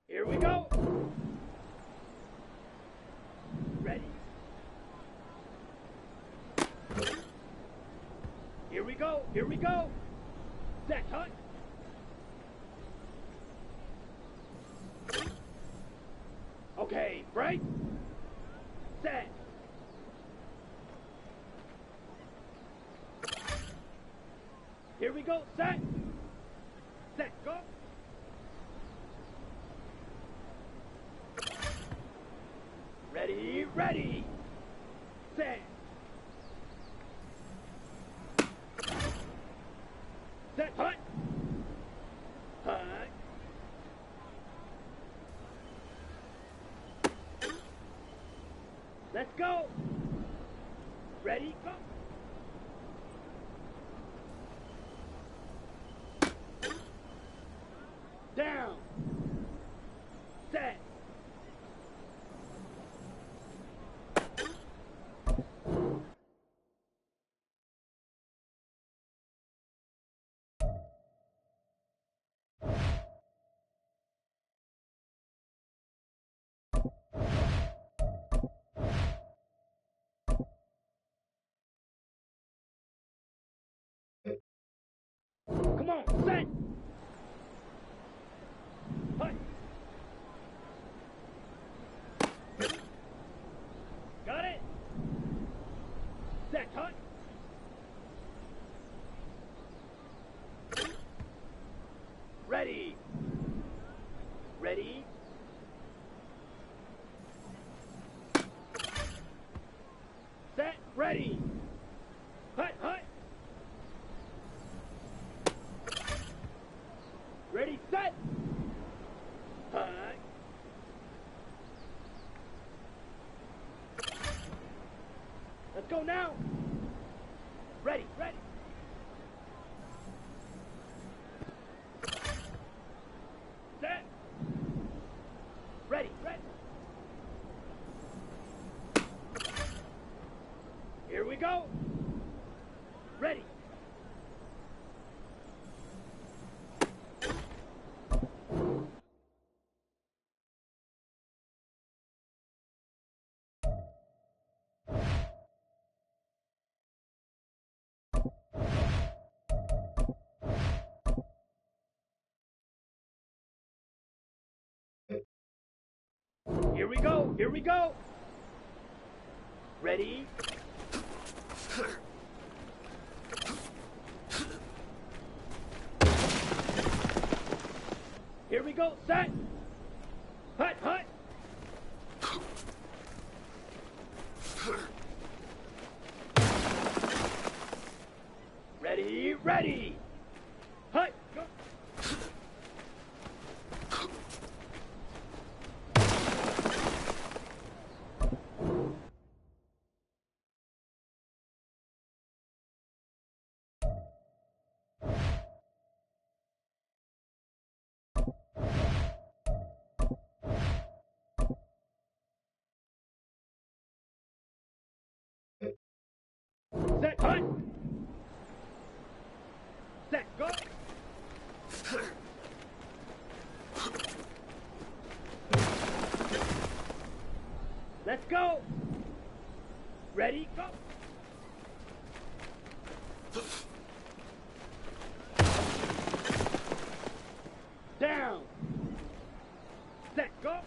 Here we go. Ready? Here we go. Here we go. Set, hunt. Okay, break. Set. Here we go. Set. Set. Go. Ready, ready. Set. Set. Hunt. Hunt. Let's go. Ready, go. Down. Set. Come on, set. Hut. Got it. Set, hut. Ready. Ready. Set, ready. Hut, hut. Ready, set. Hut. Let's go now. Ready, ready. Set. Ready, ready. Here we go. Ready. Here we go, here we go. Ready? Here we go, set. Hut, hut. Ready, ready. Hut, go. Set, hut. Set, go. Let's go. Ready, go. Down. Set, go.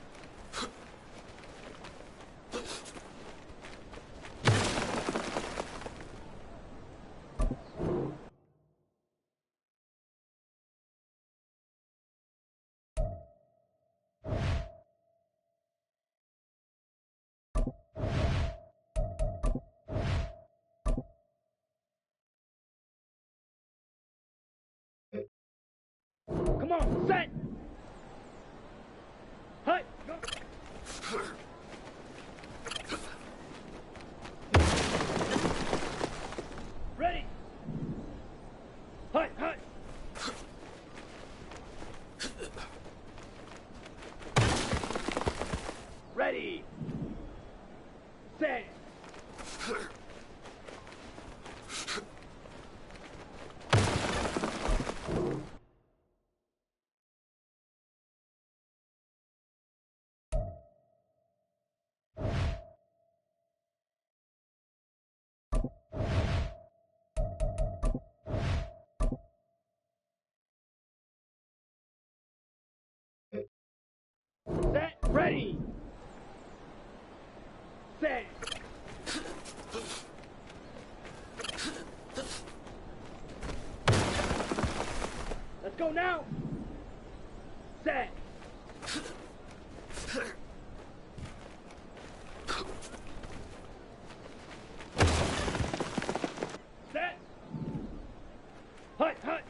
Come on, set. Hut, go. Ready. Hut, hut. Ready. Set. Ready. Set. Let's go now. Set. Set. Hut, hut.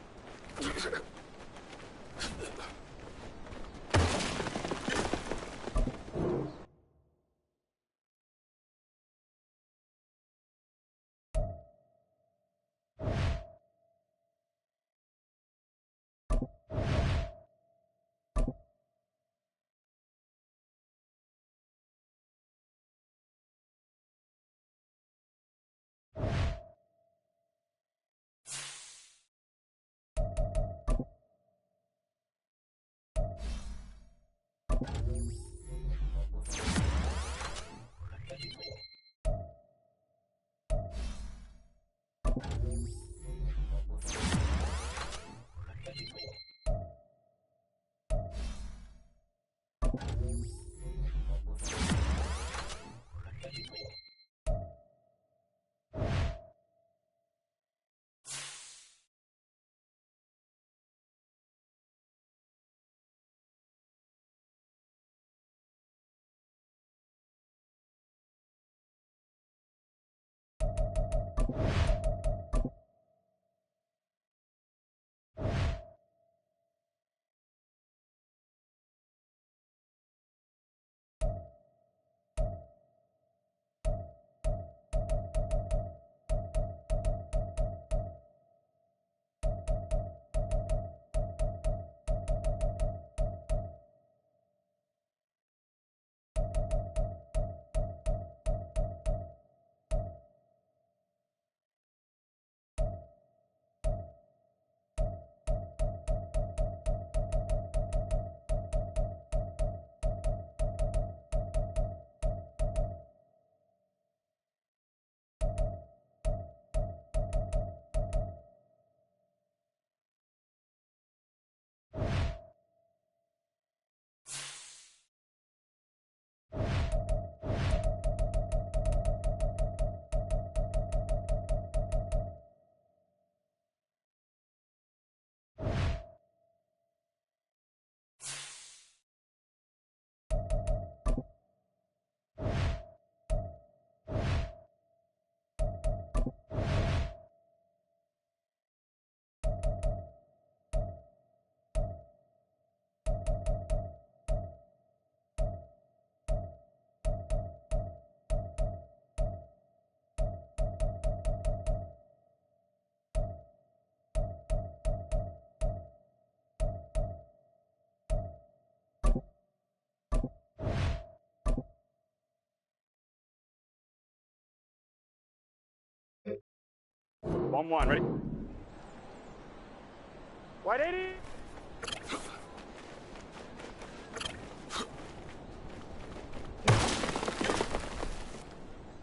One, ready? Wide 80.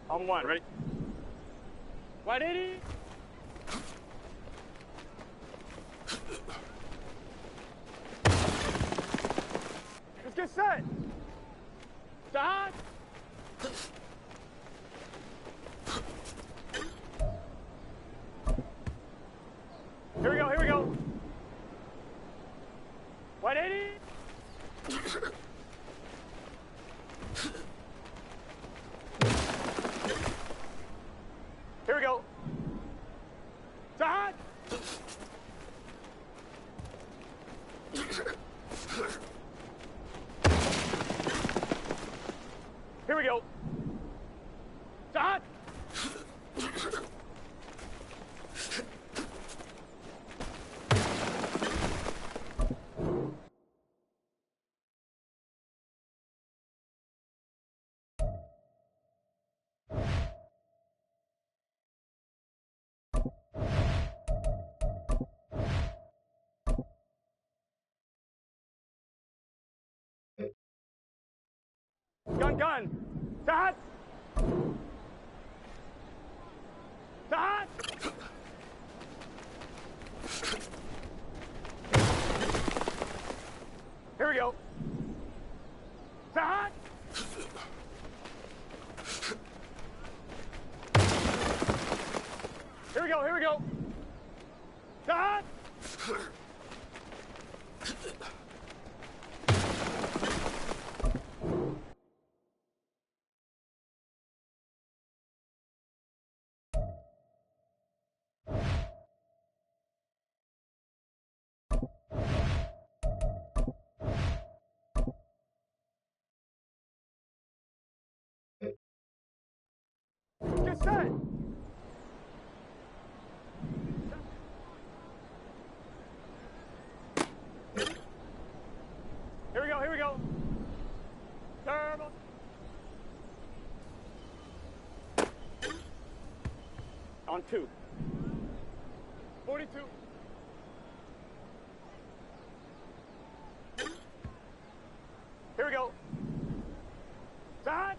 On one, ready? Wide 80. Let's get set. Stop. Here we go, here we go. 180. Here we go. Sahad. Here we go. Sahad. Gun. Sahad. Sahad. Here we go. Sahad. go, here we go. Stop! Get set! Here we go, here we go. Turbo. On 2. 42. Here we go. Start.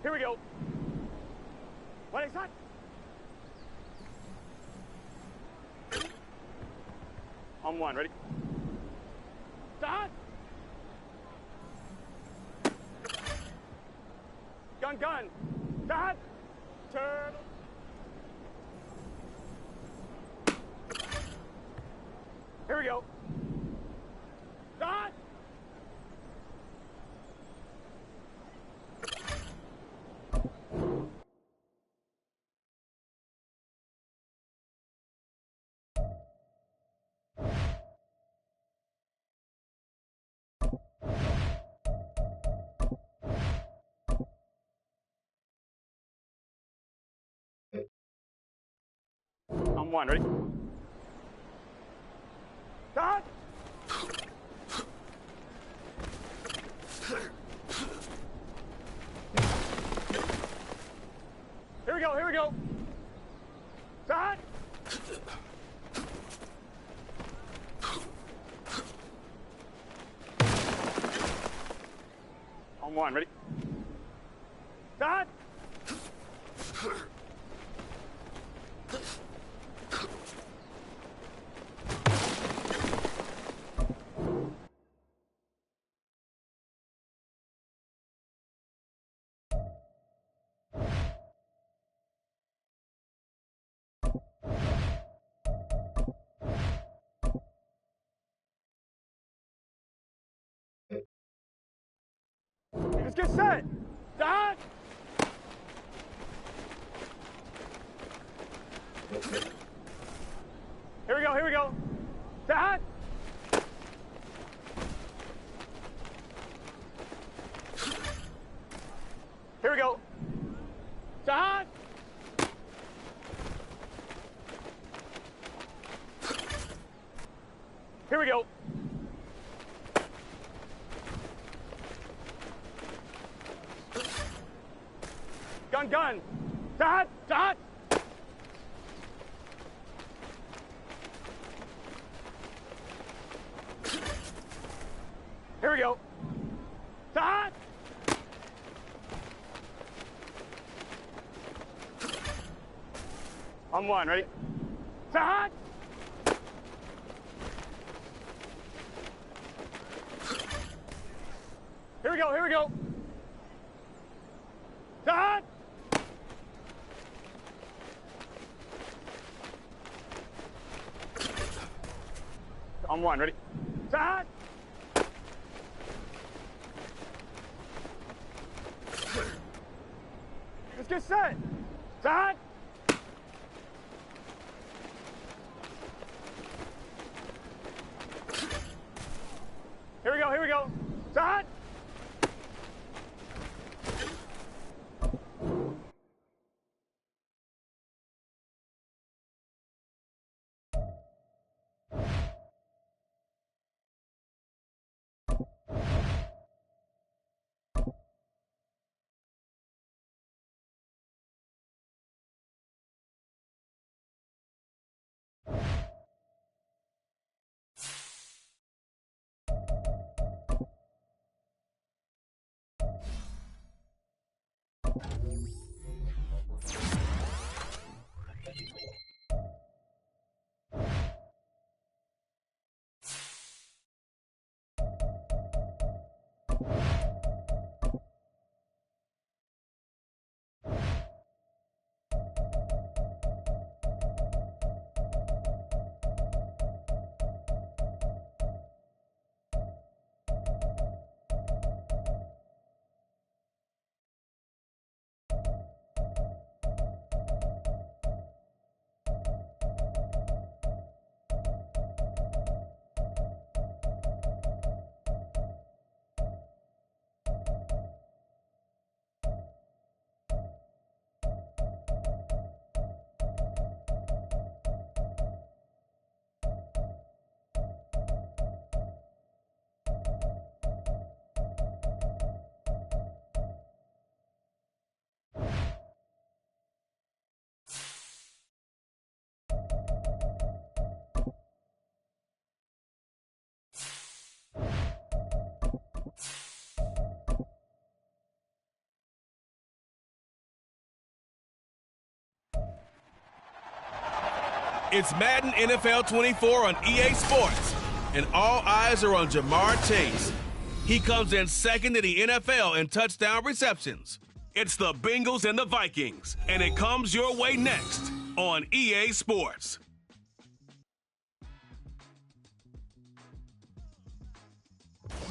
Here we go. What is that? On 1, ready? Start. Gun, gun. Start. Turn. Here we go. Start. On 1, ready? Start! Here we go, here we go! Start! On 1, ready? Start! Let's get set! Start! Here we go, here we go! Start! Here we go! Start! Here we go! Gun, gun! Start! Start! Here we go! Start! On 1, ready? Start! Here we go, here we go! Start! On 1, ready? Start! Let's get set! Start! Here we go, here we go! Start! It's Madden NFL 24 on EA Sports, and all eyes are on Jamar Chase. He comes in second in the NFL in touchdown receptions. It's the Bengals and the Vikings, and it comes your way next on EA Sports.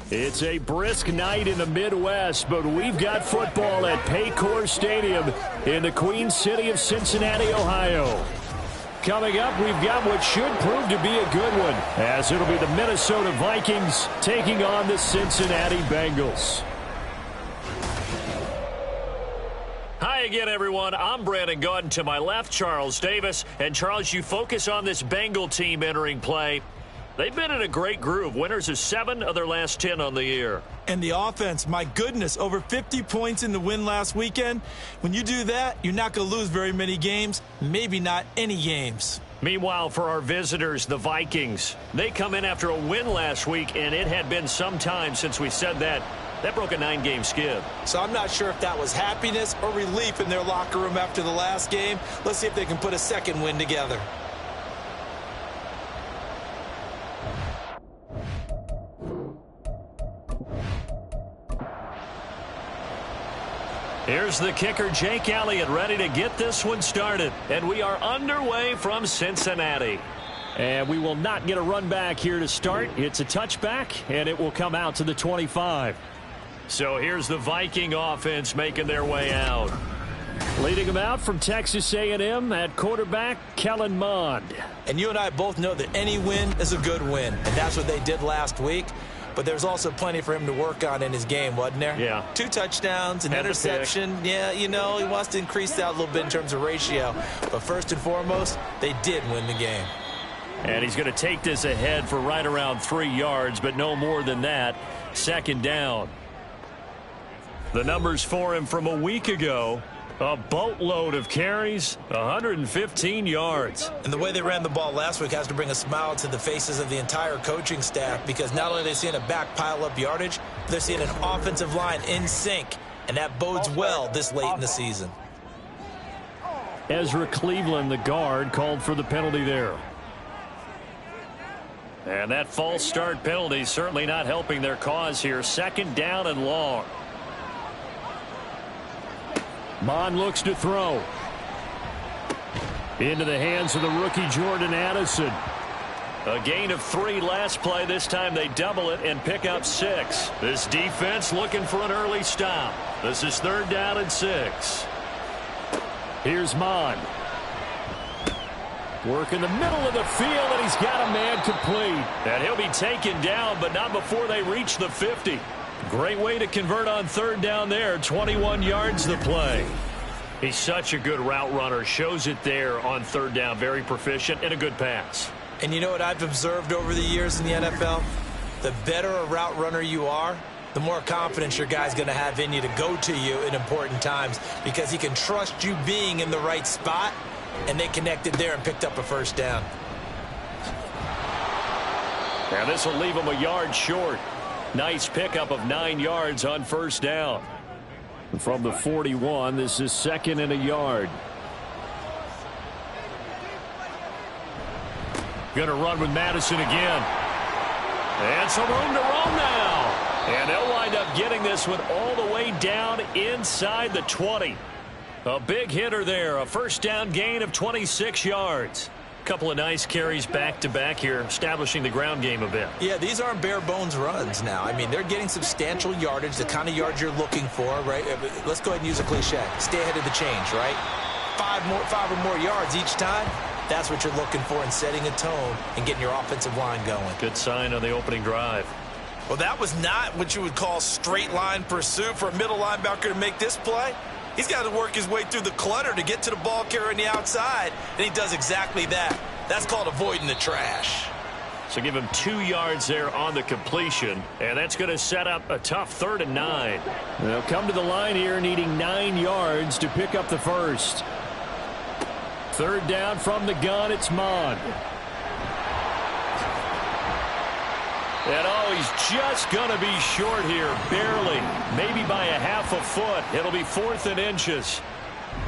It's a brisk night in the Midwest, but we've got football at Paycor Stadium in the Queen City of Cincinnati, Ohio. Coming up, we've got what should prove to be a good one, as it'll be the Minnesota Vikings taking on the Cincinnati Bengals. Hi again, everyone. I'm Brandon Gordon. To my left, Charles Davis. And, Charles, you focus on this Bengal team entering play. They've been in a great groove. Winners of 7 of their last 10 on the year. And the offense, my goodness, over 50 points in the win last weekend. When you do that, you're not going to lose very many games, maybe not any games. Meanwhile, for our visitors, the Vikings, they come in after a win last week, and it had been some time since we said that. That broke a 9-game skid. So I'm not sure if that was happiness or relief in their locker room after the last game. Let's see if they can put a second win together. Here's the kicker, Jake Elliott, ready to get this one started. And we are underway from Cincinnati. And we will not get a run back here to start. It's a touchback, and it will come out to the 25. So here's the Viking offense making their way out. Leading them out from Texas A&M at quarterback, Kellen Mond. And you and I both know that any win is a good win, and that's what they did last week. But there's also plenty for him to work on in his game, wasn't there? Yeah. 2 touchdowns, an interception. Yeah, you know, he wants to increase that a little bit in terms of ratio. But first and foremost, they did win the game. And he's going to take this ahead for right around 3 yards, but no more than that. Second down. The numbers for him from a week ago. A boatload of carries, 115 yards. And the way they ran the ball last week has to bring a smile to the faces of the entire coaching staff, because not only are they seeing a back pile up yardage, they're seeing an offensive line in sync, and that bodes well this late in the season. Ezra Cleveland, the guard, called for the penalty there. And that false start penalty certainly not helping their cause here. Second down and long. Mond looks to throw. Into the hands of the rookie Jordan Addison. A gain of 3 last play. This time they double it and pick up 6. This defense looking for an early stop. This is 3rd down and 6. Here's Mond. Work in the middle of the field, and he's got a man complete. And he'll be taken down, but not before they reach the 50. Great way to convert on 3rd down there. 21 yards the play. He's such a good route runner. Shows it there on 3rd down. Very proficient and a good pass. And you know what I've observed over the years in the NFL? The better a route runner you are, the more confidence your guy's going to have in you to go to you in important times, because he can trust you being in the right spot, and they connected there and picked up a 1st down. Now this will leave him a yard short. Nice pickup of 9 yards on 1st down. From the 41, this is 2nd and a yard. Going to run with Madison again. And some room to roam now. And they'll wind up getting this one all the way down inside the 20. A big hitter there. A 1st down gain of 26 yards. Couple of nice carries back-to-back here, establishing the ground game a bit. Yeah, these aren't bare-bones runs now. I mean, they're getting substantial yardage, the kind of yards you're looking for, right? Let's go ahead and use a cliche. Stay ahead of the change, right? 5 or more yards each time. That's what you're looking for in setting a tone and getting your offensive line going. Good sign on the opening drive. Well, that was not what you would call straight-line pursuit for a middle linebacker to make this play. He's got to work his way through the clutter to get to the ball carrier on the outside, and he does exactly that. That's called avoiding the trash. So give him 2 yards there on the completion, and that's going to set up a tough 3rd and 9. They'll come to the line here needing 9 yards to pick up the 1st. 3rd down from the gun, it's Mond. And he's just going to be short here, barely, maybe by a half a foot. It'll be 4th and inches.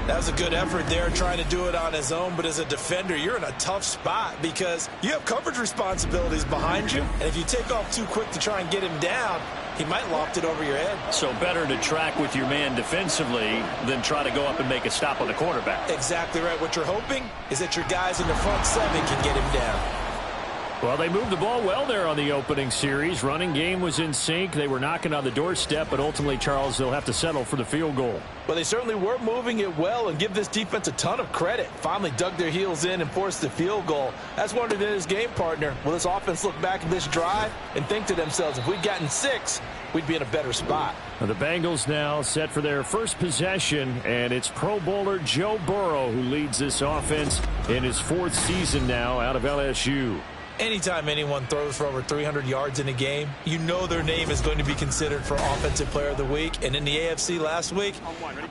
That was a good effort there, trying to do it on his own. But as a defender, you're in a tough spot because you have coverage responsibilities behind you. And if you take off too quick to try and get him down, he might loft it over your head. So better to track with your man defensively than try to go up and make a stop on the quarterback. Exactly right. What you're hoping is that your guys in the front seven can get him down. Well, they moved the ball well there on the opening series. Running game was in sync. They were knocking on the doorstep, but ultimately, Charles, they'll have to settle for the field goal. Well, they certainly were moving it well, and give this defense a ton of credit. Finally dug their heels in and forced the field goal. That's wondered in his game partner. Will this offense look back at this drive and think to themselves, if we'd gotten 6, we'd be in a better spot? Well, the Bengals now set for their first possession, and it's Pro Bowler Joe Burrow who leads this offense in his 4th season now out of LSU. Anytime anyone throws for over 300 yards in a game, you know their name is going to be considered for Offensive Player of the Week. And in the AFC last week,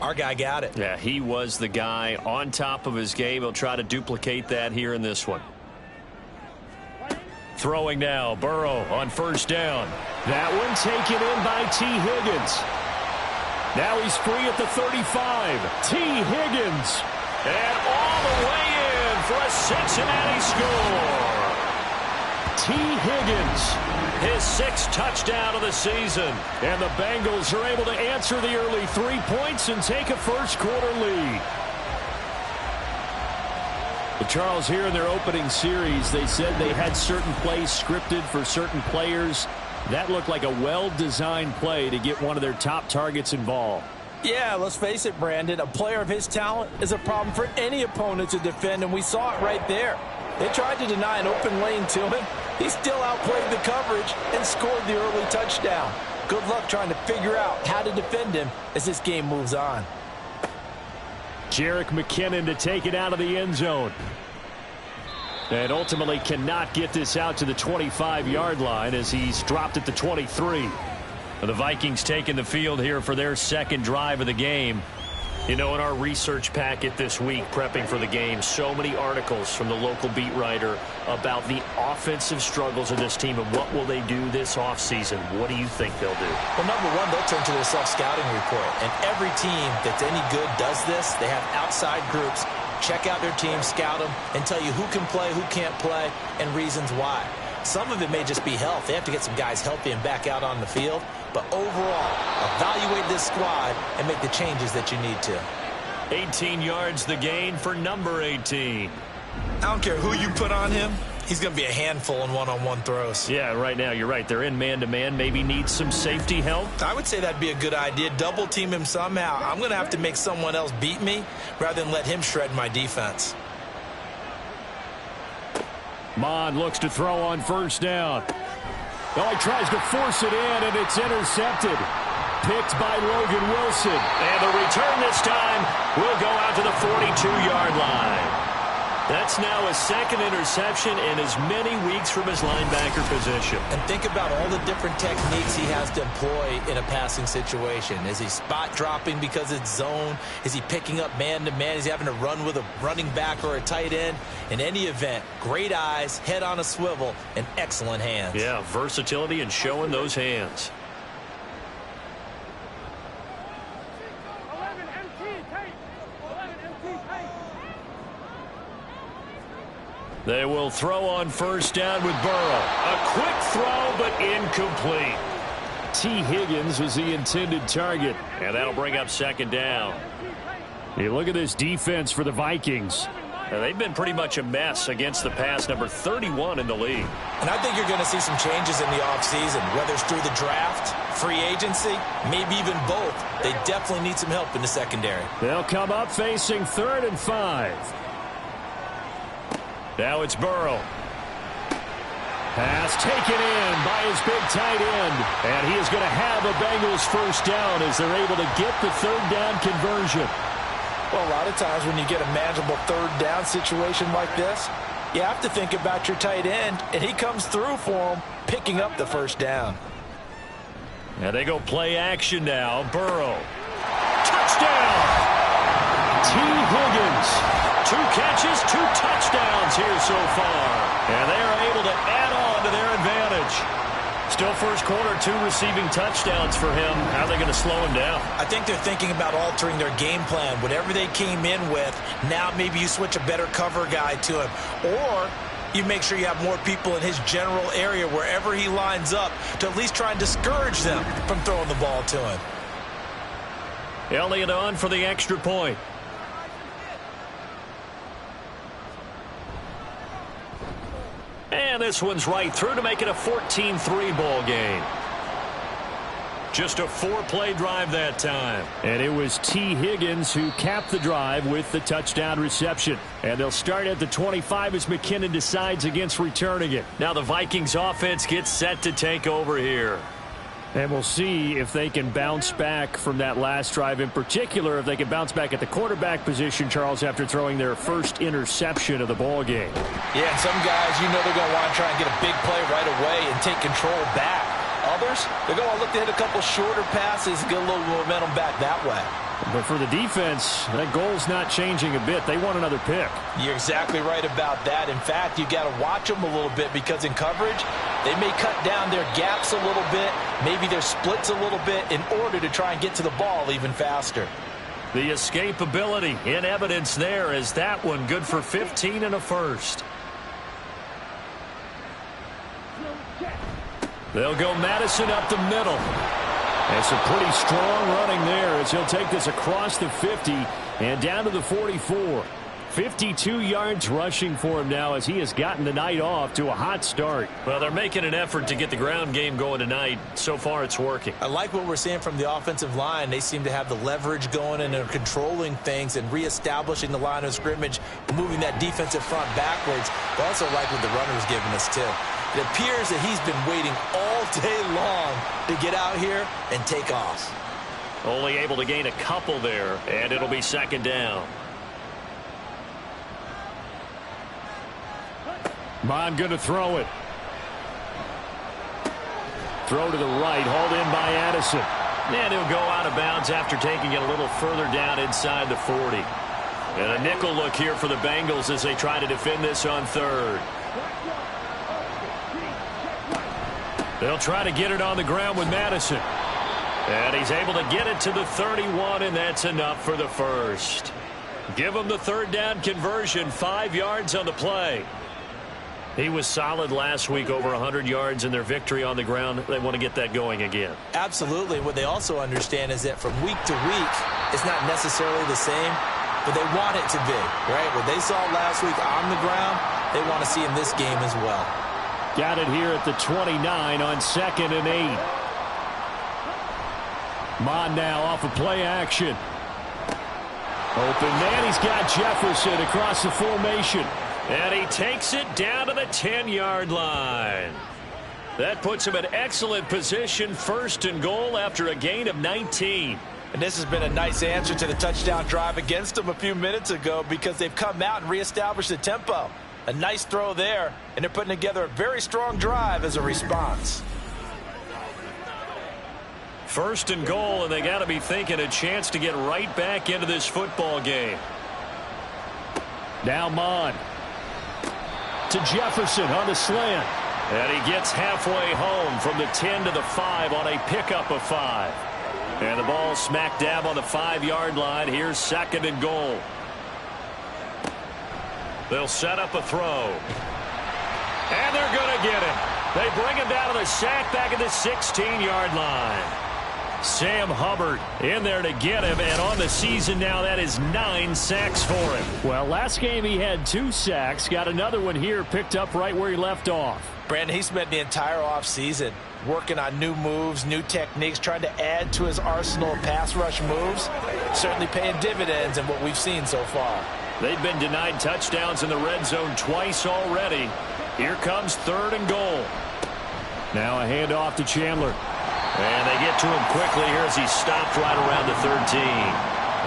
our guy got it. Yeah, he was the guy on top of his game. He'll try to duplicate that here in this one. Throwing now, Burrow on first down. That one taken in by T. Higgins. Now he's free at the 35. T. Higgins. And all the way in for a Cincinnati score. T. Higgins, his 6th touchdown of the season. And the Bengals are able to answer the early 3 points and take a first-quarter lead. Well, Charles, here in their opening series, they said they had certain plays scripted for certain players. That looked like a well-designed play to get one of their top targets involved. Yeah, let's face it, Brandon. A player of his talent is a problem for any opponent to defend, and we saw it right there. They tried to deny an open lane to him. He still outplayed the coverage and scored the early touchdown. Good luck trying to figure out how to defend him as this game moves on. Jerick McKinnon to take it out of the end zone. And ultimately cannot get this out to the 25-yard line as he's dropped at the 23. The Vikings taking the field here for their second drive of the game. You know, in our research packet this week, prepping for the game, so many articles from the local beat writer about the offensive struggles of this team and what will they do this offseason. What do you think they'll do? Well, number one, they'll turn to their self-scouting report. And every team that's any good does this. They have outside groups. Check out their team, scout them, and tell you who can play, who can't play, and reasons why. Some of it may just be health. They have to get some guys healthy and back out on the field. But overall, evaluate this squad and make the changes that you need to. 18 yards the gain for number 18. I don't care who you put on him. He's going to be a handful in one-on-one throws. Yeah, right now, you're right. They're in man-to-man. Maybe need some safety help. I would say that'd be a good idea. Double team him somehow. I'm going to have to make someone else beat me rather than let him shred my defense. Mond looks to throw on first down. Oh, he tries to force it in, and it's intercepted. Picked by Logan Wilson. And the return this time will go out to the 42-yard line. That's now his 2nd interception in as many weeks from his linebacker position. And think about all the different techniques he has to employ in a passing situation. Is he spot dropping because it's zone? Is he picking up man-to-man? Is he having to run with a running back or a tight end? In any event, great eyes, head on a swivel, and excellent hands. Yeah, versatility and showing those hands. They will throw on first down with Burrow. A quick throw, but incomplete. T. Higgins was the intended target, and that'll bring up 2nd down. You look at this defense for the Vikings. They've been pretty much a mess against the pass, number 31 in the league. And I think you're going to see some changes in the offseason, whether it's through the draft, free agency, maybe even both. They definitely need some help in the secondary. They'll come up facing 3rd and 5. Now it's Burrow. Pass taken in by his big tight end. And he is going to have a Bengals first down as they're able to get the 3rd down conversion. Well, a lot of times when you get a manageable 3rd down situation like this, you have to think about your tight end, and he comes through for him, picking up the 1st down. And they go play action now. Burrow. Touchdown! T. Higgins. 2 catches, 2 touchdowns here so far. And they are able to add on to their advantage. Still first quarter, 2 receiving touchdowns for him. How are they going to slow him down? I think they're thinking about altering their game plan. Whatever they came in with, now maybe you switch a better cover guy to him. Or you make sure you have more people in his general area wherever he lines up to at least try and discourage them from throwing the ball to him. Elliott on for the extra point. And this one's right through to make it a 14-3 ball game. Just a 4-play drive that time. And it was T. Higgins who capped the drive with the touchdown reception. And they'll start at the 25 as McKinnon decides against returning it. Now the Vikings offense gets set to take over here. And we'll see if they can bounce back from that last drive. In particular, if they can bounce back at the quarterback position, Charles, after throwing their first interception of the ball game. Yeah, and some guys, you know they're going to want to try and get a big play right away and take control back. Others, they're going to look to hit a couple shorter passes and get a little momentum back that way. But for the defense, that goal's not changing a bit. They want another pick. You're exactly right about that. In fact, you got to watch them a little bit because in coverage, they may cut down their gaps a little bit, maybe their splits a little bit in order to try and get to the ball even faster. The escapability in evidence there is that one good for 15 and a first. They'll go Madison up the middle. And some pretty strong running there as he'll take this across the 50 and down to the 44. 52 yards rushing for him now as he has gotten the night off to a hot start. Well, they're making an effort to get the ground game going tonight. So far, it's working. I like what we're seeing from the offensive line. They seem to have the leverage going and they're controlling things and reestablishing the line of scrimmage, moving that defensive front backwards. But I also like what the runner's giving us, too. It appears that he's been waiting all day long to get out here and take off. Only able to gain a couple there, and it'll be second down. Bond going to throw it. Throw to the right, hauled in by Addison. And he'll go out of bounds after taking it a little further down inside the 40. And a nickel look here for the Bengals as they try to defend this on third. They'll try to get it on the ground with Madison. And he's able to get it to the 31, and that's enough for the first. Give him the third down conversion, 5 yards on the play. He was solid last week, over 100 yards in their victory on the ground. They want to get that going again. Absolutely. What they also understand is that from week to week, it's not necessarily the same, but they want it to be, right? What they saw last week on the ground, they want to see in this game as well. Got it here at the 29 on 2nd and 8. Mon now off of play action. Open man, he's got Jefferson across the formation. And he takes it down to the 10-yard line. That puts him in excellent position, 1st and goal after a gain of 19. And this has been a nice answer to the touchdown drive against them a few minutes ago because they've come out and reestablished the tempo. A nice throw there, and they're putting together a very strong drive as a response. 1st and goal, and they got to be thinking a chance to get right back into this football game. Now Mon to Jefferson on the slant. And he gets halfway home from the 10 to the 5 on a pickup of 5. And the ball smack dab on the 5-yard line. Here's 2nd and goal. They'll set up a throw. And they're going to get him. They bring him down to the sack back at the 16-yard line. Sam Hubbard in there to get him, and on the season now, that is 9 sacks for him. Well, last game he had 2 sacks. Got another one here picked up right where he left off. Brandon, he spent the entire offseason working on new moves, new techniques, trying to add to his arsenal of pass rush moves. Certainly paying dividends in what we've seen so far. They've been denied touchdowns in the red zone twice already. Here comes 3rd and goal. Now a handoff to Chandler. And they get to him quickly here as he stopped right around the 13.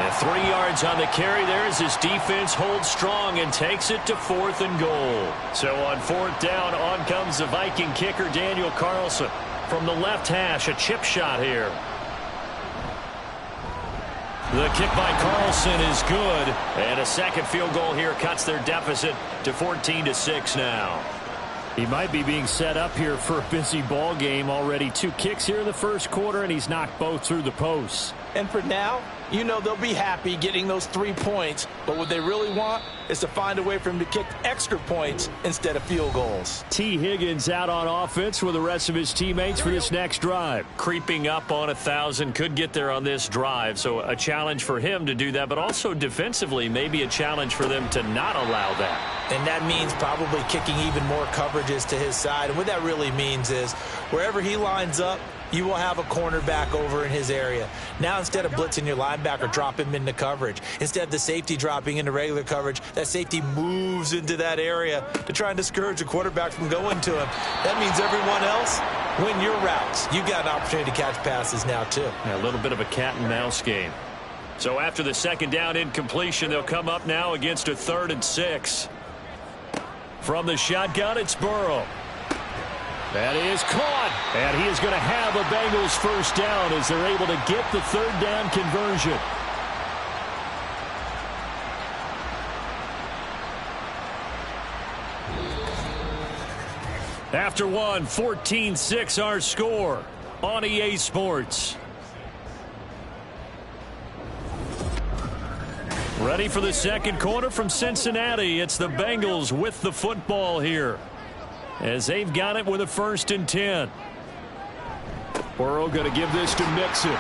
And 3 yards on the carry there as his defense holds strong and takes it to 4th and goal. So on 4th down, on comes the Viking kicker, Daniel Carlson. From the left hash, a chip shot here. The kick by Carlson is good. And a second field goal here cuts their deficit to 14-6 now. He might be being set up here for a busy ball game. Already 2 kicks here in the first quarter, and he's knocked both through the posts. And for now, you know they'll be happy getting those 3 points, but what they really want is to find a way for him to kick extra points instead of field goals. T. Higgins out on offense with the rest of his teammates for this next drive. Creeping up on 1,000, could get there on this drive, so a challenge for him to do that, but also defensively maybe a challenge for them to not allow that. And that means probably kicking even more coverages to his side. And what that really means is wherever he lines up, you will have a cornerback over in his area. Now, instead of blitzing your linebacker, drop him into coverage. Instead of the safety dropping into regular coverage, that safety moves into that area to try and discourage the quarterback from going to him. That means everyone else, win your routes. You got an opportunity to catch passes now, too. Yeah, a little bit of a cat and mouse game. So after the second down incompletion, they'll come up now against a 3rd and 6. From the shotgun, it's Burrow. That is caught, and he is going to have a Bengals first down as they're able to get the 3rd down conversion. After one, 14-6 our score on EA Sports. Ready for the second quarter from Cincinnati. It's the Bengals with the football here, as they've got it with a 1st and 10. Burrow going to give this to Mixon.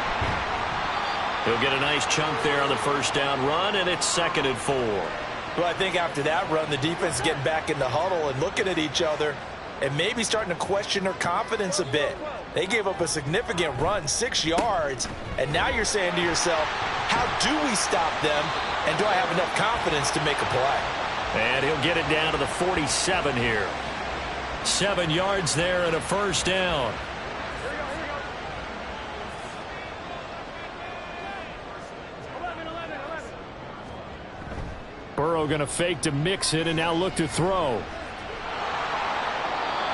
He'll get a nice chunk there on the first down run, and it's 2nd and 4. Well, I think after that run, the defense is getting back in the huddle and looking at each other and maybe starting to question their confidence a bit. They gave up a significant run, 6 yards, and now you're saying to yourself, how do we stop them, and do I have enough confidence to make a play? And he'll get it down to the 47 here. 7 yards there and a first down. Burrow going to fake to Mixon and now look to throw.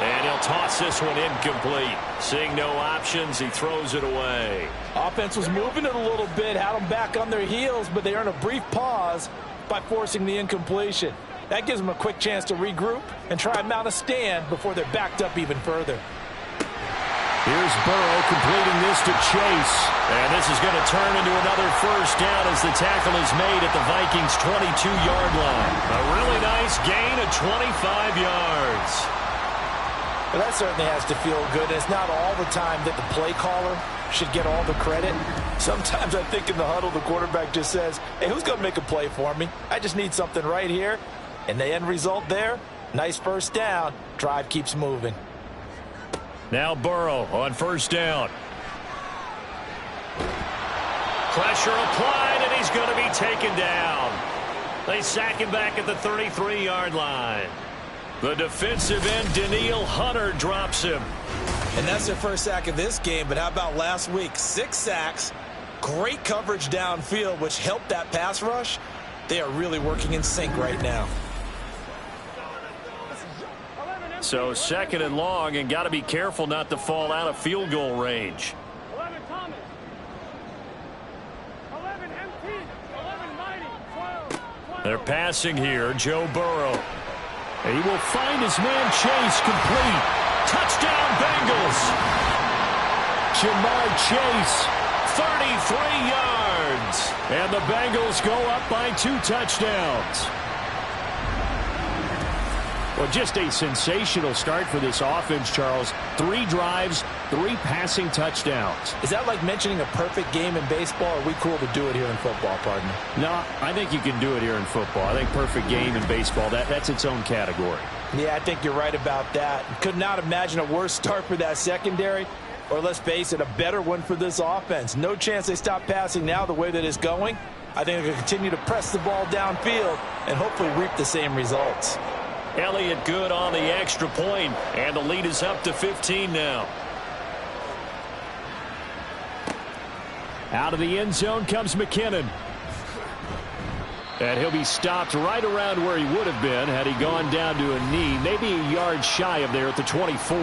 And he'll toss this one incomplete. Seeing no options, he throws it away. Offense was moving it a little bit, had them back on their heels, but they earn a brief pause by forcing the incompletion. That gives them a quick chance to regroup and try and mount a stand before they're backed up even further. Here's Burrow completing this to Chase. And this is going to turn into another first down as the tackle is made at the Vikings' 22-yard line. A really nice gain of 25 yards. Well, that certainly has to feel good. It's not all the time that the play caller should get all the credit. Sometimes I think in the huddle, the quarterback just says, hey, who's going to make a play for me? I just need something right here. And the end result there, nice first down. Drive keeps moving. Now Burrow on first down. Pressure applied, and he's going to be taken down. They sack him back at the 33-yard line. The defensive end, Danielle Hunter, drops him. And that's their first sack of this game, but how about last week? 6 sacks, great coverage downfield, which helped that pass rush. They are really working in sync right now. So 2nd and long, and got to be careful not to fall out of field goal range. 11 Thomas. 11 MT. 11 Mighty. 12. They're passing here, Joe Burrow. And he will find his man Chase complete. Touchdown Bengals. Jamar Chase, 33 yards. And the Bengals go up by 2 touchdowns. Well, just a sensational start for this offense, Charles. 3 drives, 3 passing touchdowns. Is that like mentioning a perfect game in baseball, or are we cool to do it here in football, partner? No, I think you can do it here in football. I think perfect game in baseball, that's its own category. Yeah, I think you're right about that. Could not imagine a worse start for that secondary, or let's face it, a better one for this offense. No chance they stop passing now the way that it's going. I think they're going to continue to press the ball downfield and hopefully reap the same results. Elliott good on the extra point, and the lead is up to 15 now. Out of the end zone comes McKinnon. And he'll be stopped right around where he would have been had he gone down to a knee, maybe a yard shy of there at the 24.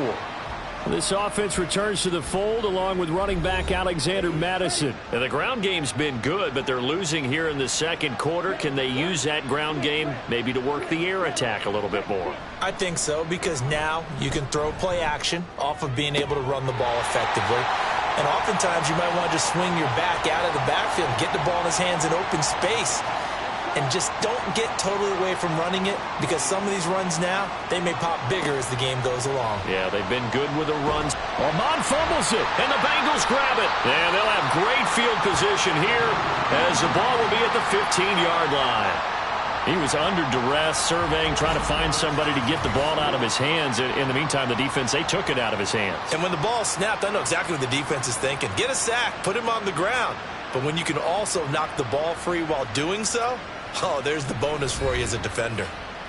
This offense returns to the fold along with running back Alexander Madison. And the ground game's been good, but they're losing here in the second quarter. Can they use that ground game maybe to work the air attack a little bit more? I think so, because now you can throw play action off of being able to run the ball effectively. And oftentimes you might want to just swing your back out of the backfield, get the ball in his hands in open space, and just don't get totally away from running it, because some of these runs now, they may pop bigger as the game goes along. Yeah, they've been good with the runs. Armand fumbles it, and the Bengals grab it. And they'll have great field position here as the ball will be at the 15-yard line. He was under duress, surveying, trying to find somebody to get the ball out of his hands. In the meantime, the defense, they took it out of his hands. And when the ball snapped, I know exactly what the defense is thinking. Get a sack, put him on the ground. But when you can also knock the ball free while doing so, oh, there's the bonus for you as a defender.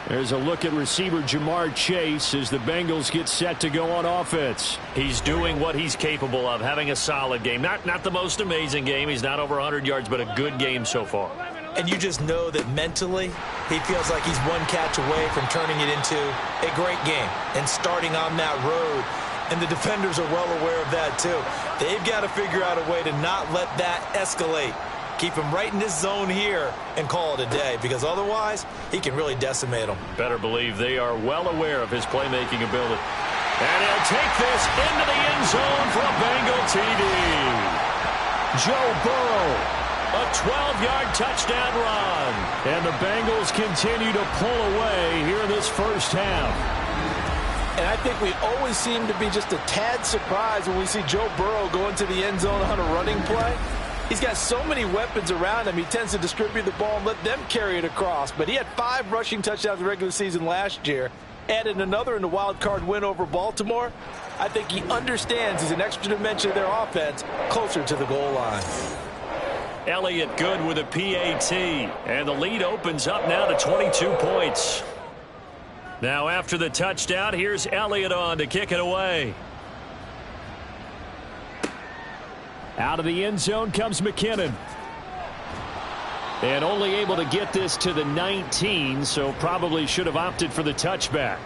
There's a look at receiver Jamar Chase as the Bengals get set to go on offense. He's doing what he's capable of, having a solid game. Not the most amazing game. He's not over 100 yards, but a good game so far. And you just know that mentally he feels like he's one catch away from turning it into a great game and starting on that road. And the defenders are well aware of that too. They've got to figure out a way to not let that escalate. Keep him right in this zone here and call it a day, because otherwise he can really decimate them. Better believe they are well aware of his playmaking ability. And he'll take this into the end zone for a Bengal TD. Joe Burrow, a 12-yard touchdown run. And the Bengals continue to pull away here in this first half. And I think we always seem to be just a tad surprised when we see Joe Burrow go into the end zone on a running play. He's got so many weapons around him. He tends to distribute the ball and let them carry it across. But he had 5 rushing touchdowns in the regular season last year. Added another in the wild card win over Baltimore. I think he understands he's an extra dimension of their offense closer to the goal line. Elliott good with a PAT. And the lead opens up now to 22 points. Now after the touchdown, here's Elliott on to kick it away. Out of the end zone comes McKinnon. And only able to get this to the 19, so probably should have opted for the touchback.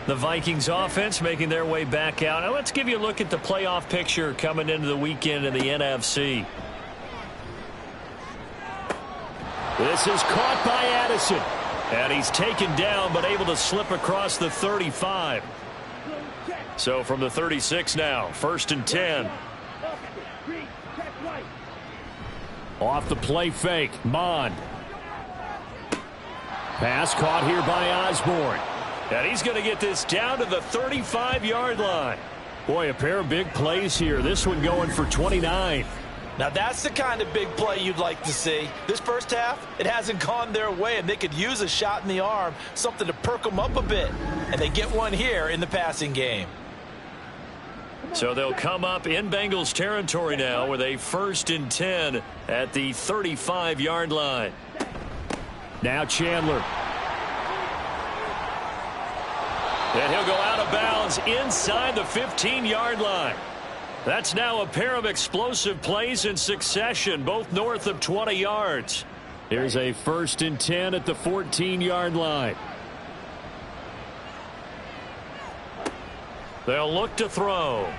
The Vikings offense making their way back out. Now let's give you a look at the playoff picture coming into the weekend in the NFC. This is caught by Addison. And he's taken down, but able to slip across the 35. So from the 36 now, 1st and 10. Off the play fake, Mond. Pass caught here by Osborne. And he's going to get this down to the 35-yard line. Boy, a pair of big plays here. This one going for 29. Now that's the kind of big play you'd like to see. This first half, it hasn't gone their way, and they could use a shot in the arm, something to perk them up a bit. And they get one here in the passing game. So they'll come up in Bengals territory now with a 1st and 10 at the 35-yard line. Now Chandler. And he'll go out of bounds inside the 15-yard line. That's now a pair of explosive plays in succession, both north of 20 yards. Here's a 1st and 10 at the 14-yard line. They'll look to throw.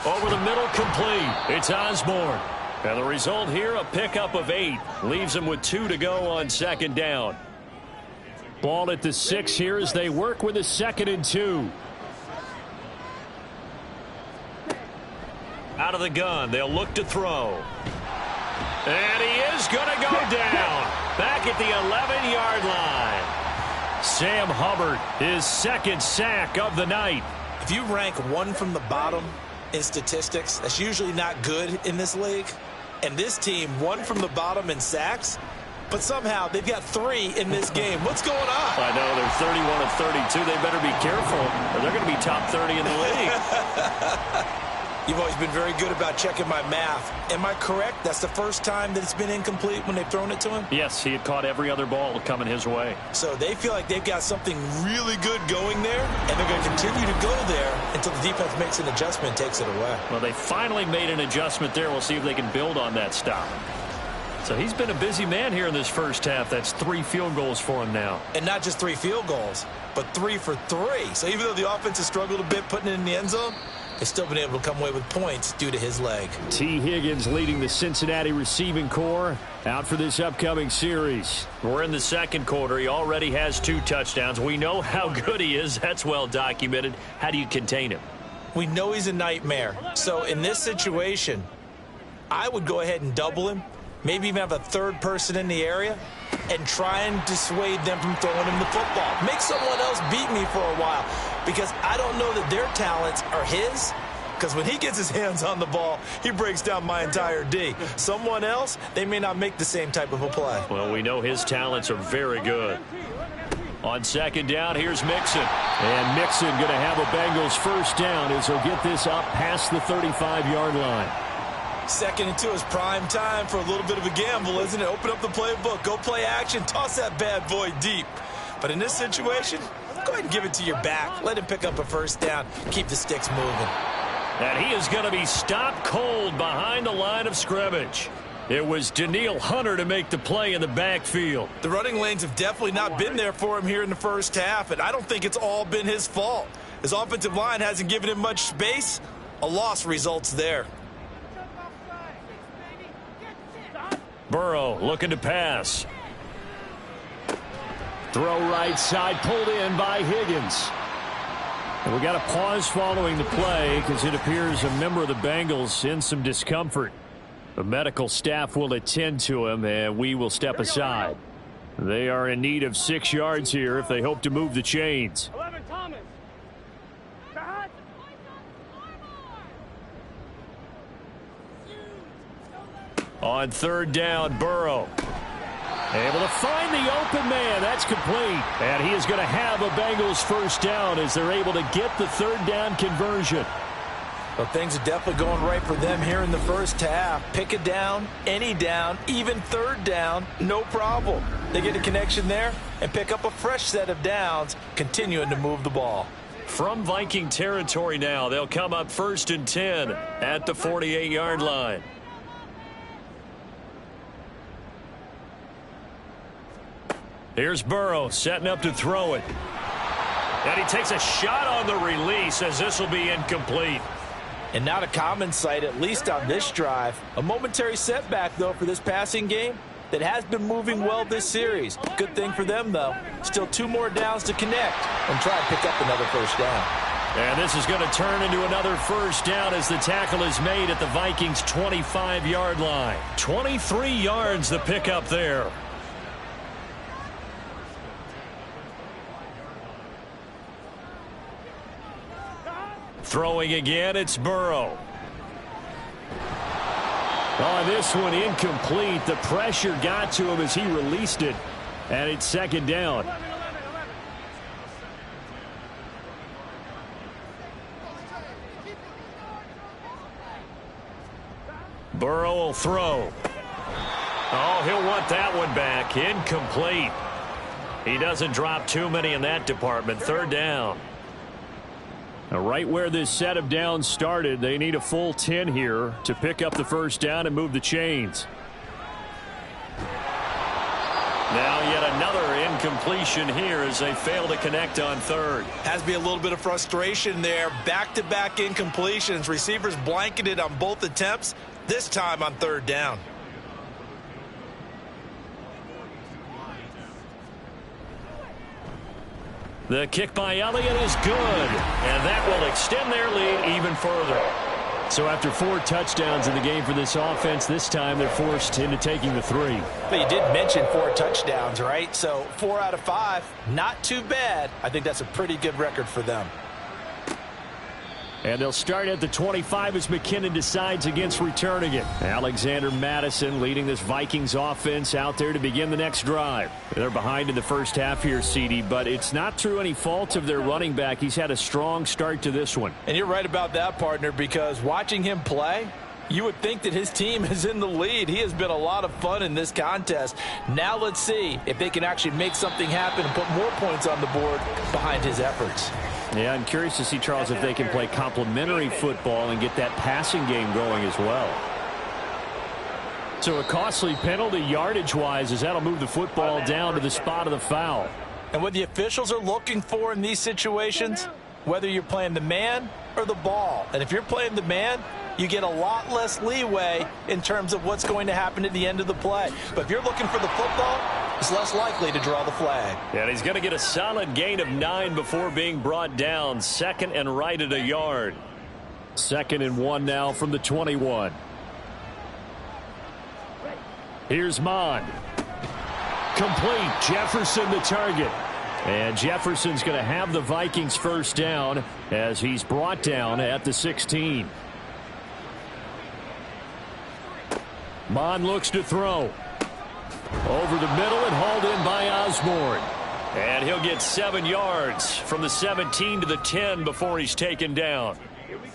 Over the middle, complete. It's Osborne. And the result here, a pickup of 8. Leaves them with 2 to go on 2nd down. Ball at the 6 here as they work with a 2nd and 2. Out of the gun, they'll look to throw. And he is going to go down. Back at the 11-yard line. Sam Hubbard, his 2nd sack of the night. If you rank 1 from the bottom in statistics, that's usually not good in this league. And this team, 1 from the bottom in sacks, but somehow they've got 3 in this game. What's going on? I know, they're 31 of 32. They better be careful, or they're going to be top 30 in the league. You've always been very good about checking my math. Am I correct? That's the first time that it's been incomplete when they've thrown it to him? Yes, he had caught every other ball coming his way. So they feel like they've got something really good going there, and they're going to continue to go there until the defense makes an adjustment and takes it away. Well, they finally made an adjustment there. We'll see if they can build on that stop. So he's been a busy man here in this first half. That's 3 field goals for him now. And not just 3 field goals, but 3 for 3. So even though the offense has struggled a bit putting it in the end zone, they've still been able to come away with points due to his leg. T. Higgins leading the Cincinnati receiving corps out for this upcoming series. We're in the second quarter. He already has 2 touchdowns. We know how good he is. That's well documented. How do you contain him? We know he's a nightmare. So in this situation, I would go ahead and double him, maybe even have a third person in the area, and try and dissuade them from throwing him the football. Make someone else beat me for a while, because I don't know that their talents are his, because when he gets his hands on the ball, he breaks down my entire D. Someone else, they may not make the same type of a play. Well, we know his talents are very good. On second down, here's Mixon. And Mixon going to have a Bengals first down as he'll get this up past the 35-yard line. 2nd and 2 is prime time for a little bit of a gamble, isn't it? Open up the playbook, go play action, toss that bad boy deep. But in this situation, go ahead and give it to your back. Let him pick up a first down. Keep the sticks moving. And he is going to be stopped cold behind the line of scrimmage. It was Danielle Hunter to make the play in the backfield. The running lanes have definitely not been there for him here in the first half, and I don't think it's all been his fault. His offensive line hasn't given him much space. A loss results there. Burrow looking to pass. Throw right side, pulled in by Higgins. And we got a pause following the play because it appears a member of the Bengals in some discomfort. The medical staff will attend to him, and we will step aside. They are in need of 6 yards here if they hope to move the chains. 11, Thomas. On third down, Burrow. Able to find the open man. That's complete. And he is going to have a Bengals first down as they're able to get the third down conversion. Well, things are definitely going right for them here in the first half. Pick a down, any down, even third down, no problem. They get a connection there and pick up a fresh set of downs, continuing to move the ball. From Viking territory now, they'll come up 1st and 10 at the 48-yard line. Here's Burrow setting up to throw it. And he takes a shot on the release as this will be incomplete. And not a common sight, at least on this drive. A momentary setback, though, for this passing game that has been moving well this series. Good thing for them, though. Still 2 more downs to connect and try and pick up another first down. And this is going to turn into another first down as the tackle is made at the Vikings' 25-yard line. 23 yards the pickup there. Throwing again, it's Burrow. On this one, incomplete. The pressure got to him as he released it, and it's second down. Burrow will throw. Oh, he'll want that one back. Incomplete. He doesn't drop too many in that department. Third down. Now, right where this set of downs started, they need a full 10 here to pick up the first down and move the chains. Now yet another incompletion here as they fail to connect on third. Has to be a little bit of frustration there. Back-to-back incompletions. Receivers blanketed on both attempts, this time on third down. The kick by Elliott is good, and that will extend their lead even further. So after 4 touchdowns in the game for this offense, this time they're forced into taking the 3. But you did mention 4 touchdowns, right? So 4 out of 5, not too bad. I think that's a pretty good record for them. And they'll start at the 25 as McKinnon decides against returning it. Alexander Madison leading this Vikings offense out there to begin the next drive. They're behind in the first half here, CD, but it's not through any fault of their running back. He's had a strong start to this one. And you're right about that, partner, because watching him play, you would think that his team is in the lead. He has been a lot of fun in this contest. Now let's see if they can actually make something happen and put more points on the board behind his efforts. Yeah, I'm curious to see, Charles, if they can play complementary football and get that passing game going as well. So a costly penalty yardage-wise, as that'll move the football down to the spot of the foul. And what the officials are looking for in these situations, whether you're playing the man or the ball. And if you're playing the man, you get a lot less leeway in terms of what's going to happen at the end of the play. But if you're looking for the football, it's less likely to draw the flag. And he's going to get a solid gain of 9 before being brought down. 2nd and right at a yard. 2nd and 1 now from the 21. Here's Mon. Complete. Jefferson the target. And Jefferson's going to have the Vikings first down as he's brought down at the 16. Mon looks to throw. Over the middle and hauled in by Osborne. And he'll get 7 yards from the 17 to the 10 before he's taken down.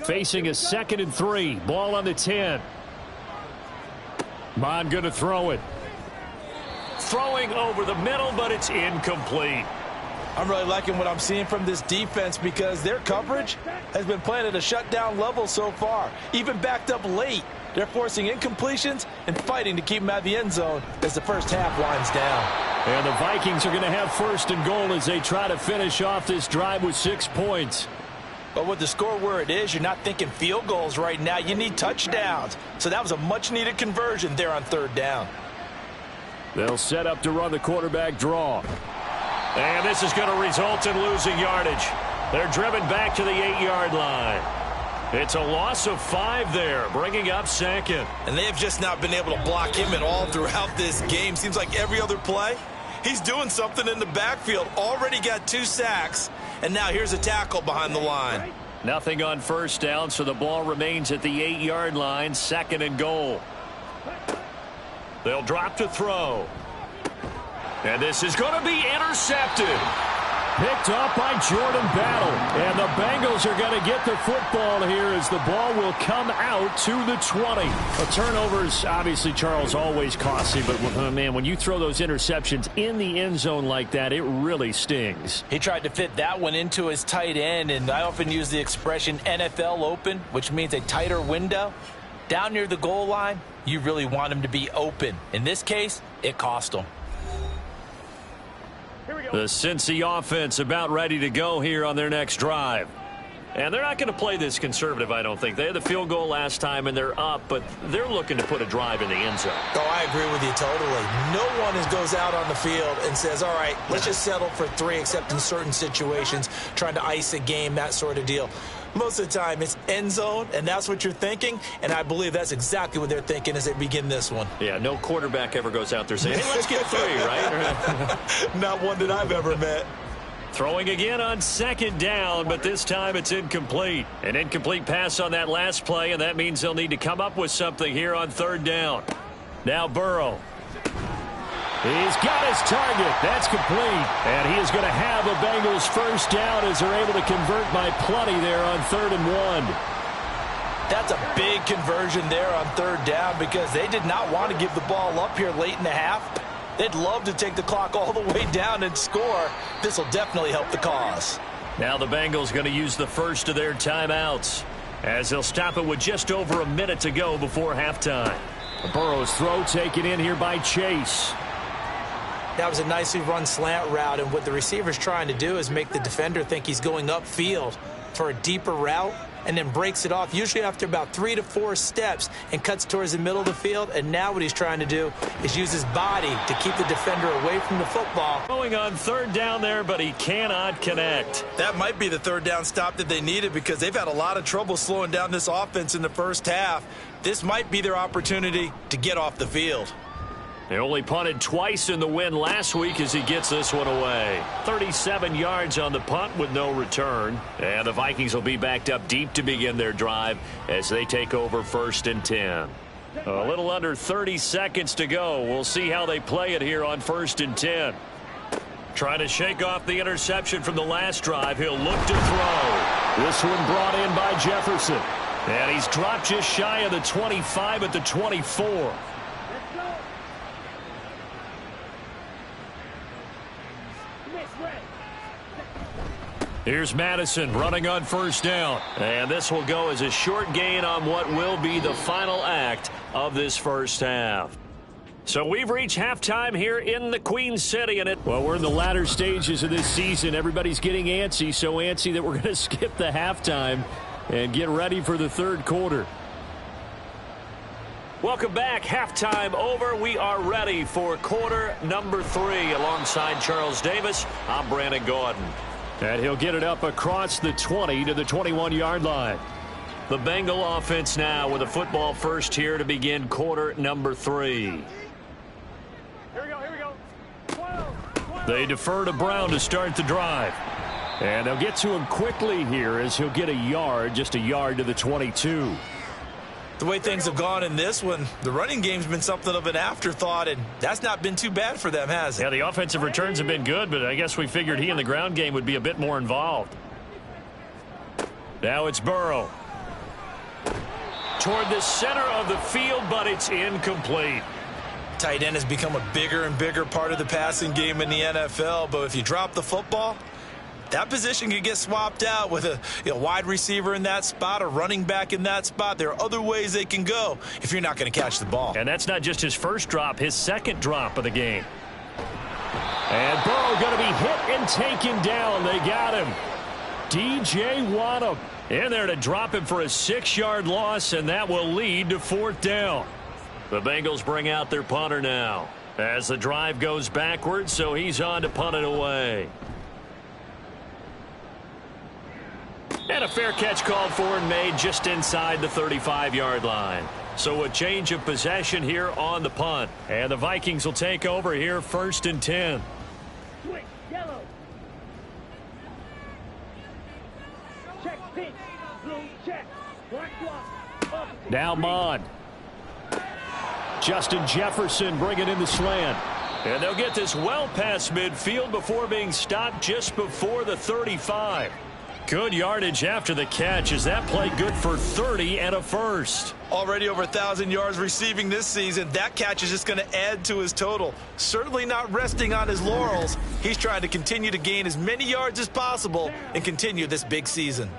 Facing a 2nd and 3. Ball on the 10. Mon going to throw it. Throwing over the middle, but it's incomplete. I'm really liking what I'm seeing from this defense because their coverage has been playing at a shutdown level so far. Even backed up late, they're forcing incompletions and fighting to keep them out of the end zone as the first half winds down. And the Vikings are going to have 1st and goal as they try to finish off this drive with 6 points. But with the score where it is, you're not thinking field goals right now. You need touchdowns. So that was a much-needed conversion there on 3rd down. They'll set up to run the quarterback draw. And this is going to result in losing yardage. They're driven back to the 8-yard line. It's a loss of 5 there, bringing up 2nd. And they have just not been able to block him at all throughout this game. Seems like every other play, he's doing something in the backfield. Already got 2 sacks. And now here's a tackle behind the line. Nothing on 1st down, so the ball remains at the 8-yard line. 2nd and goal. They'll drop to throw. And this is going to be intercepted. Picked up by Jordan Battle. And the Bengals are going to get the football here as the ball will come out to the 20. A turnover is obviously, Charles, always costly. But, man, when you throw those interceptions in the end zone like that, it really stings. He tried to fit that one into his tight end, and I often use the expression NFL open, which means a tighter window. Down near the goal line, you really want him to be open. In this case, it cost him. The Cincy offense about ready to go here on their next drive. And they're not going to play this conservative, I don't think. They had the field goal last time, and they're up, but they're looking to put a drive in the end zone. Oh, I agree with you totally. No one goes out on the field and says, all right, let's just settle for 3, except in certain situations, trying to ice a game, that sort of deal. Most of the time, it's end zone, and that's what you're thinking, and I believe that's exactly what they're thinking as they begin this one. Yeah, no quarterback ever goes out there saying, hey, let's get 3, right? Not one that I've ever met. Throwing again on 2nd down, but this time it's incomplete. An incomplete pass on that last play, and that means they'll need to come up with something here on 3rd down. Now Burrow. He's got his target. That's complete. And he is going to have the Bengals first down as they're able to convert by plenty there on 3rd and 1. That's a big conversion there on 3rd down because they did not want to give the ball up here late in the half. They'd love to take the clock all the way down and score. This will definitely help the cause. Now the Bengals going to use the first of their timeouts as they'll stop it with just over a minute to go before halftime. Burrow's throw taken in here by Chase. That was a nicely run slant route, and what the receiver's trying to do is make the defender think he's going upfield for a deeper route and then breaks it off, usually after about 3 to 4 steps, and cuts towards the middle of the field. And now what he's trying to do is use his body to keep the defender away from the football. Going on 3rd down there, but he cannot connect. That might be the 3rd down stop that they needed because they've had a lot of trouble slowing down this offense in the first half. This might be their opportunity to get off the field. They only punted twice in the win last week as he gets this one away. 37 yards on the punt with no return. And the Vikings will be backed up deep to begin their drive as they take over 1st and 10. A little under 30 seconds to go. We'll see how they play it here on 1st and 10. Trying to shake off the interception from the last drive. He'll look to throw. This one brought in by Jefferson. And he's dropped just shy of the 25 at the 24. Here's Madison running on 1st down. And this will go as a short gain on what will be the final act of this first half. So we've reached halftime here in the Queen City. Well, we're in the latter stages of this season. Everybody's getting antsy, so antsy that we're going to skip the halftime and get ready for the third quarter. Welcome back. Halftime over. We are ready for quarter number 3. Alongside Charles Davis, I'm Brandon Gordon. And he'll get it up across the 20 to the 21-yard line. The Bengal offense now with a football first here to begin quarter number 3. Here we go. 12. They defer to Brown to start the drive. And they'll get to him quickly here as he'll get a yard, just a yard to the 22. The way things have gone in this one, the running game's been something of an afterthought, and that's not been too bad for them, has it? Yeah, the offensive returns have been good, but I guess we figured he in the ground game would be a bit more involved. Now it's Burrow. Toward the center of the field, but it's incomplete. Tight end has become a bigger and bigger part of the passing game in the NFL, but if you drop the football, that position can get swapped out with a wide receiver in that spot, a running back in that spot. There are other ways they can go if you're not going to catch the ball. And that's not just his first drop, his second drop of the game. And Burrow going to be hit and taken down. They got him. DJ Waddle in there to drop him for a 6-yard loss, and that will lead to 4th down. The Bengals bring out their punter now as the drive goes backwards, so he's on to punt it away. And a fair catch called for and made just inside the 35-yard line. So a change of possession here on the punt. And the Vikings will take over here 1st and 10. Switch, yellow. Check pink, blue check, black block, opposite. Now Mond. Justin Jefferson bringing in the slant. And they'll get this well past midfield before being stopped just before the 35. Good yardage after the catch. Is that play good for 30 and a first? Already over 1,000 yards receiving this season. That catch is just going to add to his total. Certainly not resting on his laurels. He's trying to continue to gain as many yards as possible and continue this big season.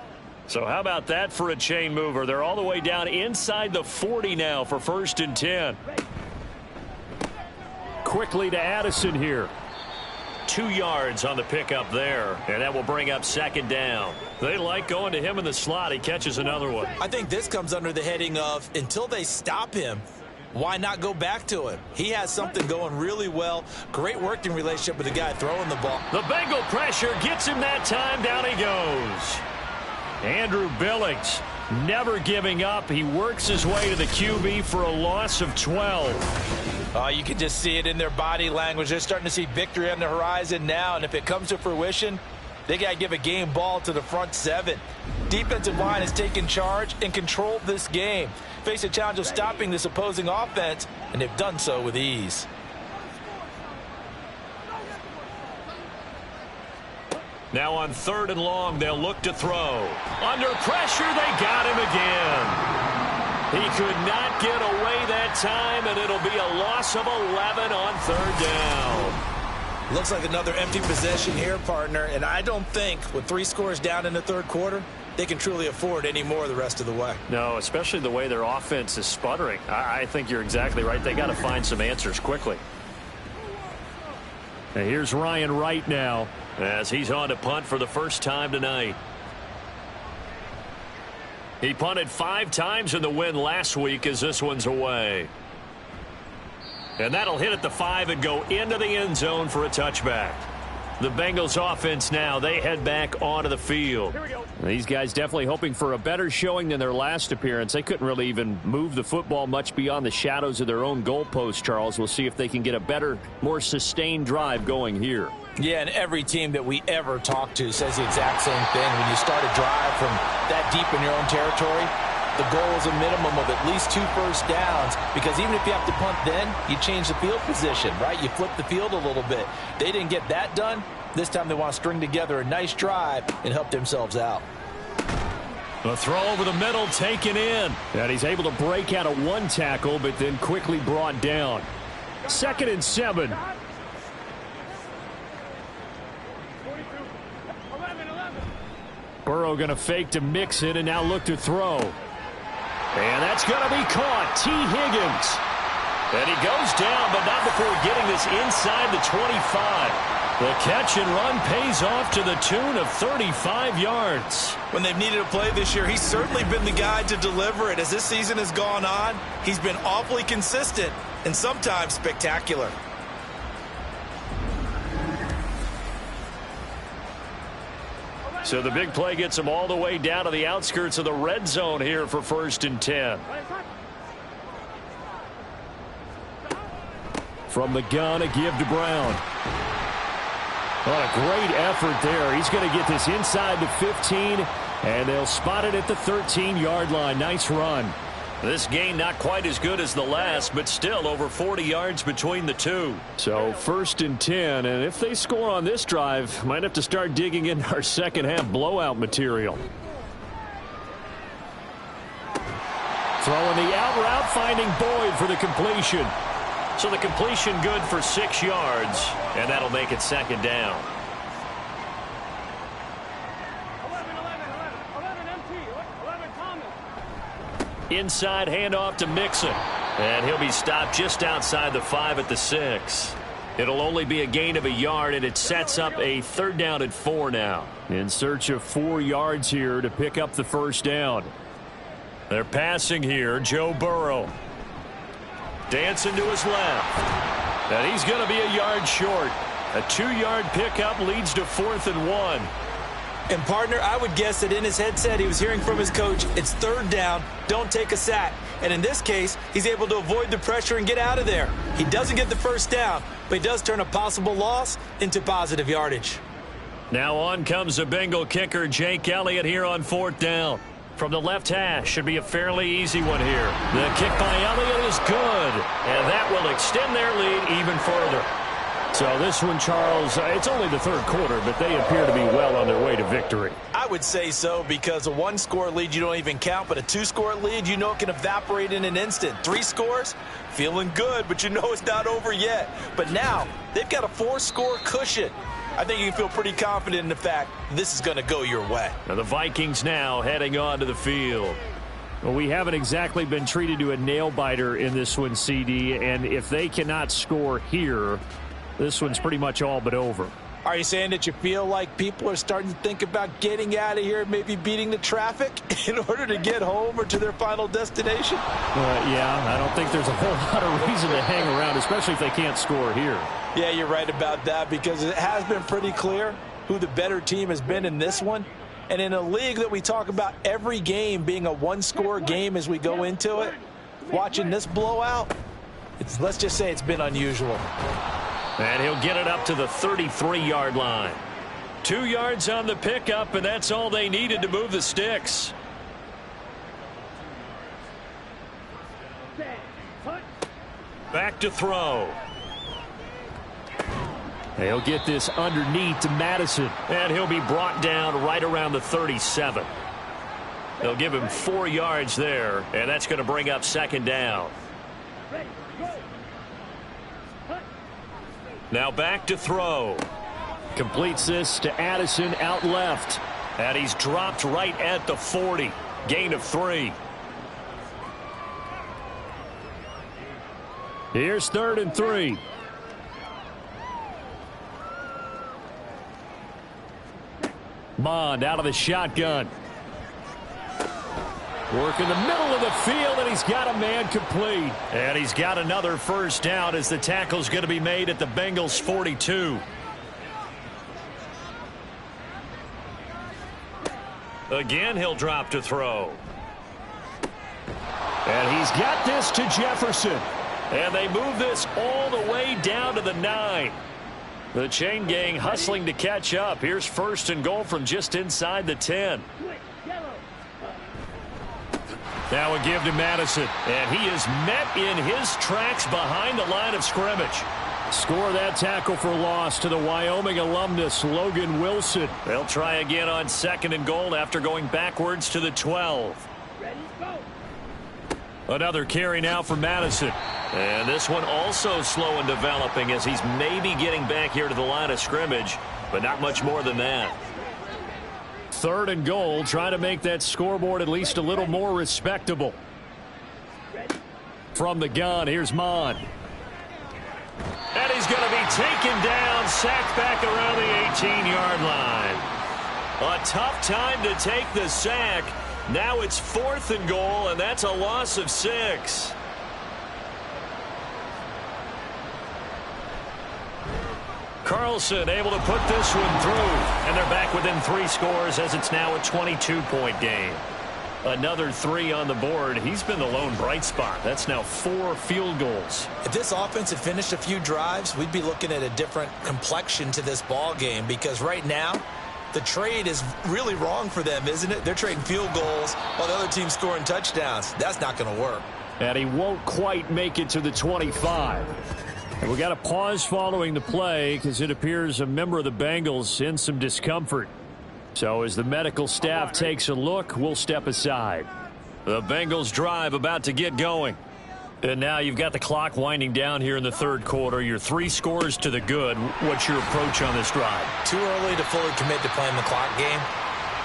So how about that for a chain mover? They're all the way down inside the 40 now for 1st and 10. Quickly to Addison here. 2 yards on the pickup there, and that will bring up 2nd down. They like going to him in the slot. He catches another one. I think this comes under the heading of until they stop him, why not go back to him? He has something going really well. Great working relationship with the guy throwing the ball. The Bengal pressure gets him that time. Down he goes. Andrew Billings never giving up. He works his way to the QB for a loss of 12. You can just see it in their body language. They're starting to see victory on the horizon now, and if it comes to fruition, they got to give a game ball to the front 7. Defensive line has taken charge and controlled this game. Face a challenge of stopping this opposing offense, and they've done so with ease. Now on 3rd and long, they'll look to throw. Under pressure, they got him again. He could not get away that time, and it'll be a loss of 11 on 3rd down. Looks like another empty possession here, partner, and I don't think with 3 scores down in the 3rd quarter, they can truly afford any more the rest of the way. No, especially the way their offense is sputtering. I think you're exactly right. They got to find some answers quickly. And here's Ryan Wright now as he's on to punt for the first time tonight. He punted 5 times in the win last week as this one's away. And that'll hit at the 5 and go into the end zone for a touchback. The Bengals offense now, they head back onto the field. These guys definitely hoping for a better showing than their last appearance. They couldn't really even move the football much beyond the shadows of their own goalpost, Charles. We'll see if they can get a better, more sustained drive going here. Yeah, and every team that we ever talk to says the exact same thing. When you start a drive from that deep in your own territory, the goal is a minimum of at least 2 first downs, because even if you have to punt then, you change the field position, right? You flip the field a little bit. They didn't get that done. This time they want to string together a nice drive and help themselves out. The throw over the middle taken in. And he's able to break out of 1 tackle, but then quickly brought down. 2nd and 7. Burrow going to fake to mix it and now look to throw. And that's going to be caught. T. Higgins. And he goes down, but not before getting this inside the 25. The catch and run pays off to the tune of 35 yards. When they've needed a play this year, he's certainly been the guy to deliver it. As this season has gone on, he's been awfully consistent and sometimes spectacular. So the big play gets him all the way down to the outskirts of the red zone here for 1st and 10. From the gun, a give to Brown. What a great effort there. He's going to get this inside the 15, and they'll spot it at the 13-yard line. Nice run. This game not quite as good as the last, but still over 40 yards between the two. So 1st and 10, and if they score on this drive, might have to start digging in our second-half blowout material. Throwing the out route, finding Boyd for the completion. So the completion good for 6 yards, and that'll make it 2nd down. 11 MT, 11 Thomas. Inside handoff to Mixon, and he'll be stopped just outside the 5 at the 6. It'll only be a gain of a yard, and it sets up a 3rd down and 4 now. In search of 4 yards here to pick up the 1st down. They're passing here. Joe Burrow. Dancing to his left. And he's going to be a yard short. A 2-yard pickup leads to 4th and 1. And, partner, I would guess that in his headset he was hearing from his coach, it's 3rd down, don't take a sack. And in this case, he's able to avoid the pressure and get out of there. He doesn't get the 1st down, but he does turn a possible loss into positive yardage. Now on comes the Bengal kicker, Jake Elliott, here on 4th down. From the left hash, should be a fairly easy one here. The kick by Elliott is good, and that will extend their lead even further. So this one, Charles, it's only the 3rd quarter, but they appear to be well on their way to victory. I would say so, because a 1-score lead you don't even count, but a 2-score lead you know it can evaporate in an instant. 3 scores, feeling good, but you know it's not over yet. But now they've got a 4-score cushion. I think you can feel pretty confident in the fact this is going to go your way. Now the Vikings now heading onto the field. Well, we haven't exactly been treated to a nail-biter in this one, CD, and if they cannot score here, this one's pretty much all but over. Are you saying that you feel like people are starting to think about getting out of here, maybe beating the traffic in order to get home or to their final destination? Yeah, I don't think there's a whole lot of reason to hang around, especially if they can't score here. Yeah, you're right about that, because it has been pretty clear who the better team has been in this one. And in a league that we talk about every game being a 1-score game as we go into it, watching this blowout, let's just say it's been unusual. And he'll get it up to the 33-yard line. 2 yards on the pickup, and that's all they needed to move the sticks. Back to throw. He'll get this underneath to Madison, and he'll be brought down right around the 37. They'll give him 4 yards there, and that's going to bring up 2nd down. Now back to throw. Completes this to Addison out left. And he's dropped right at the 40. Gain of 3. Here's 3rd and 3. Bond out of the shotgun. Work in the middle of the field, and he's got a man complete. And he's got another 1st down as the tackle's going to be made at the Bengals' 42. Again, he'll drop to throw. And he's got this to Jefferson. And they move this all the way down to the 9. The chain gang hustling to catch up. Here's 1st and goal from just inside the 10. Now a give to Madison, and he is met in his tracks behind the line of scrimmage. Score that tackle for loss to the Wyoming alumnus, Logan Wilson. They'll try again on 2nd and goal after going backwards to the 12. Another carry now for Madison. And this one also slow in developing as he's maybe getting back here to the line of scrimmage, but not much more than that. 3rd and goal, trying to make that scoreboard at least a little more respectable. From the gun, here's Mon. And he's going to be taken down, sacked back around the 18-yard line. A tough time to take the sack. Now it's 4th and goal, and that's a loss of 6. Carlson able to put this one through, and they're back within 3 scores as it's now a 22-point game. Another 3 on the board. He's been the lone bright spot. That's now 4 field goals. If this offense had finished a few drives, we'd be looking at a different complexion to this ball game, because right now the trade is really wrong for them, isn't it? They're trading field goals while the other team's scoring touchdowns. That's not going to work. And he won't quite make it to the 25. And we got a pause following the play because it appears a member of the Bengals in some discomfort. So as the medical staff takes a look, we'll step aside. The Bengals drive about to get going. And now you've got the clock winding down here in the 3rd quarter. You're 3 scores to the good. What's your approach on this drive? Too early to fully commit to playing the clock game.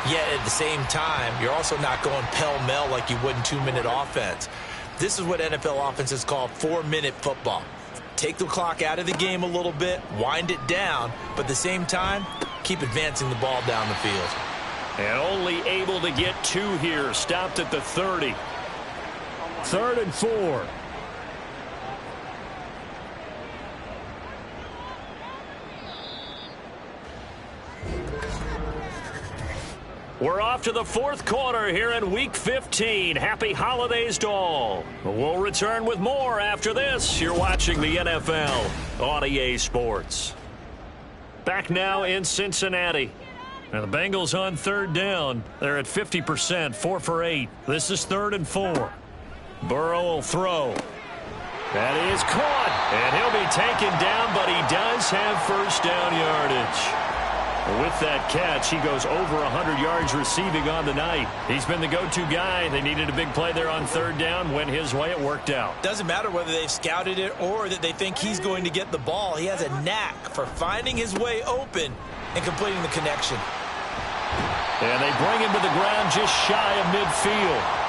Yet at the same time, you're also not going pell-mell like you would in 2-minute offense. This is what NFL offenses call 4-minute football. Take the clock out of the game a little bit, wind it down, but at the same time, keep advancing the ball down the field. And only able to get 2 here. Stopped at the 30. 3rd and 4. We're off to the 4th quarter here in Week 15. Happy holidays to all. We'll return with more after this. You're watching the NFL on EA Sports. Back now in Cincinnati. Now the Bengals on 3rd down. They're at 50%, 4 for 8. This is 3rd and 4. Burrow will throw. That is caught. And he'll be taken down, but he does have 1st down yardage. With that catch, he goes over 100 yards receiving on the night. He's been the go-to guy. They needed a big play there on 3rd down. Went his way. It worked out. Doesn't matter whether they've scouted it or that they think he's going to get the ball. He has a knack for finding his way open and completing the connection. And they bring him to the ground just shy of midfield.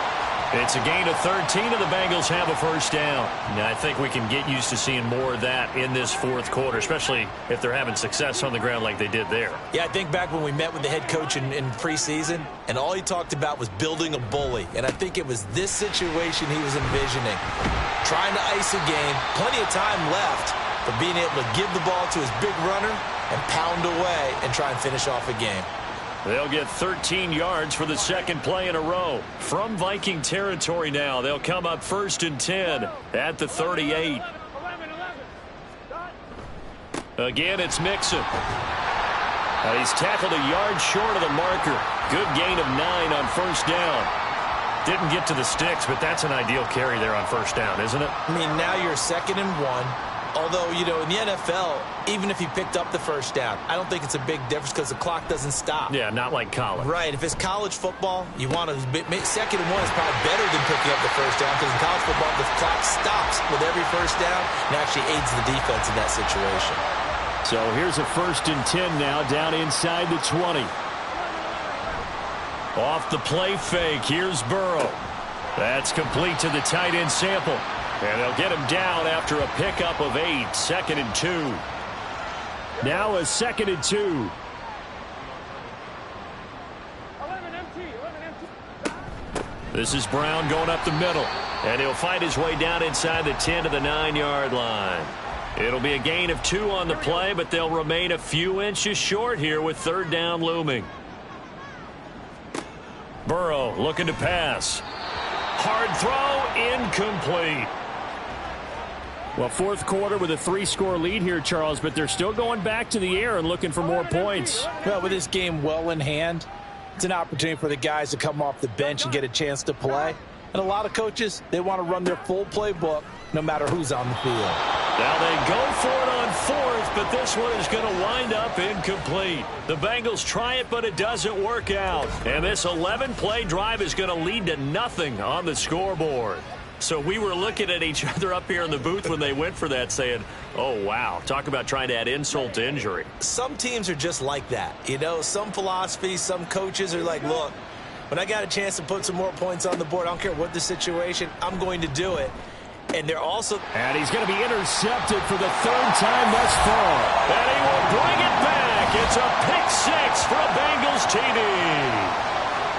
It's a gain of 13, and the Bengals have a 1st down. Now, I think we can get used to seeing more of that in this 4th quarter, especially if they're having success on the ground like they did there. Yeah, I think back when we met with the head coach in preseason, and all he talked about was building a bully. And I think it was this situation he was envisioning. Trying to ice a game, plenty of time left, but being able to give the ball to his big runner and pound away and try and finish off a game. They'll get 13 yards for the 2nd play in a row. From Viking territory now, they'll come up 1st and 10 at the 38. Again, it's Mixon. He's tackled a yard short of the marker. Good gain of 9 on 1st down. Didn't get to the sticks, but that's an ideal carry there on 1st down, isn't it? I mean, now you're 2nd and 1. Although, you know, in the NFL, even if he picked up the 1st down, I don't think it's a big difference because the clock doesn't stop. Yeah, not like college. Right. If it's college football, you want to 2nd and 1 is probably better than picking up the 1st down because in college football, the clock stops with every 1st down and actually aids the defense in that situation. So here's a 1st and 10 now down inside the 20. Off the play fake, here's Burrow. That's complete to the tight end Sample. And they'll get him down after a pickup of 8. 2nd and 2. Now a 2nd and 2. This is Brown going up the middle. And he'll fight his way down inside the 10 to the 9-yard line. It'll be a gain of 2 on the play, but they'll remain a few inches short here with 3rd down looming. Burrow looking to pass. Hard throw, incomplete. Well, 4th quarter with a 3-score lead here, Charles, but they're still going back to the air and looking for more points. Well, with this game well in hand, it's an opportunity for the guys to come off the bench and get a chance to play. And a lot of coaches, they want to run their full playbook no matter who's on the field. Now they go for it on 4th, but this one is going to wind up incomplete. The Bengals try it, but it doesn't work out. And this 11-play drive is going to lead to nothing on the scoreboard. So we were looking at each other up here in the booth when they went for that saying, oh, wow, talk about trying to add insult to injury. Some teams are just like that. You know, some philosophies, some coaches are like, look, when I got a chance to put some more points on the board, I don't care what the situation, I'm going to do it. And they're also... And he's going to be intercepted for the third time thus far. And he will bring it back. It's a pick six for a Bengals TD.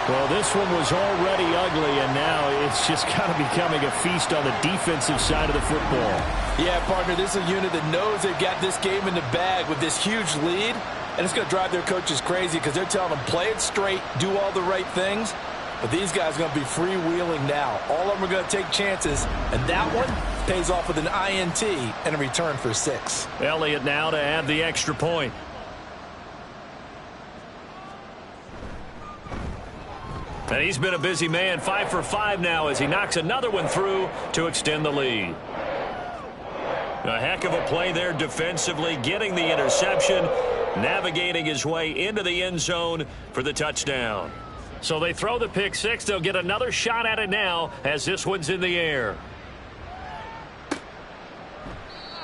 Well, this one was already ugly, and now it's just kind of becoming a feast on the defensive side of the football. Yeah, partner, this is a unit that knows they've got this game in the bag with this huge lead, and it's going to drive their coaches crazy because they're telling them, play it straight, do all the right things. But these guys are going to be freewheeling now. All of them are going to take chances, and that one pays off with an INT and a return for 6. Elliott now to add the extra point. And he's been a busy man, 5 for 5 now as he knocks another one through to extend the lead. A heck of a play there defensively, getting the interception, navigating his way into the end zone for the touchdown. So they throw the pick six. They'll get another shot at it now as this one's in the air.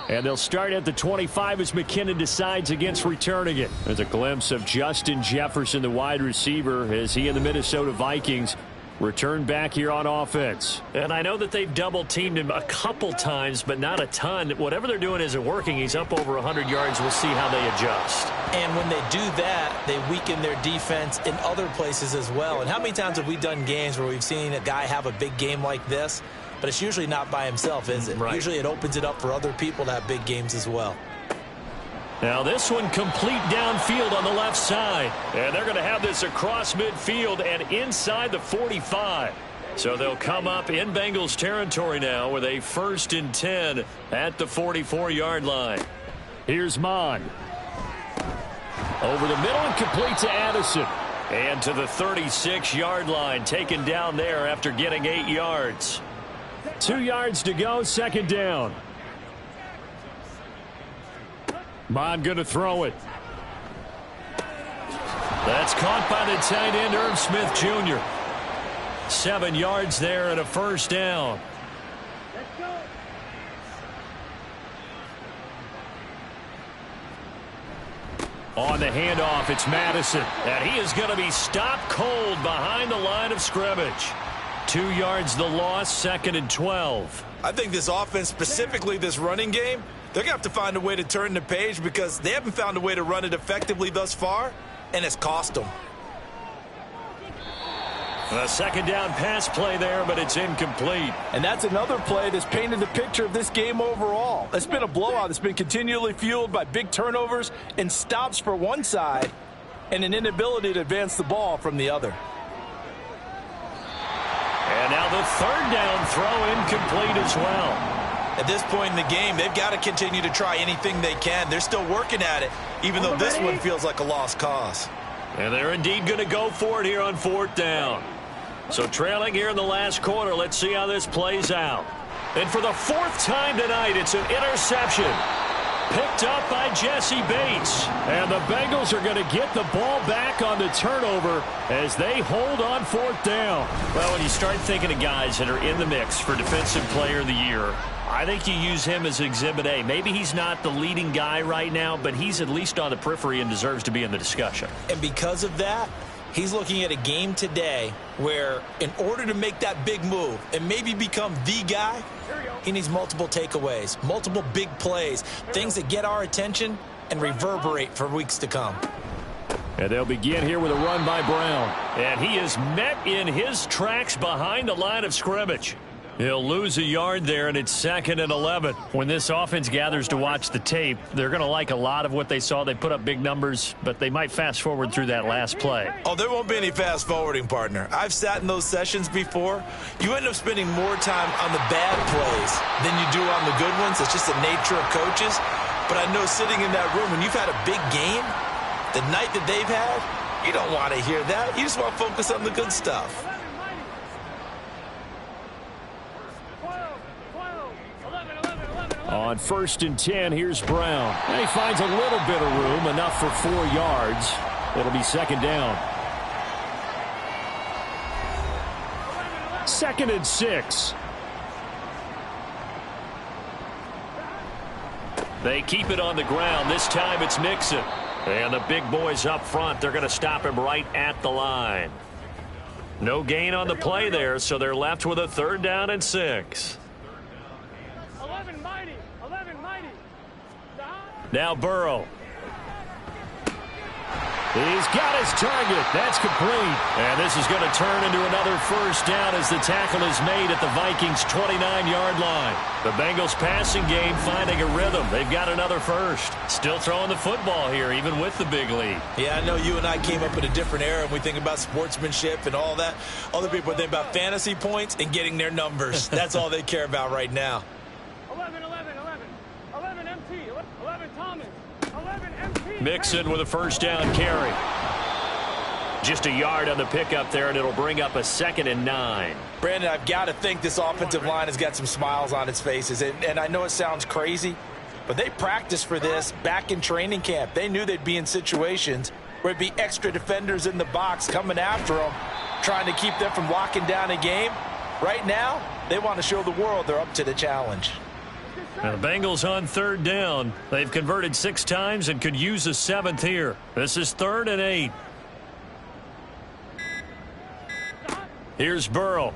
And they'll start at the 25 as McKinnon decides against returning it. There's a glimpse of Justin Jefferson, the wide receiver, as he and the Minnesota Vikings return back here on offense. And I know that they've double-teamed him a couple times, but not a ton. Whatever they're doing isn't working. He's up over 100 yards. We'll see how they adjust. And when they do that, they weaken their defense in other places as well. And how many times have we done games where we've seen a guy have a big game like this? But it's usually not by himself, is it? Right. Usually it opens it up for other people to have big games as well. Now this one complete downfield on the left side. And they're going to have this across midfield and inside the 45. So they'll come up in Bengals territory now with a 1st and 10 at the 44-yard line. Here's Mon. Over the middle and complete to Addison. And to the 36-yard line, taken down there after getting 8 yards. 2 yards to go, 2nd down. Mon going to throw it. That's caught by the tight end, Irv Smith Jr. 7 yards there and a 1st down. On the handoff, it's Madison. And he is going to be stopped cold behind the line of scrimmage. 2 yards the loss, 2nd and 12. I think this offense, specifically this running game, they're going to have to find a way to turn the page because they haven't found a way to run it effectively thus far, and it's cost them. A 2nd down pass play there, but it's incomplete. And that's another play that's painted the picture of this game overall. It's been a blowout. It's been continually fueled by big turnovers and stops for one side and an inability to advance the ball from the other. And now the 3rd down throw incomplete as well. At this point in the game, they've got to continue to try anything they can. They're still working at it, even though this one feels like a lost cause. And they're indeed going to go for it here on 4th down. So trailing here in the last quarter, let's see how this plays out. And for the 4th time tonight, it's an interception. Picked up by Jesse Bates. And the Bengals are going to get the ball back on the turnover as they hold on 4th down. Well, when you start thinking of guys that are in the mix for Defensive Player of the Year, I think you use him as Exhibit A. Maybe he's not the leading guy right now, but he's at least on the periphery and deserves to be in the discussion. And because of that, he's looking at a game today where in order to make that big move and maybe become the guy, he needs multiple takeaways, multiple big plays, things that get our attention and reverberate for weeks to come. And they'll begin here with a run by Brown. And he is met in his tracks behind the line of scrimmage. He'll lose a yard there, and it's 2nd and 11. When this offense gathers to watch the tape, they're going to like a lot of what they saw. They put up big numbers, but they might fast forward through that last play. Oh, there won't be any fast forwarding, partner. I've sat in those sessions before. You end up spending more time on the bad plays than you do on the good ones. It's just the nature of coaches. But I know sitting in that room, when you've had a big game, the night that they've had, you don't want to hear that. You just want to focus on the good stuff. On 1st and 10, here's Brown. And he finds a little bit of room, enough for 4 yards. It'll be 2nd down. 2nd and 6. They keep it on the ground. This time it's Mixon. And the big boys up front, they're going to stop him right at the line. No gain on the play there, so they're left with a 3rd down and 6. Now Burrow. He's got his target. That's complete. And this is going to turn into another first down as the tackle is made at the Vikings' 29-yard line. The Bengals passing game finding a rhythm. They've got another first. Still throwing the football here, even with the big lead. Yeah, I know you and I came up in a different era, and we think about sportsmanship and all that. Other people think about fantasy points and getting their numbers. That's all they care about right now. 11, 11, 11. 11 MT. 11 Thomas. 11 MT. Mixon with a first down carry. Just a yard on the pickup there, and it'll bring up a 2nd and 9. Brandon, I've got to think this offensive line has got some smiles on its faces. And I know it sounds crazy, but they practiced for this back in training camp. They knew they'd be in situations where it'd be extra defenders in the box coming after them, trying to keep them from locking down a game. Right now, they want to show the world they're up to the challenge. Now the Bengals on 3rd down. They've converted 6 times and could use a 7th here. This is 3rd and 8. Here's Burrow.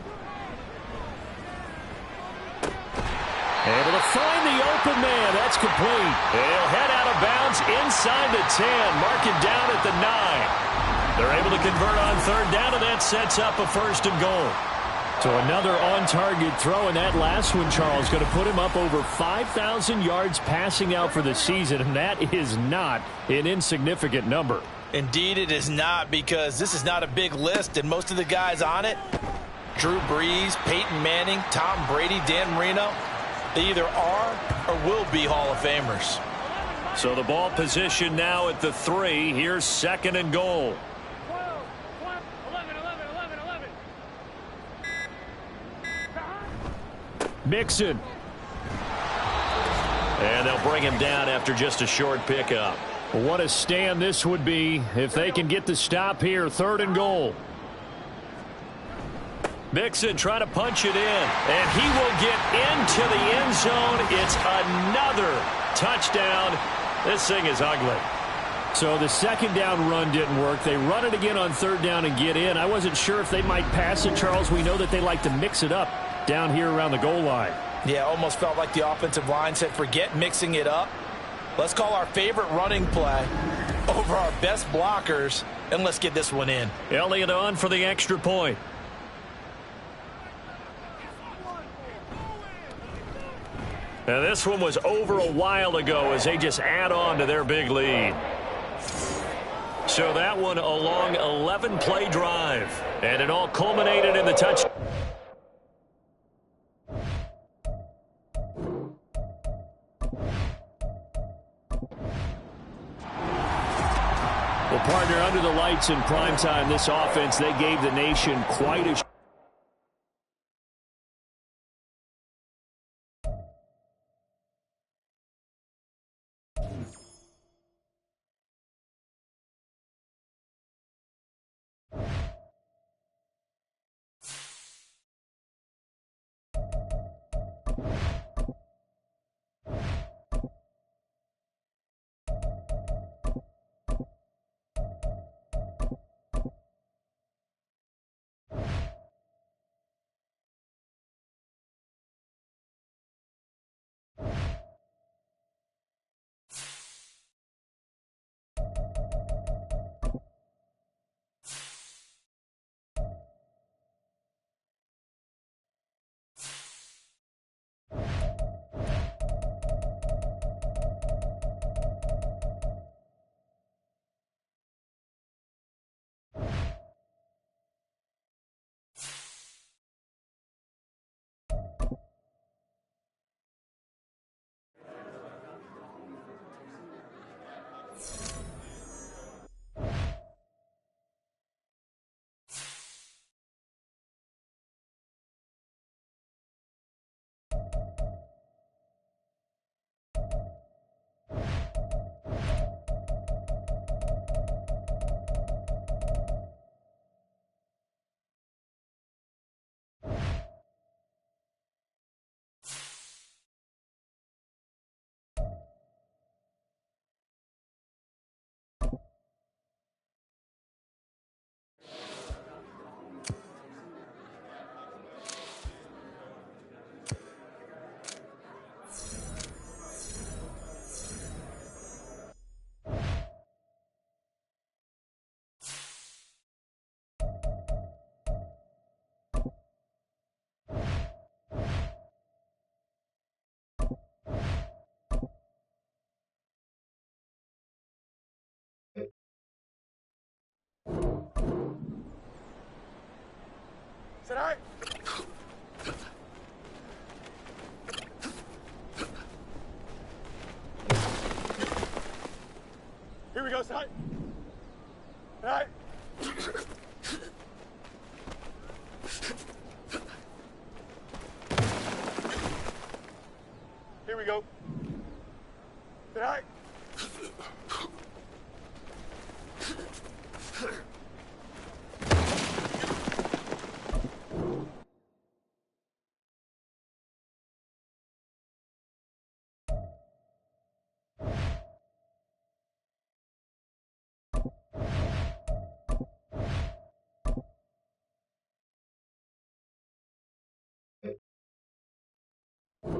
Able to find the open man. That's complete. He'll head out of bounds inside the 10. Mark it down at the 9. They're able to convert on 3rd down, and that sets up a 1st and goal. So another on-target throw, and that last one, Charles, going to put him up over 5,000 yards passing out for the season, and that is not an insignificant number. Indeed it is not, because this is not a big list, and most of the guys on it, Drew Brees, Peyton Manning, Tom Brady, Dan Marino, they either are or will be Hall of Famers. So the ball position now at the 3. Here's 2nd and goal. 11, 11, 11, 11. Mixon. And they'll bring him down after just a short pickup. What a stand this would be if they can get the stop here. 3rd and goal. Mixon trying to punch it in, and he will get into the end zone. It's another touchdown. This thing is ugly. So the 2nd down run didn't work. They run it again on 3rd down and get in. I wasn't sure if they might pass it, Charles. We know that they like to mix it up down here around the goal line. Yeah, almost felt like the offensive line said, forget mixing it up. Let's call our favorite running play over our best blockers, and let's get this one in. Elliott on for the extra point. Now this one was over a while ago as they just add on to their big lead. So that one a long 11-play drive, and it all culminated in the touchdown. Well, partner, under the lights in primetime, this offense, they gave the nation quite a... Here we go, side. Right. Here we go. Right.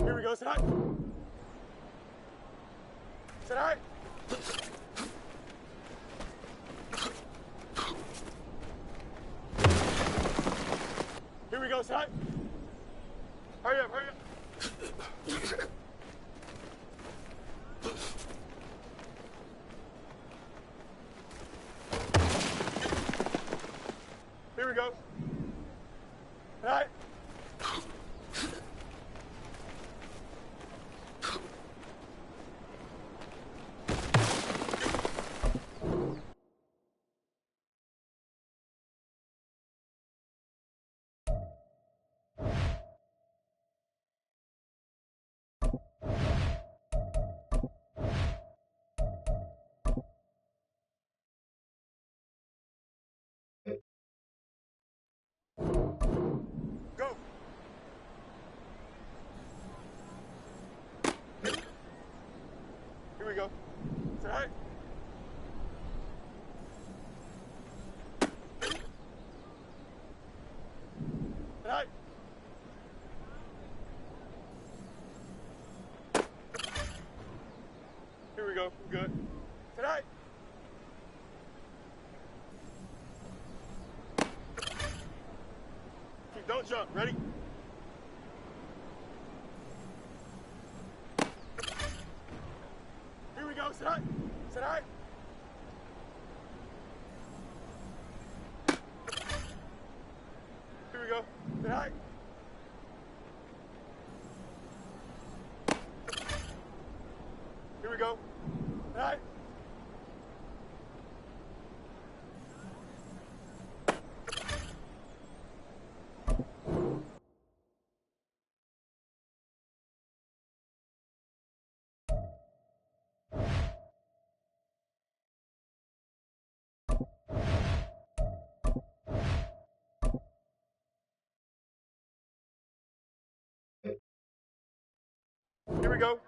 Here we go, sit high. Sit high. Here we go, sit high. Hurry up, hurry up. Here we go. Sit high. Go. Here we go. Sit high. Sit high. Here we go. Good. Sit high. Don't jump. Ready? Here we go. Sit high. Sit high. Here we go. Sit high. Here we go. Sit high. Here we go.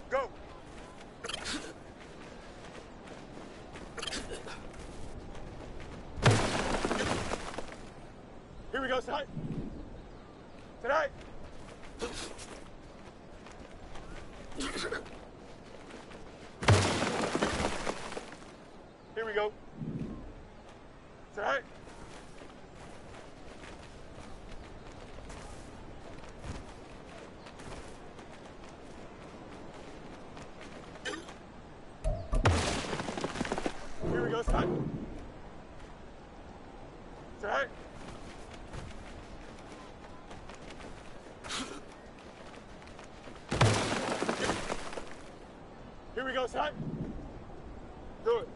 Go. Here we go, sit high. Sit high. Here we go. Sit high. Here we go, sit high. Sit high. Here we go, sit high. Do it.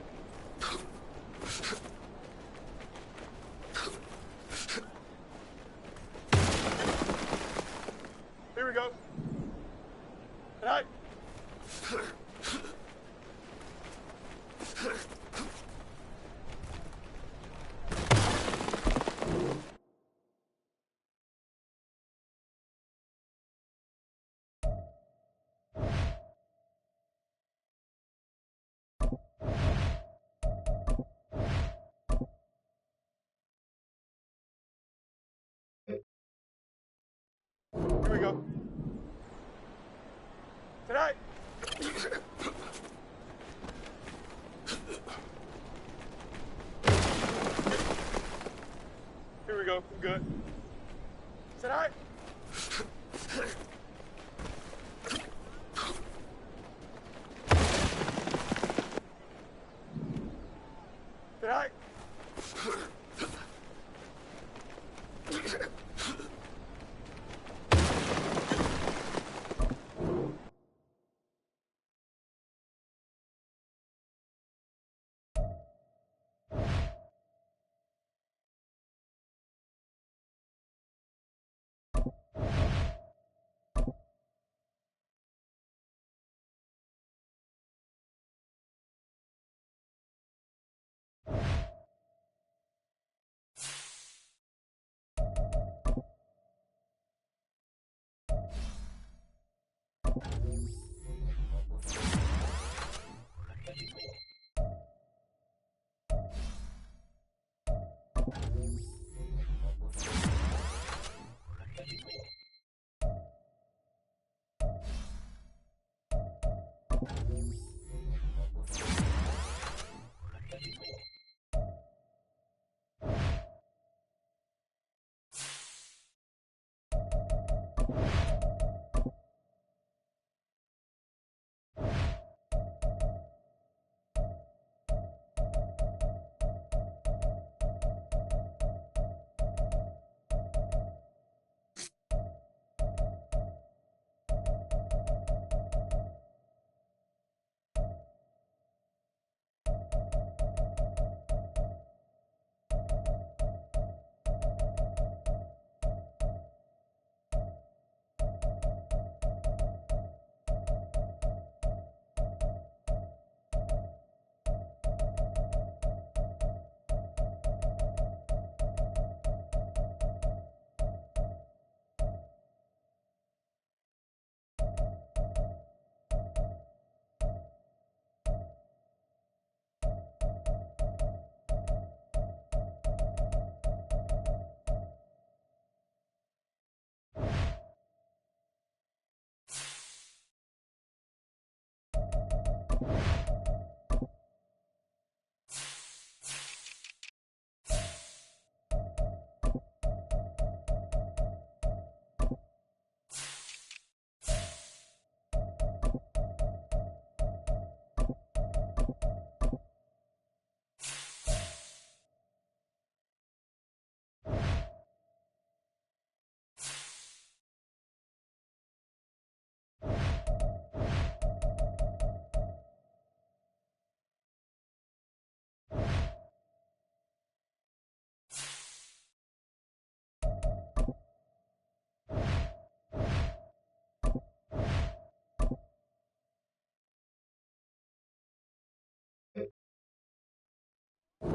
Here we go. Sit high. Here we go. Sit high.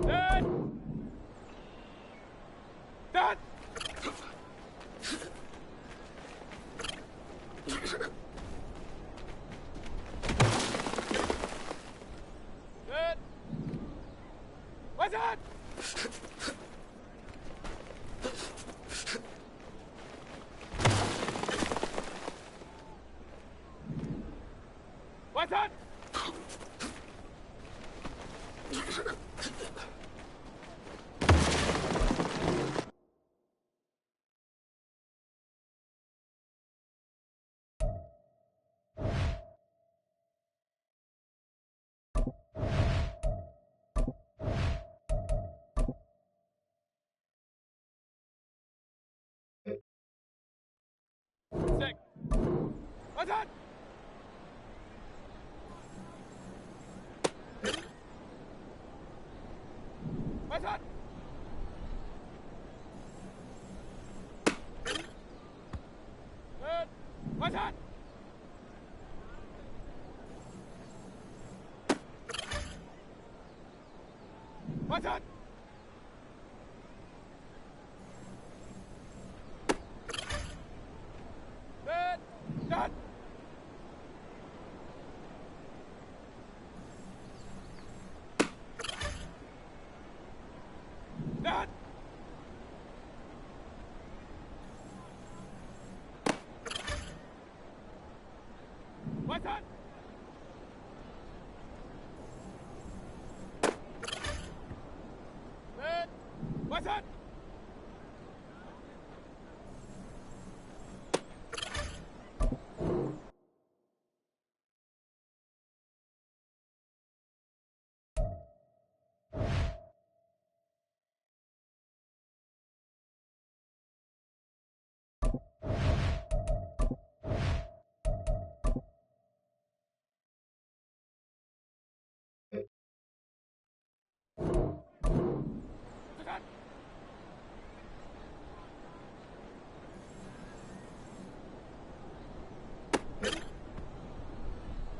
Dad! Dad! Dad! What's that? What's that? Sick. What's that? What's that? Good. What's that? What's that? Good. Done. Done. What's that? Good. What's that?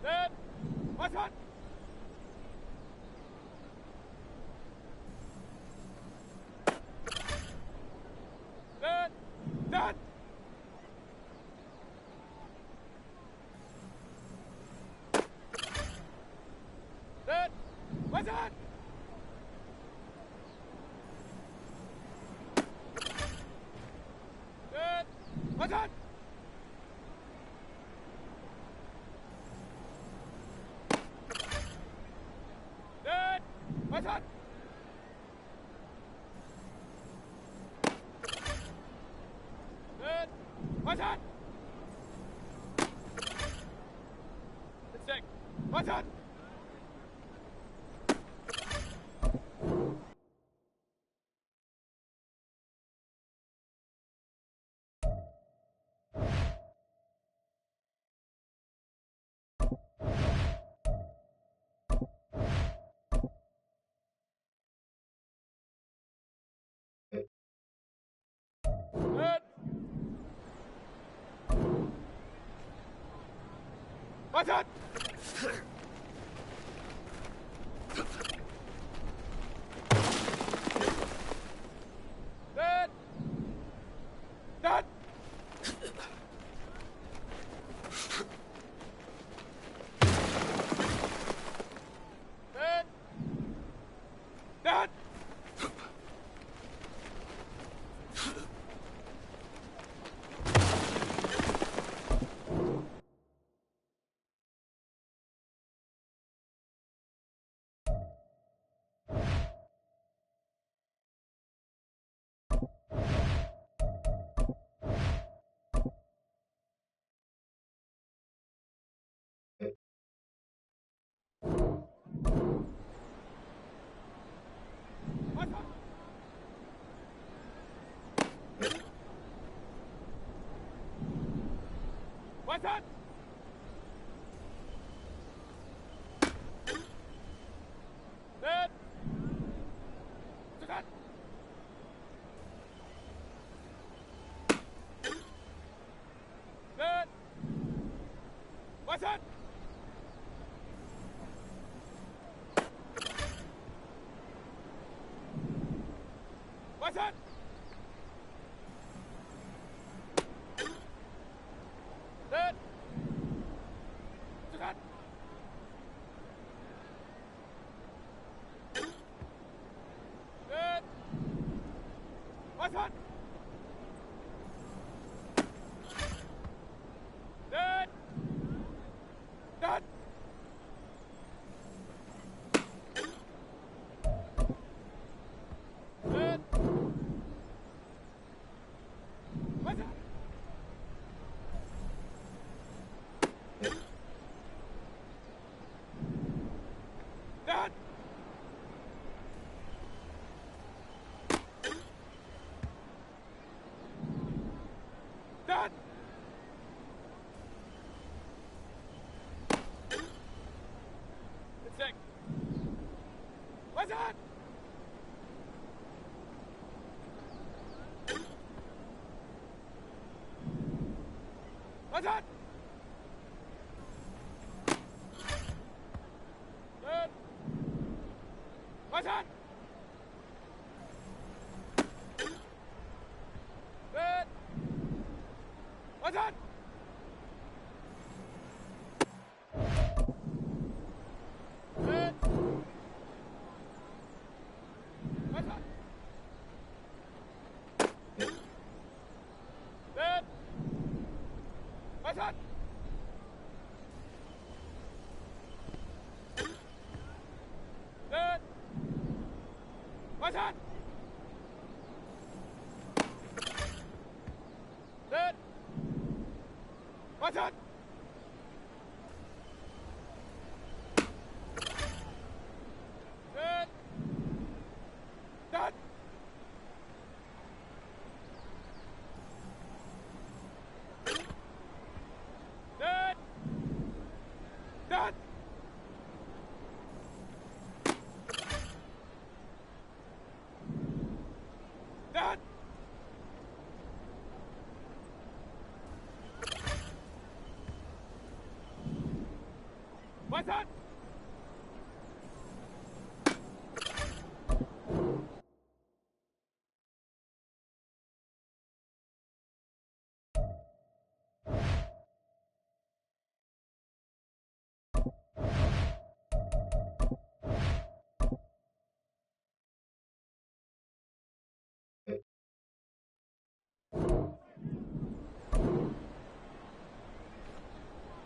Dad! What's that? Dad! Dad! Dad! What's that? Dad! What's that? Dad! What's that? Dad! What's that? It's sick. What's that? Dad! What's that? Dad! Dad! Dad! Dad! that? What's that? That. What's that? That. What's that? That. That. That. What's that? That. That. It's sick. What's that? What's that? That. What's that? That. What's that? That. What's that? That. What's that? That. What's that? That. What's that? That. That. That. That. That. What's that?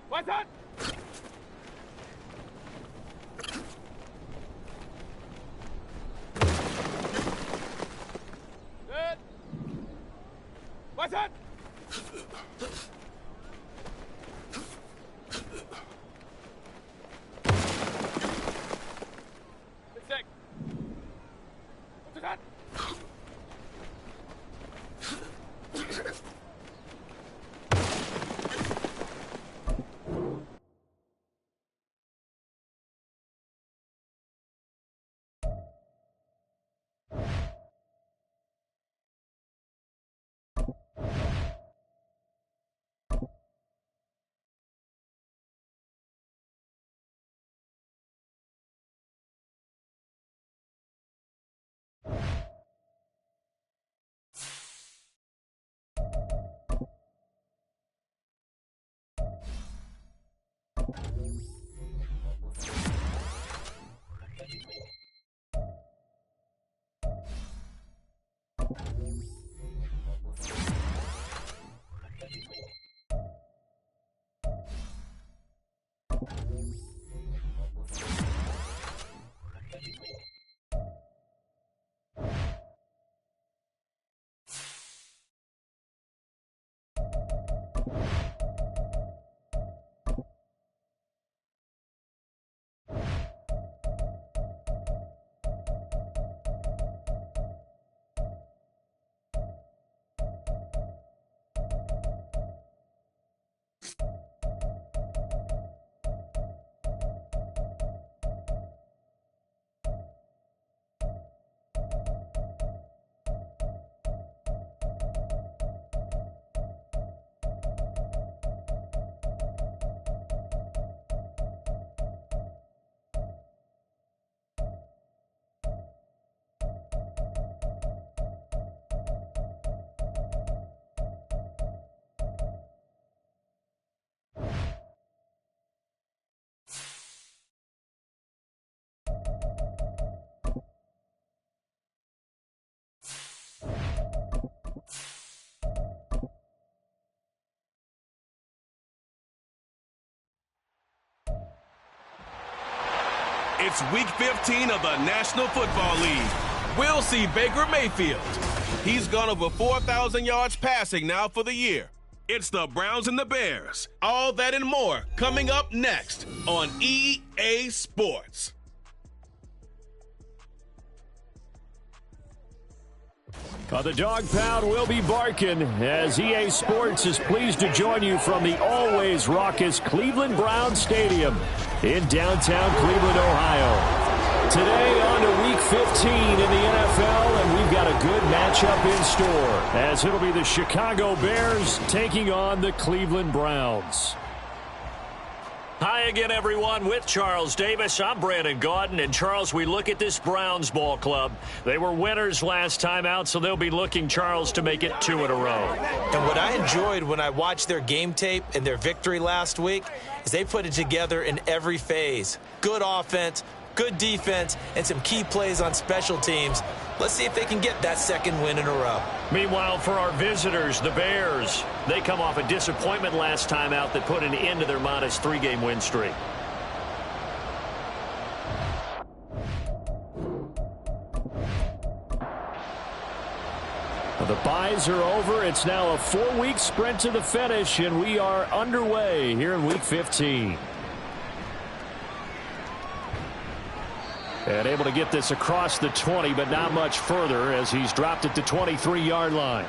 What's that? That. What's that? It's sick. What's that? It's Week 15 of the National Football League. We'll see Baker Mayfield. He's gone over 4,000 yards passing now for the year. It's the Browns and the Bears. All that and more coming up next on EA Sports. The dog pound will be barking as EA Sports is pleased to join you from the always raucous Cleveland Browns Stadium in downtown Cleveland, Ohio. Today on to Week 15 in the NFL, and we've got a good matchup in store as it'll be the Chicago Bears taking on the Cleveland Browns. Hi again, everyone. With Charles Davis, I'm Brandon Gaudin. And, Charles, we look at this Browns ball club. They were winners last time out, so they'll be looking, Charles, to make it 2 in a row. And what I enjoyed when I watched their game tape and their victory last week is they put it together in every phase. Good offense, good defense, and some key plays on special teams. Let's see if they can get that second win in a row. Meanwhile, for our visitors, the Bears, they come off a disappointment last time out that put an end to their modest 3-game win streak. The byes are over. It's now a 4-week sprint to the finish, and we are underway here in Week 15. And able to get this across the 20, but not much further as he's dropped it to 23-yard line.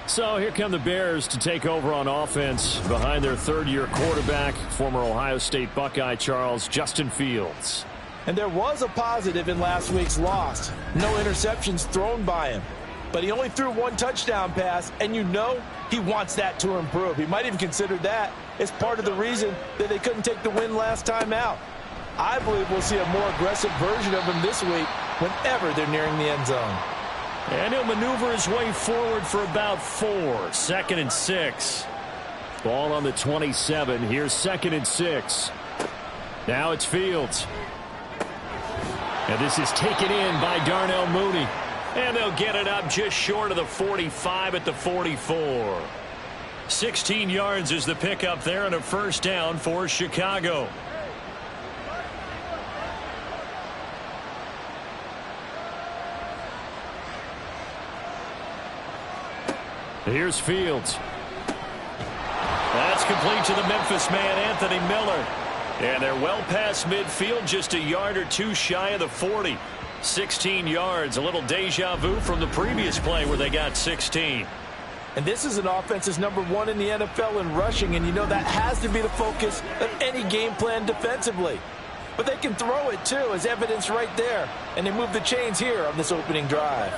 So here come the Bears to take over on offense behind their third-year quarterback, former Ohio State Buckeye Charles Justin Fields. And there was a positive in last week's loss. No interceptions thrown by him. But he only threw 1 touchdown pass, and you know he wants that to improve. He might even consider that as part of the reason that they couldn't take the win last time out. I believe we'll see a more aggressive version of him this week whenever they're nearing the end zone. And he'll maneuver his way forward for about 4. 2nd and 6. Ball on the 27. Here's 2nd and 6. Now it's Fields. And this is taken in by Darnell Mooney. And they'll get it up just short of the 45 at the 44. 16 yards is the pickup there and a first down for Chicago. Here's Fields. That's complete to the Memphis man, Anthony Miller. And they're well past midfield, just a yard or 2 shy of the 40. 16 yards, a little deja vu from the previous play where they got 16. And this is an offense that's #1 in the NFL in rushing, and you know that has to be the focus of any game plan defensively. But they can throw it, too, as evidence right there. And they move the chains here on this opening drive.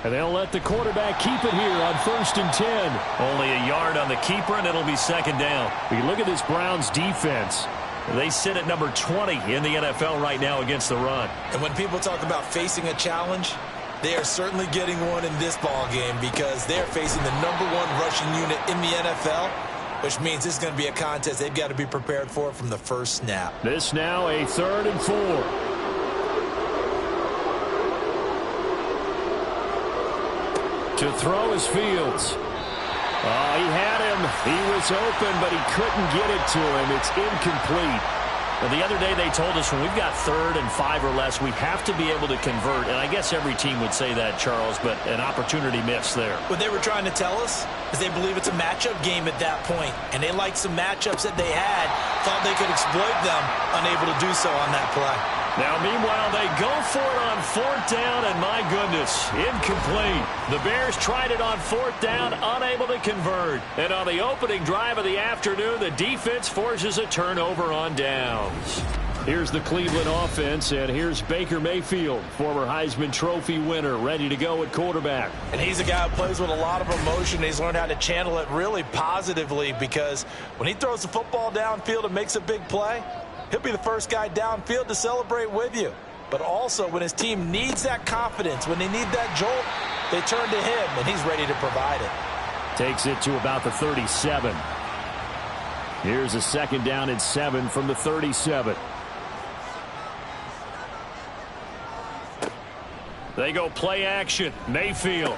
And they'll let the quarterback keep it here on 1st and 10. Only a yard on the keeper, and it'll be 2nd down. We look at this Browns defense. They sit at number 20 in the NFL right now against the run. And when people talk about facing a challenge, they are certainly getting one in this ball game because they're facing the #1 rushing unit in the NFL, which means this is going to be a contest they've got to be prepared for from the first snap. This now a 3rd and 4. To throw is Fields. Oh, he had him. He was open, but he couldn't get it to him. It's incomplete. Well, the other day they told us when we've got 3rd and 5 or less, we have to be able to convert. And I guess every team would say that, Charles, but an opportunity missed there. What they were trying to tell us is they believe it's a matchup game at that point, and they liked some matchups that they had, thought they could exploit them, unable to do so on that play. Now, meanwhile, they go for it on 4th down, and my goodness, incomplete. The Bears tried it on 4th down, unable to convert. And on the opening drive of the afternoon, the defense forces a turnover on downs. Here's the Cleveland offense, and here's Baker Mayfield, former Heisman Trophy winner, ready to go at quarterback. And he's a guy who plays with a lot of emotion. He's learned how to channel it really positively because when he throws the football downfield and makes a big play, he'll be the first guy downfield to celebrate with you. But also, when his team needs that confidence, when they need that jolt, they turn to him, and he's ready to provide it. Takes it to about the 37. Here's a 2nd down and 7 from the 37. They go play action. Mayfield.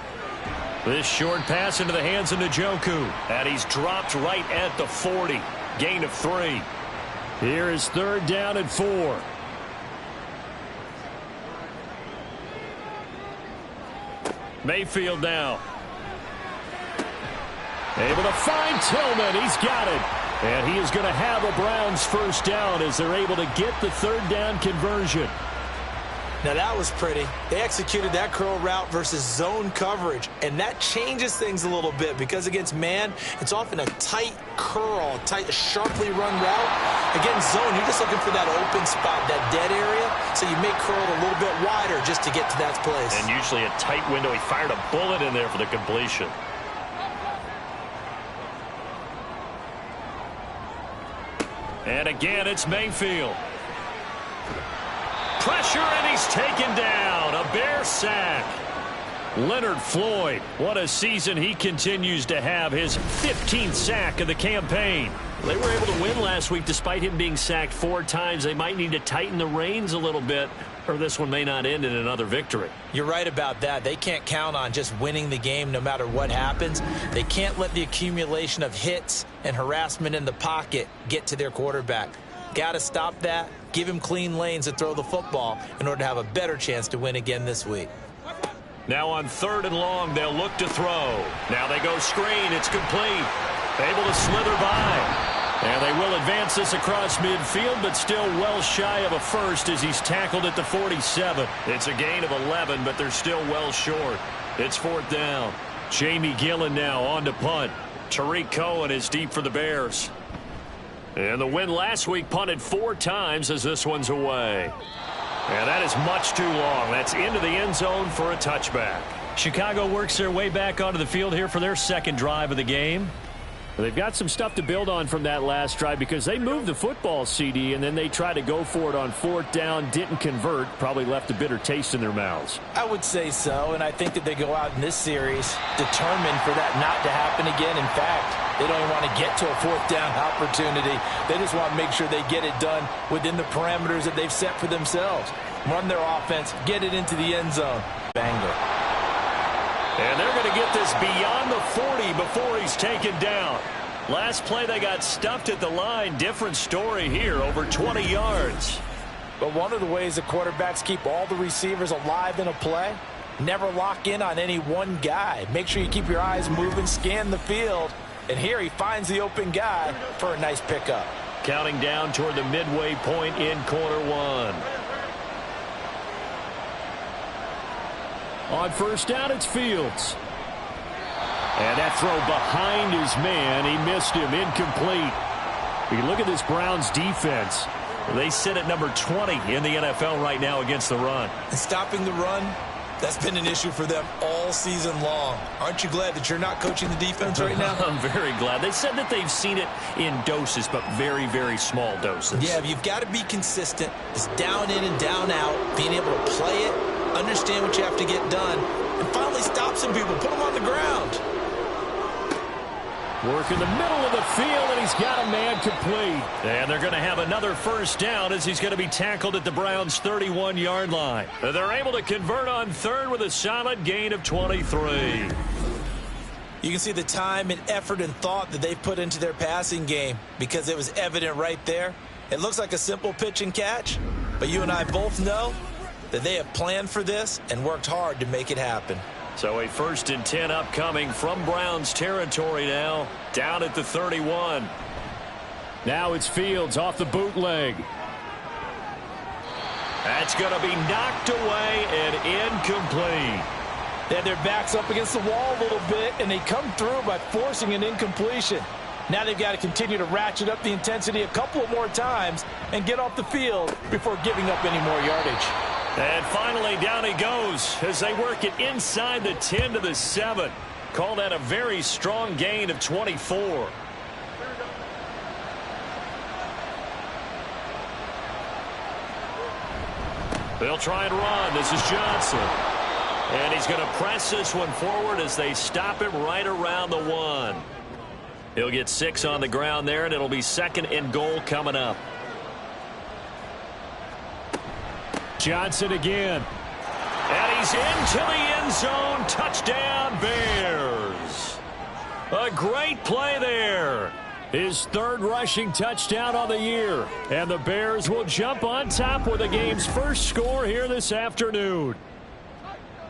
This short pass into the hands of Njoku. And he's dropped right at the 40. Gain of 3. Here is 3rd down and 4. Mayfield now. Able to find Tillman. He's got it. And he is going to have a Browns 1st down as they're able to get the 3rd down conversion. Now that was pretty. They executed that curl route versus zone coverage, and that changes things a little bit because against man, it's often a tight curl, tight, sharply run route. Against zone, you're just looking for that open spot, that dead area, so you make curl a little bit wider just to get to that place. And usually a tight window. He fired a bullet in there for the completion. And again, it's Mayfield. Pressure, and he's taken down. A Bear sack. Leonard Floyd, what a season he continues to have. His 15th sack of the campaign. They were able to win last week despite him being sacked 4 times. They might need to tighten the reins a little bit, or this one may not end in another victory. You're right about that. They can't count on just winning the game no matter what happens. They can't let the accumulation of hits and harassment in the pocket get to their quarterback. Got to stop that. Give him clean lanes to throw the football in order to have a better chance to win again this week. Now on 3rd and long, they'll look to throw. Now they go screen. It's complete. Able to slither by. And they will advance this across midfield, but still well shy of a first as he's tackled at the 47. It's a gain of 11, but they're still well short. It's 4th down. Jamie Gillen now on to punt. Tariq Cohen is deep for the Bears. And the win last week punted 4 times as this one's away. And that is much too long. That's into the end zone for a touchback. Chicago works their way back onto the field here for their 2nd drive of the game. They've got some stuff to build on from that last drive because they moved the football, CD, and then they tried to go for it on 4th down, didn't convert, probably left a bitter taste in their mouths. I would say so, and I think that they go out in this series determined for that not to happen again. In fact, they don't even want to get to a 4th down opportunity. They just want to make sure they get it done within the parameters that they've set for themselves. Run their offense, get it into the end zone. Banger. And they're going to get this beyond the 40 before he's taken down. Last play, they got stuffed at the line. Different story here, over 20 yards. But one of the ways the quarterbacks keep all the receivers alive in a play, never lock in on any one guy. Make sure you keep your eyes moving, scan the field. And here he finds the open guy for a nice pickup. Counting down toward the midway point in quarter 1. On 1st down, it's Fields. And that throw behind his man. He missed him. Incomplete. You can look at this Browns defense. They sit at number 20 in the NFL right now against the run. And stopping the run, that's been an issue for them all season long. Aren't you glad that you're not coaching the defense right now? I'm very glad. They said that they've seen it in doses, but very, very small doses. Yeah, you've got to be consistent. It's down in and down out, being able to play it, understand what you have to get done, and finally stop some people, put them on the ground. Work in the middle of the field, and he's got a man complete. And they're going to have another 1st down as he's going to be tackled at the Browns' 31-yard line. They're able to convert on 3rd with a solid gain of 23. You can see the time and effort and thought that they put into their passing game because it was evident right there. It looks like a simple pitch and catch, but you and I both know that they have planned for this and worked hard to make it happen. So a 1st and 10 upcoming from Browns territory now, down at the 31. Now it's Fields off the bootleg. That's going to be knocked away and incomplete. They had their backs up against the wall a little bit, and they come through by forcing an incompletion. Now they've got to continue to ratchet up the intensity a couple of more times and get off the field before giving up any more yardage. And finally, down he goes as they work it inside the 10 to the 7. Call that a very strong gain of 24. They'll try and run. This is Johnson. And he's going to press this one forward as they stop him right around the 1. He'll get 6 on the ground there, and it'll be 2nd and goal coming up. Johnson again. And he's into the end zone. Touchdown, Bears. A great play there. His third rushing touchdown on the year. And the Bears will jump on top with the game's first score here this afternoon.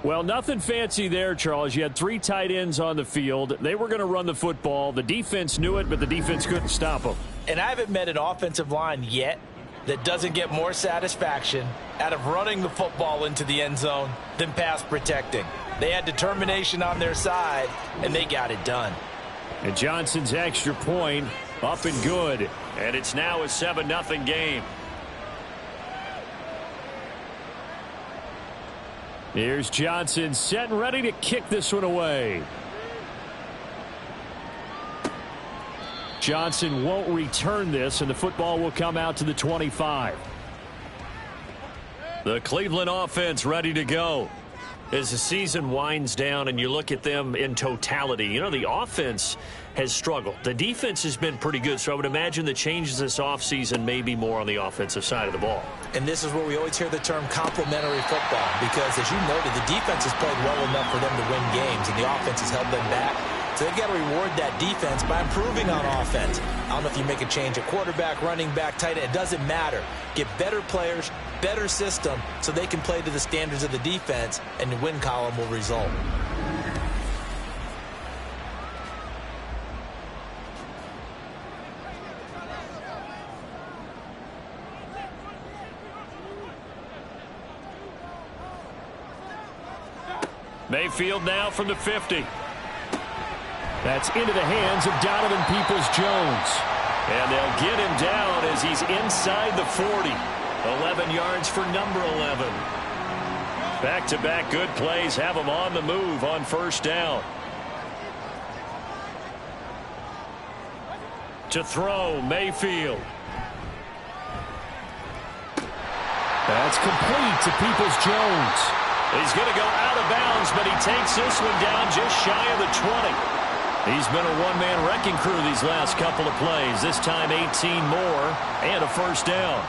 Well, nothing fancy there, Charles. You had 3 tight ends on the field. They were going to run the football. The defense knew it, but the defense couldn't stop them. And I haven't met an offensive line yet that doesn't get more satisfaction out of running the football into the end zone than pass protecting. They had determination on their side, and they got it done. And Johnson's extra point up and good. And it's now a 7-0 game. Here's Johnson set and ready to kick this one away. Johnson won't return this, and the football will come out to the 25. The Cleveland offense ready to go. As the season winds down and you look at them in totality, you know, the offense has struggled. The defense has been pretty good, so I would imagine the changes this offseason may be more on the offensive side of the ball. And this is where we always hear the term complementary football, because as you noted, the defense has played well enough for them to win games, and the offense has held them back. So they've got to reward that defense by improving on offense. I don't know if you make a change at quarterback, running back, tight end. It doesn't matter. Get better players, better system, so they can play to the standards of the defense, and the win column will result. Mayfield now from the 50. That's into the hands of Donovan Peoples-Jones. And they'll get him down as he's inside the 40. 11 yards for number 11. Back-to-back good plays have him on the move on first down. To throw, Mayfield. That's complete to Peoples-Jones. He's going to go out of bounds, but he takes this one down just shy of the 20. He's been a one-man wrecking crew these last couple of plays. This time 18 more and a first down.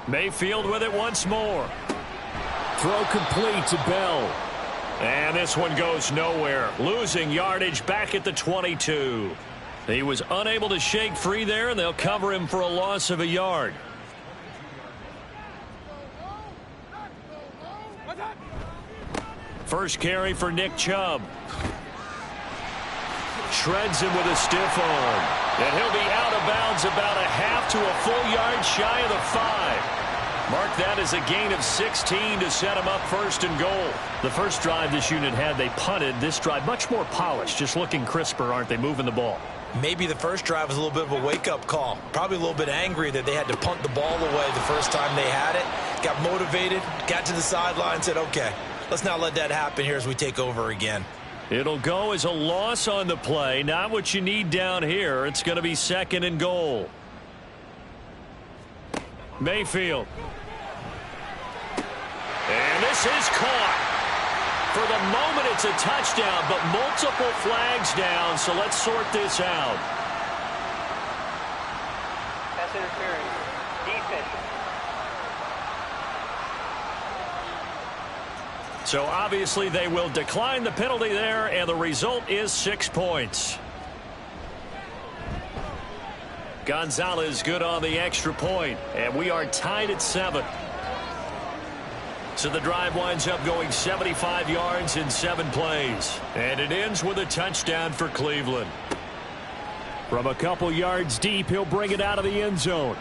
Mayfield with it once more. Throw complete to Bell. And this one goes nowhere. Losing yardage back at the 22. He was unable to shake free there, and they'll cover him for a loss of a yard. First carry for Nick Chubb. Shreds him with a stiff arm. And he'll be out of bounds about a half to a full yard shy of the 5. Mark that as a gain of 16 to set him up first and goal. The first drive this unit had, they punted. This drive much more polished, just looking crisper, aren't they, moving the ball? Maybe the first drive was a little bit of a wake-up call. Probably a little bit angry that they had to punt the ball away the first time they had it. Got motivated, got to the sideline, said, okay, let's not let that happen here as we take over again. It'll go as a loss on the play. Not what you need down here. It's going to be second and goal. Mayfield. And this is caught. For the moment, it's a touchdown, but multiple flags down, so let's sort this out. Pass interference. Defense. So obviously they will decline the penalty there, and the result is 6 points. Gonzalez good on the extra point, and we are tied at 7. So the drive winds up going 75 yards in 7 plays. And it ends with a touchdown for Cleveland. From a couple yards deep, he'll bring it out of the end zone.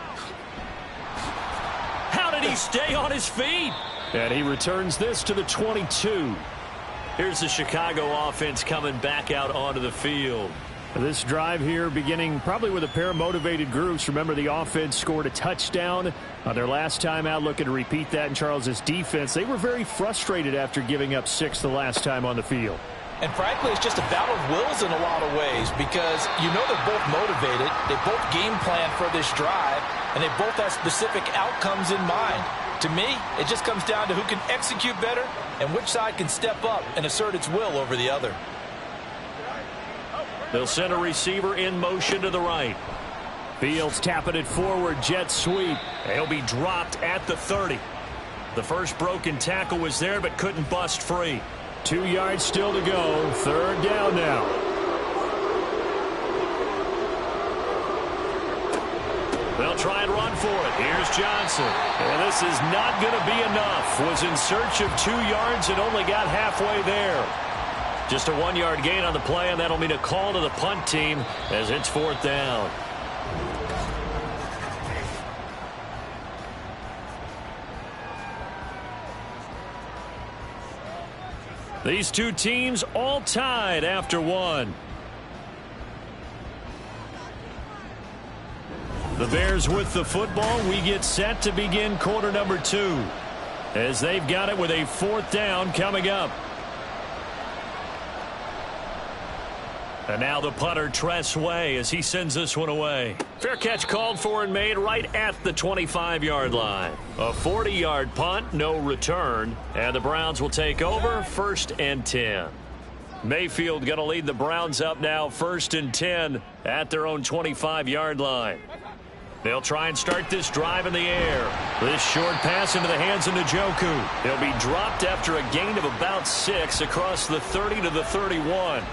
How did he stay on his feet? And he returns this to the 22. Here's the Chicago offense coming back out onto the field. This drive here beginning probably with a pair of motivated groups. Remember, the offense scored a touchdown on their last time out, looking to repeat that in Charles's defense. They were very frustrated after giving up 6 the last time on the field. And frankly, it's just a battle of wills in a lot of ways, because you know they're both motivated. They both game plan for this drive, and they both have specific outcomes in mind. To me, it just comes down to who can execute better and which side can step up and assert its will over the other. They'll send a receiver in motion to the right. Fields tapping it forward, jet sweep. He'll be dropped at the 30. The first broken tackle was there but couldn't bust free. 2 yards still to go. 3rd down now. They'll try and run for it. Here's Johnson. And this is not going to be enough. Was in search of 2 yards and only got halfway there. Just a 1-yard gain on the play, and that'll mean a call to the punt team as it's 4th down. These two teams all tied after 1. The Bears with the football. We get set to begin quarter number 2 as they've got it with a 4th down coming up. And now the punter, Tress Way, as he sends this one away. Fair catch called for and made right at the 25-yard line. A 40-yard punt, no return, and the Browns will take over 1st and 10. Mayfield going to lead the Browns up now 1st and 10 at their own 25-yard line. They'll try and start this drive in the air. This short pass into the hands of Njoku. He'll be dropped after a gain of about 6 across the 30 to the 31.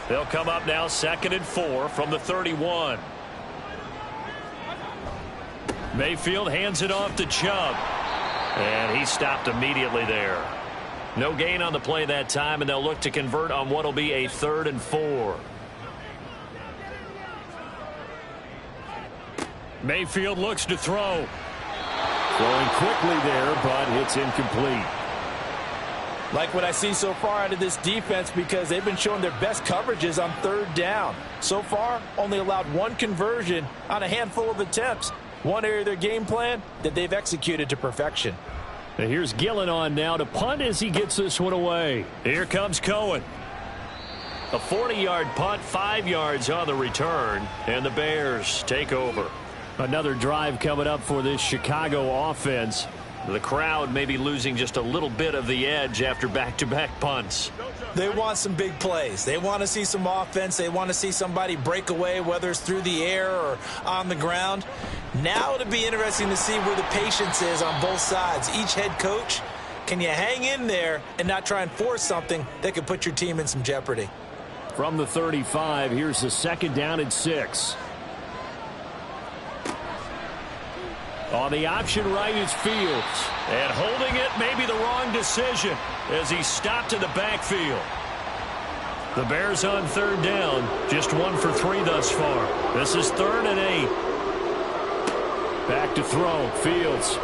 They'll come up now 2nd and 4 from the 31. Mayfield hands it off to Chubb. And he stopped immediately there. No gain on the play that time, and they'll look to convert on what will be a 3rd and 4. Mayfield looks to throw. Throwing quickly there, but it's incomplete. Like what I see so far out of this defense, because they've been showing their best coverages on 3rd down. So far, only allowed 1 conversion on a handful of attempts. One area of their game plan that they've executed to perfection. And here's Gillen on now to punt as he gets this one away. Here comes Cohen. A 40-yard punt, 5 yards on the return, and the Bears take over. Another drive coming up for this Chicago offense. The crowd may be losing just a little bit of the edge after back-to-back punts. They want some big plays. They want to see some offense. They want to see somebody break away, whether it's through the air or on the ground. Now it'll be interesting to see where the patience is on both sides. Each head coach, can you hang in there and not try and force something that could put your team in some jeopardy? From the 35, here's the 2nd down and 6. On the option right is Fields. And holding it may be the wrong decision as he's stopped in the backfield. The Bears on 3rd down. Just 1 for 3 thus far. This is 3rd and 8. Back to throw. Fields.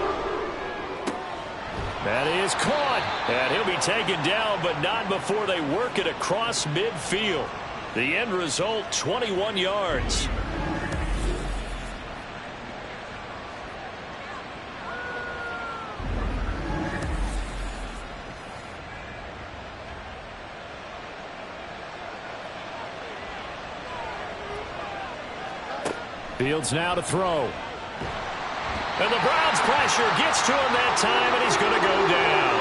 That is caught. And he'll be taken down, but not before they work it across midfield. The end result, 21 yards. Fields now to throw. And the Browns pressure gets to him that time, and he's going to go down.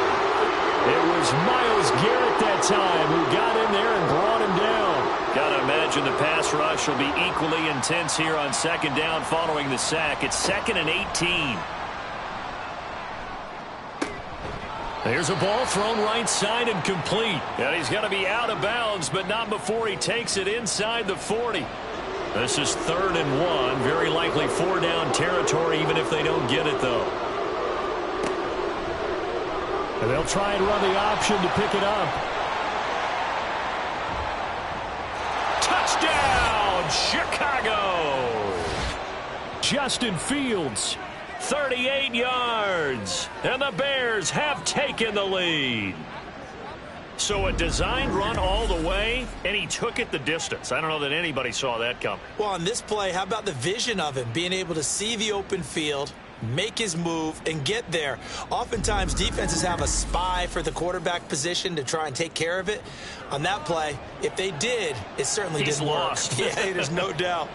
It was Myles Garrett that time who got in there and brought him down. Got to imagine the pass rush will be equally intense here on 2nd down following the sack. It's 2nd and 18. There's a ball thrown right side and complete. And he's going to be out of bounds, but not before he takes it inside the 40. This is 3rd and 1. Very likely 4-down territory, even if they don't get it, though. And they'll try and run the option to pick it up. Touchdown, Chicago! Justin Fields, 38 yards. And the Bears have taken the lead. So a designed run all the way, and he took it the distance. I don't know that anybody saw that coming. Well, on this play, how about the vision of him, being able to see the open field, make his move, and get there. Oftentimes, defenses have a spy for the quarterback position to try and take care of it. On that play, if they did, it certainly didn't work. Lost. Yeah, there's no doubt.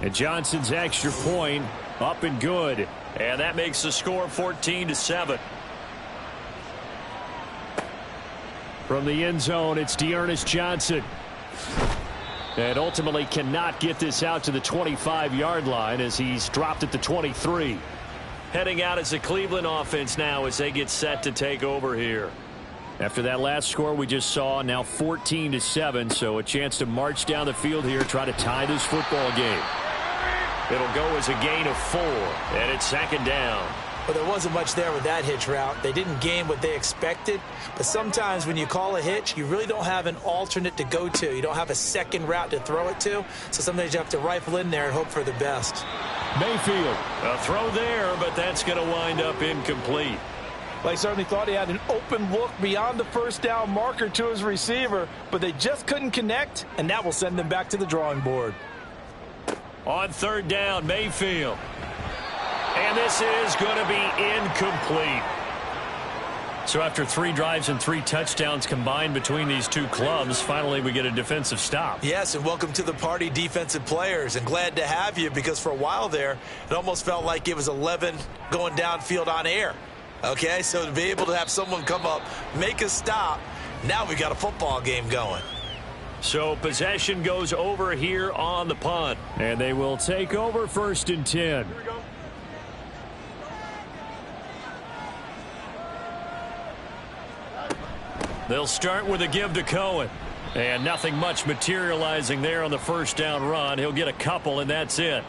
And Johnson's extra point up and good. And that makes the score 14-7. From the end zone, it's Dearness Johnson. And ultimately cannot get this out to the 25-yard line as he's dropped at the 23. heading out as a Cleveland offense now as they get set to take over here. After that last score we just saw, now 14-7, so a chance to march down the field here, try to tie this football game. It'll go as a gain of 4, and it's second down. Well, there wasn't much there with that hitch route. They didn't gain what they expected, but sometimes when you call a hitch, you really don't have an alternate to go to. You don't have a second route to throw it to, so sometimes you have to rifle in there and hope for the best. Mayfield, a throw there, but that's going to wind up incomplete. Well, he certainly thought he had an open look beyond the first down marker to his receiver, but they just couldn't connect, and that will send them back to the drawing board. On third down, Mayfield. And this is going to be incomplete. So after 3 drives and 3 touchdowns combined between these two clubs, finally we get a defensive stop. Yes, and welcome to the party, defensive players. And glad to have you, because for a while there, it almost felt like it was 11 going downfield on air. Okay, so to be able to have someone come up, make a stop, now we got a football game going. So possession goes over here on the punt. And they will take over first and 10. Here we go. They'll start with a give to Cohen. And nothing much materializing there on the first down run. He'll get a couple, and that's it.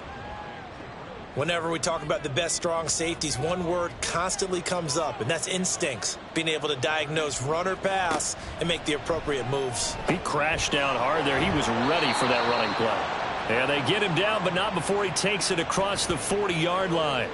Whenever we talk about the best strong safeties, one word constantly comes up, and that's instincts. Being able to diagnose run or pass and make the appropriate moves. He crashed down hard there. He was ready for that running play. And they get him down, but not before he takes it across the 40-yard line.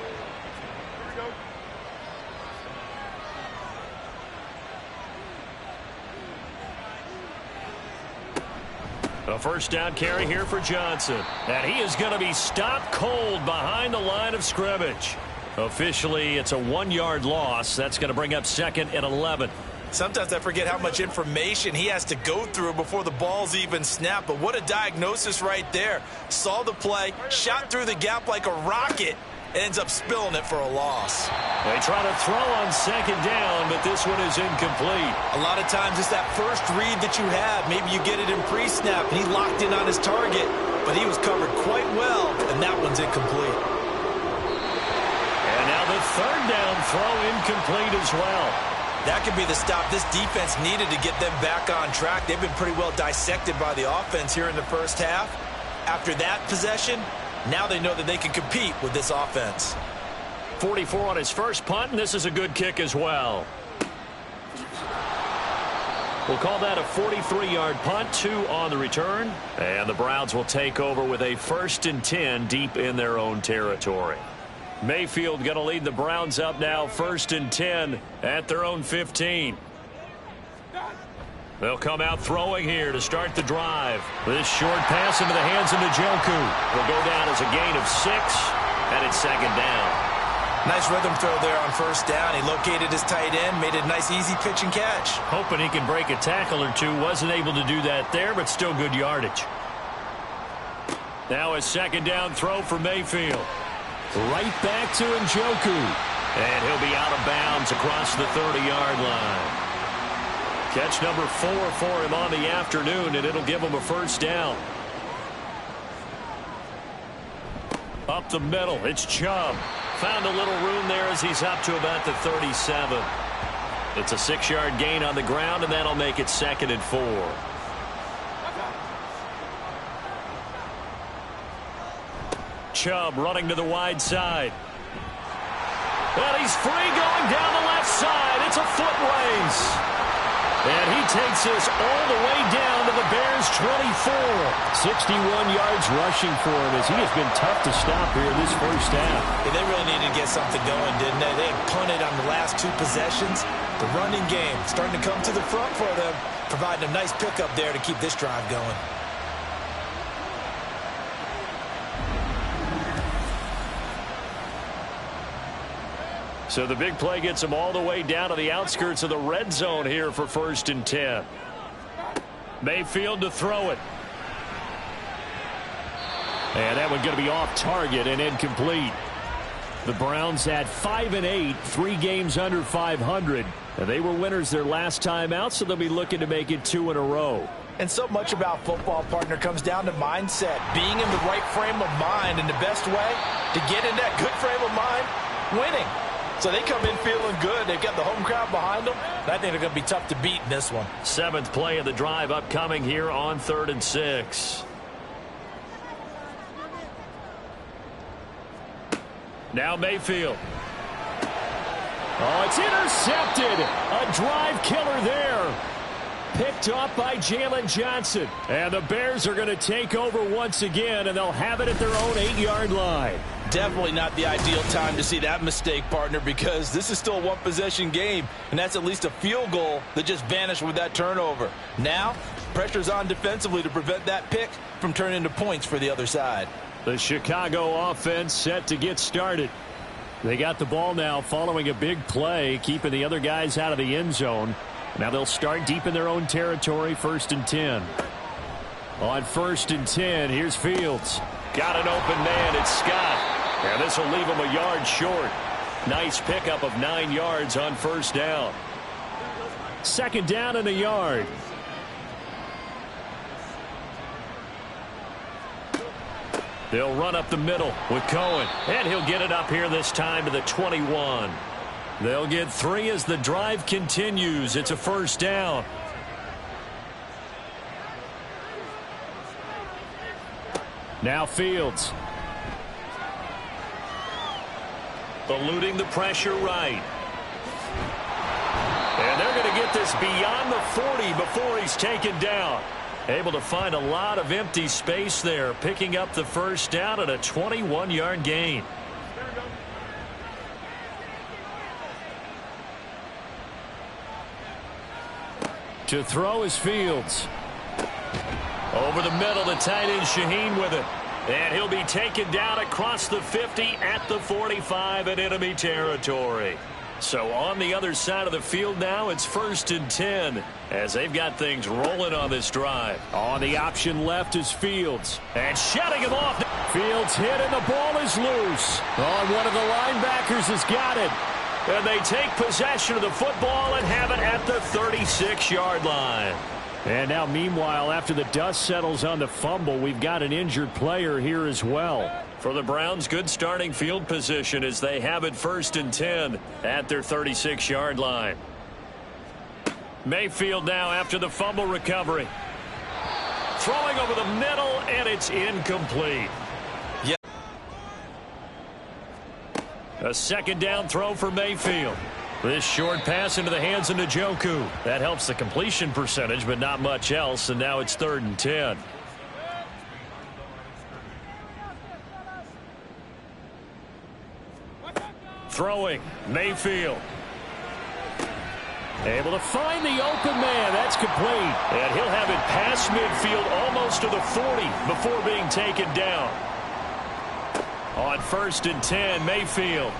A first down carry here for Johnson. And he is going to be stopped cold behind the line of scrimmage. Officially, it's a 1-yard loss. That's going to bring up second and 11. Sometimes I forget how much information he has to go through before the ball's even snapped. But what a diagnosis right there. Saw the play, shot through the gap like a rocket, ends up spilling it for a loss. They try to throw on second down, but this one is incomplete. A lot of times it's that first read that you have. Maybe you get it in pre-snap, and he locked in on his target, but he was covered quite well, and that one's incomplete. And now the third down throw incomplete as well. That could be the stop this defense needed to get them back on track. They've been pretty well dissected by the offense here in the first half. After that possession, now they know that they can compete with this offense. 44 on his first punt, and this is a good kick as well. We'll call that a 43-yard punt, 2 on the return. And the Browns will take over with a 1st and 10 deep in their own territory. Mayfield going to lead the Browns up now, 1st and 10 at their own 15. They'll come out throwing here to start the drive. This short pass into the hands of Njoku. Will go down as a gain of 6, and it's second down. Nice rhythm throw there on first down. He located his tight end, made a nice easy pitch and catch. Hoping he can break a tackle or two. Wasn't able to do that there, but still good yardage. Now a second down throw for Mayfield. Right back to Njoku. And he'll be out of bounds across the 30-yard line. Catch number 4 for him on the afternoon, and it'll give him a first down. Up the middle, it's Chubb. Found a little room there as he's up to about the 37. It's a 6-yard gain on the ground, and that'll make it 2nd and 4. Chubb running to the wide side. And he's free going down the left side. It's a foot race. And he takes us all the way down to the Bears' 24. 61 yards rushing for him as he has been tough to stop here this first half. Yeah, they really needed to get something going, didn't they? They had punted on the last 2 possessions. The running game starting to come to the front for them, providing a nice pickup there to keep this drive going. So the big play gets him all the way down to the outskirts of the red zone here for 1st and 10. Mayfield to throw it. And that one going to be off target and incomplete. The Browns at 5-8, 3 games under 500. And they were winners their last time out, so they'll be looking to make it 2 in a row. And so much about football, partner, comes down to mindset. Being in the right frame of mind, and the best way to get in that good frame of mind winning. So they come in feeling good. They've got the home crowd behind them. I think they're going to be tough to beat in this one. 7th play of the drive upcoming here on 3rd and 6. Now Mayfield. Oh, it's intercepted. A drive killer there. Picked off by Jalen Johnson. And the Bears are going to take over once again, and they'll have it at their own 8-yard line. Definitely not the ideal time to see that mistake, partner, because this is still a one-possession game, and that's at least a field goal that just vanished with that turnover. Now, pressure's on defensively to prevent that pick from turning into points for the other side. The Chicago offense set to get started. They got the ball now following a big play, keeping the other guys out of the end zone. Now they'll start deep in their own territory, 1st and 10. On 1st and 10, here's Fields. Got an open man, it's Scott. And this will leave him a yard short. Nice pickup of 9 yards on 1st down. 2nd down and a yard. They'll run up the middle with Cohen. And he'll get it up here this time to the 21. They'll get 3 as the drive continues. It's a 1st down. Now Fields. Eluding the pressure right. And they're going to get this beyond the 40 before he's taken down. Able to find a lot of empty space there, picking up the 1st down at a 21-yard gain. To throw is Fields. Over the middle, the tight end Shaheen with it. And he'll be taken down across the 50 at the 45 in enemy territory. So on the other side of the field now, it's 1st and 10 as they've got things rolling on this drive. On the option left is Fields. And shutting him off. Fields hit and the ball is loose. Oh, one of the linebackers has got it. And they take possession of the football and have it at the 36-yard line. And now, meanwhile, after the dust settles on the fumble, we've got an injured player here as well. For the Browns, good starting field position as they have it 1st and 10 at their 36-yard line. Mayfield now after the fumble recovery. Throwing over the middle, and it's incomplete. A 2nd down throw for Mayfield. This short pass into the hands of Njoku. That helps the completion percentage, but not much else, and now it's 3rd and 10. Throwing, Mayfield. Able to find the open man. That's complete. And he'll have it past midfield almost to the 40 before being taken down. On 1st and 10, Mayfield.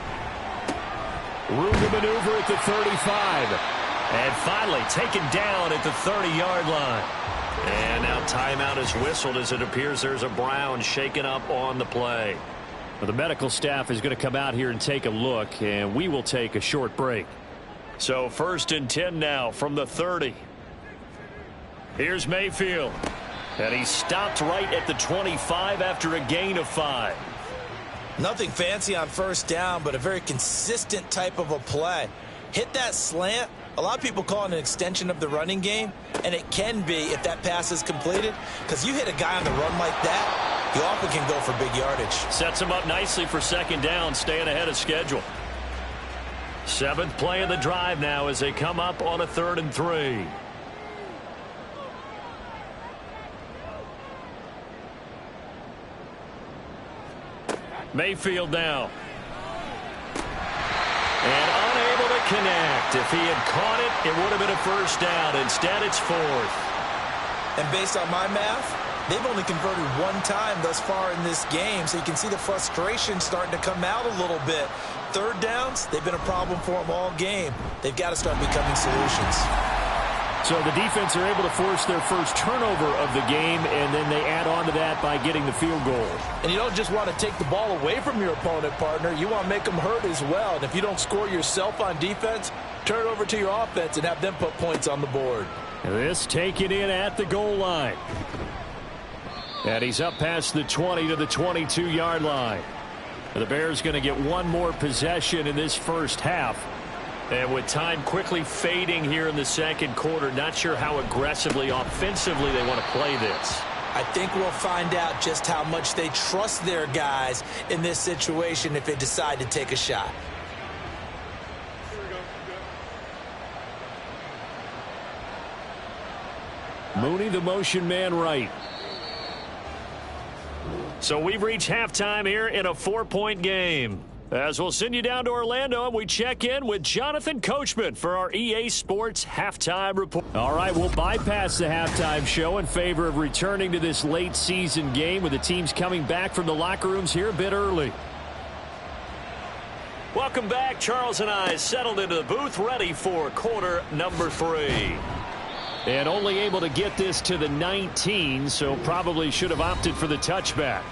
Room to maneuver at the 35. And finally taken down at the 30-yard line. And now timeout is whistled as it appears there's a Brown shaken up on the play. Well, the medical staff is going to come out here and take a look, and we will take a short break. So 1st and 10 now from the 30. Here's Mayfield. And he stopped right at the 25 after a gain of 5. Nothing fancy on 1st down, but a very consistent type of a play. Hit that slant. A lot of people call it an extension of the running game, and it can be if that pass is completed, because you hit a guy on the run like that, you often can go for big yardage. Sets him up nicely for 2nd down, staying ahead of schedule. 7th play of the drive now as they come up on a 3rd and 3. Mayfield now. And unable to connect. If he had caught it, it would have been a 1st down. Instead, it's 4th. And based on my math, they've only converted 1 time thus far in this game, so you can see the frustration starting to come out a little bit. 3rd downs, they've been a problem for them all game. They've got to start becoming solutions. So the defense are able to force their first turnover of the game, and then they add on to that by getting the field goal. And you don't just want to take the ball away from your opponent, partner. You want to make them hurt as well. And if you don't score yourself on defense, turn it over to your offense and have them put points on the board. This taken in at the goal line. And he's up past the 20 to the 22-yard line. The Bears going to get one more possession in this first half. And with time quickly fading here in the second quarter, not sure how aggressively, offensively they want to play this. I think we'll find out just how much they trust their guys in this situation if they decide to take a shot. Mooney, the motion man right. So we've reached halftime here in a 4-point game. As we'll send you down to Orlando, and we check in with Jonathan Coachman for our EA Sports Halftime Report. All right, we'll bypass the halftime show in favor of returning to this late season game with the teams coming back from the locker rooms here a bit early. Welcome back. Charles and I settled into the booth, ready for quarter number 3. And only able to get this to the 19, so probably should have opted for the touchback.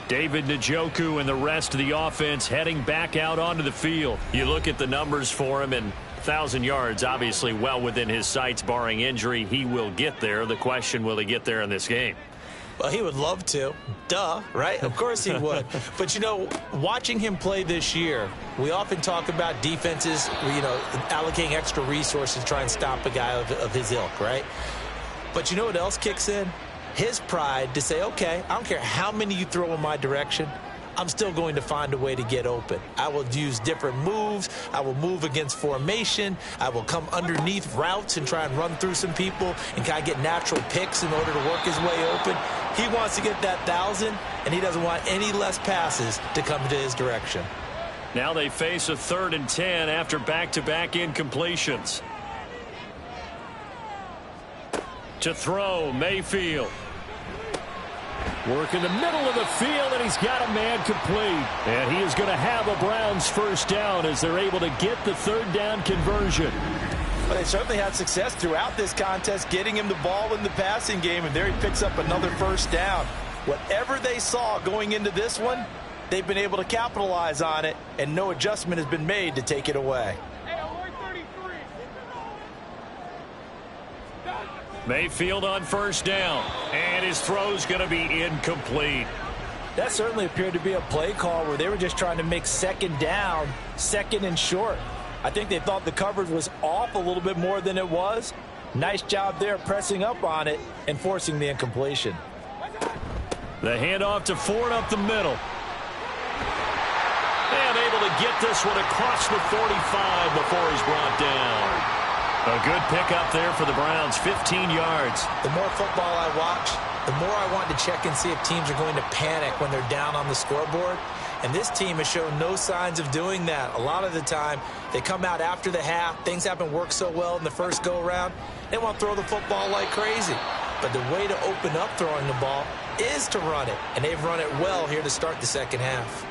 David Njoku and the rest of the offense heading back out onto the field. You look at the numbers for him, and 1,000 yards obviously well within his sights, barring injury. He will get there. The question, will he get there in this game? Well, he would love to. Duh, right? Of course he would. But, you know, watching him play this year, we often talk about defenses, you know, allocating extra resources to try and stop a guy of his ilk, right? But you know what else kicks in? His pride to say, okay, I don't care how many you throw in my direction, I'm still going to find a way to get open. I will use different moves. I will move against formation. I will come underneath routes and try and run through some people and kind of get natural picks in order to work his way open. He wants to get that 1,000, and he doesn't want any less passes to come to his direction. Now they face a 3rd and 10 after back-to-back incompletions. To throw, Mayfield. Work in the middle of the field, and he's got a man complete. And he is going to have a Browns first down as they're able to get the 3rd down conversion. Well, they certainly had success throughout this contest getting him the ball in the passing game, and there he picks up another first down. Whatever they saw going into this one, they've been able to capitalize on it, and no adjustment has been made to take it away. Mayfield on first down, and his throw's going to be incomplete. That certainly appeared to be a play call where they were just trying to make second down, 2nd and short. I think they thought the coverage was off a little bit more than it was. Nice job there pressing up on it and forcing the incompletion. The handoff to Ford up the middle. And able to get this one across the 45 before he's brought down. A good pickup there for the Browns, 15 yards. The more football I watch, the more I want to check and see if teams are going to panic when they're down on the scoreboard. And this team has shown no signs of doing that. A lot of the time, they come out after the half. Things haven't worked so well in the first go-around. They want to throw the football like crazy. But the way to open up throwing the ball is to run it. And they've run it well here to start the second half.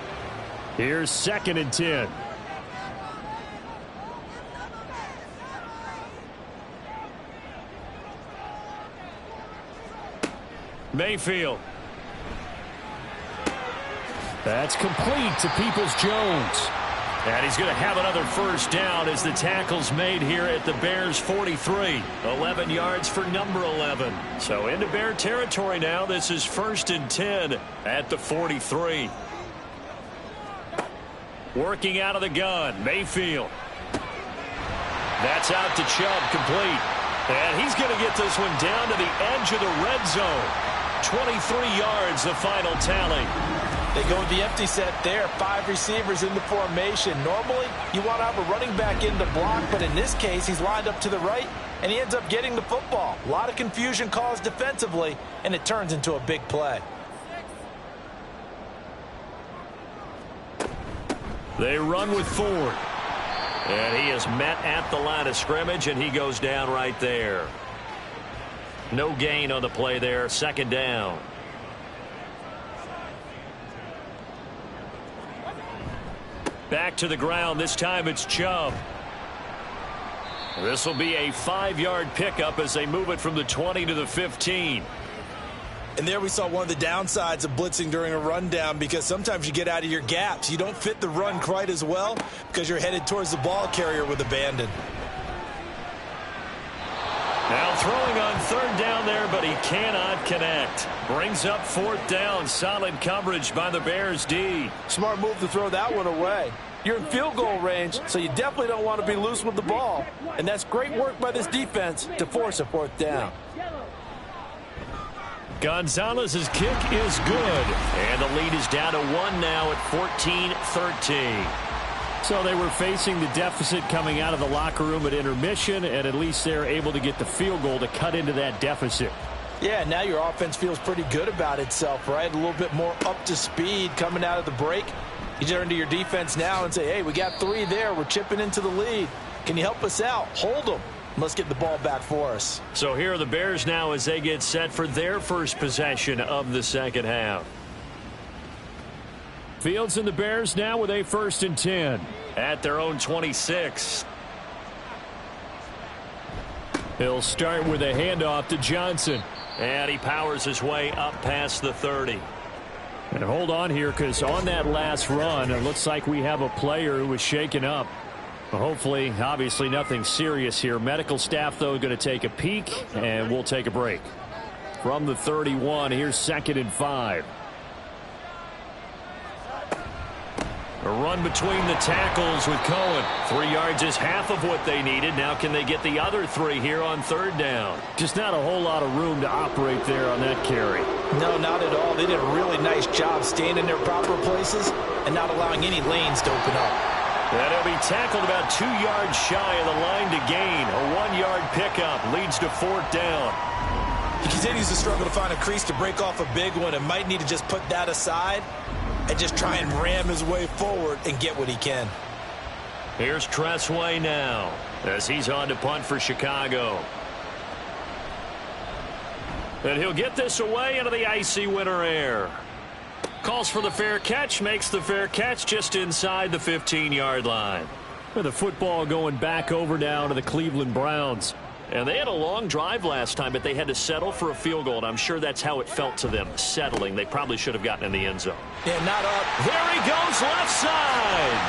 Here's 2nd and 10. Mayfield. That's complete to Peoples-Jones. And he's going to have another first down as the tackle's made here at the Bears 43. 11 yards for number 11. So into Bear territory now. This is 1st and 10 at the 43. Working out of the gun, Mayfield. That's out to Chubb, complete. And he's going to get this one down to the edge of the red zone. 23 yards, the final tally. They go with the empty set there. 5 receivers in the formation. Normally, you want to have a running back in the block, but in this case, he's lined up to the right, and he ends up getting the football. A lot of confusion caused defensively, and it turns into a big play. They run with Ford. And he is met at the line of scrimmage, and he goes down right there. No gain on the play there. 2nd down. Back to the ground. This time it's Chubb. This will be a 5-yard pickup as they move it from the 20 to the 15. And there we saw one of the downsides of blitzing during a rundown, because sometimes you get out of your gaps. You don't fit the run quite as well because you're headed towards the ball carrier with abandon. Now throwing on third down there, but he cannot connect. Brings up fourth down. Solid coverage by the Bears D. Smart move to throw that one away. You're in field goal range, so you definitely don't want to be loose with the ball. And that's great work by this defense to force a fourth down. Gonzalez's kick is good. And the lead is down to 1 now at 14-13. So they were facing the deficit coming out of the locker room at intermission, and at least they're able to get the field goal to cut into that deficit. Yeah, now your offense feels pretty good about itself, right? A little bit more up to speed coming out of the break. You turn to your defense now and say, hey, we got 3 there. We're chipping into the lead. Can you help us out? Hold them. Let's get the ball back for us. So here are the Bears now as they get set for their first possession of the second half. Fields and the Bears now with a 1st and 10 at their own 26. He'll start with a handoff to Johnson. And he powers his way up past the 30. And hold on here, because on that last run, it looks like we have a player who was shaken up. Hopefully, obviously nothing serious here. Medical staff, though, going to take a peek, and we'll take a break. From the 31, here's 2nd and 5. A run between the tackles with Cohen. 3 yards is half of what they needed. Now can they get the other 3 here on 3rd down? Just not a whole lot of room to operate there on that carry. No, not at all. They did a really nice job staying in their proper places and not allowing any lanes to open up. And he'll be tackled about 2 yards shy of the line to gain. A 1-yard pickup leads to 4th down. He continues to struggle to find a crease to break off a big one and might need to just put that aside and just try and ram his way forward and get what he can. Here's Tressway now as he's on to punt for Chicago. And he'll get this away into the icy winter air. Calls for the fair catch, makes the fair catch just inside the 15-yard line. With the football going back over now to the Cleveland Browns. And they had a long drive last time, but they had to settle for a field goal, and I'm sure that's how it felt to them, settling. They probably should have gotten in the end zone. Yeah, not up. There he goes, left side.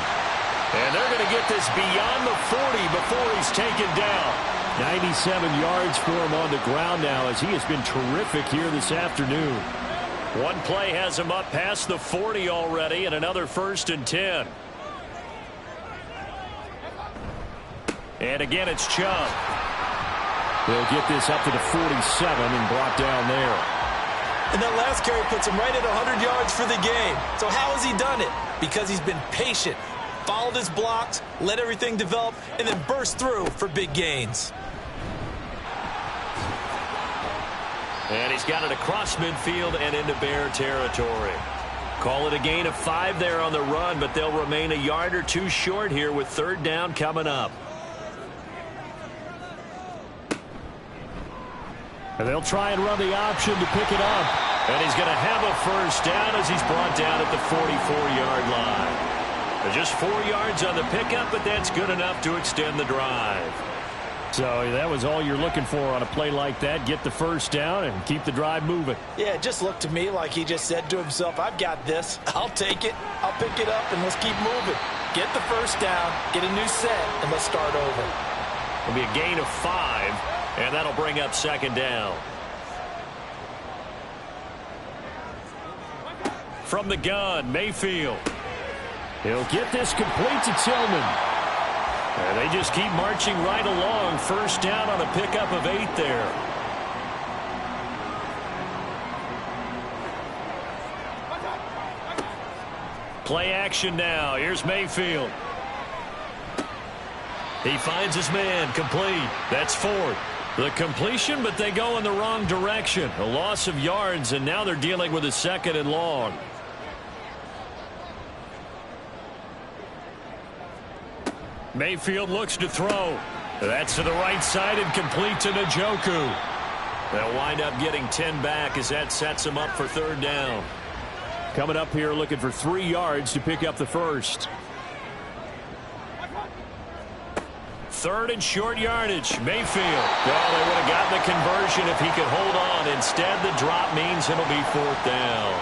And they're going to get this beyond the 40 before he's taken down. 97 yards for him on the ground now as he has been terrific here this afternoon. One play has him up past the 40 already, and another 1st and 10. And again, it's Chubb. They'll get this up to the 47 and brought down there. And that last carry puts him right at 100 yards for the game. So how has he done it? Because he's been patient, followed his blocks, let everything develop, and then burst through for big gains. And he's got it across midfield and into Bear territory. Call it a gain of 5 there on the run, but they'll remain a yard or 2 short here with 3rd down coming up. And they'll try and run the option to pick it up. And he's going to have a 1st down as he's brought down at the 44-yard line. Just 4 yards on the pickup, but that's good enough to extend the drive. So that was all you're looking for on a play like that. Get the 1st down and keep the drive moving. Yeah, it just looked to me like he just said to himself, I've got this. I'll take it. I'll pick it up, and let's keep moving. Get the 1st down, get a new set, and let's start over. It'll be a gain of 5. And that'll bring up 2nd down. From the gun, Mayfield. He'll get this complete to Tillman. And they just keep marching right along. 1st down on a pickup of 8 there. Play action now. Here's Mayfield. He finds his man, complete. That's 4th. The completion, but they go in the wrong direction. A loss of yards, and now they're dealing with a 2nd and long. Mayfield looks to throw. That's to the right side and complete to Njoku. They'll wind up getting 10 back as that sets them up for 3rd down. Coming up here looking for 3 yards to pick up the 1st. 3rd and short yardage. Mayfield. Well, they would have gotten the conversion if he could hold on. Instead, the drop means it'll be 4th down.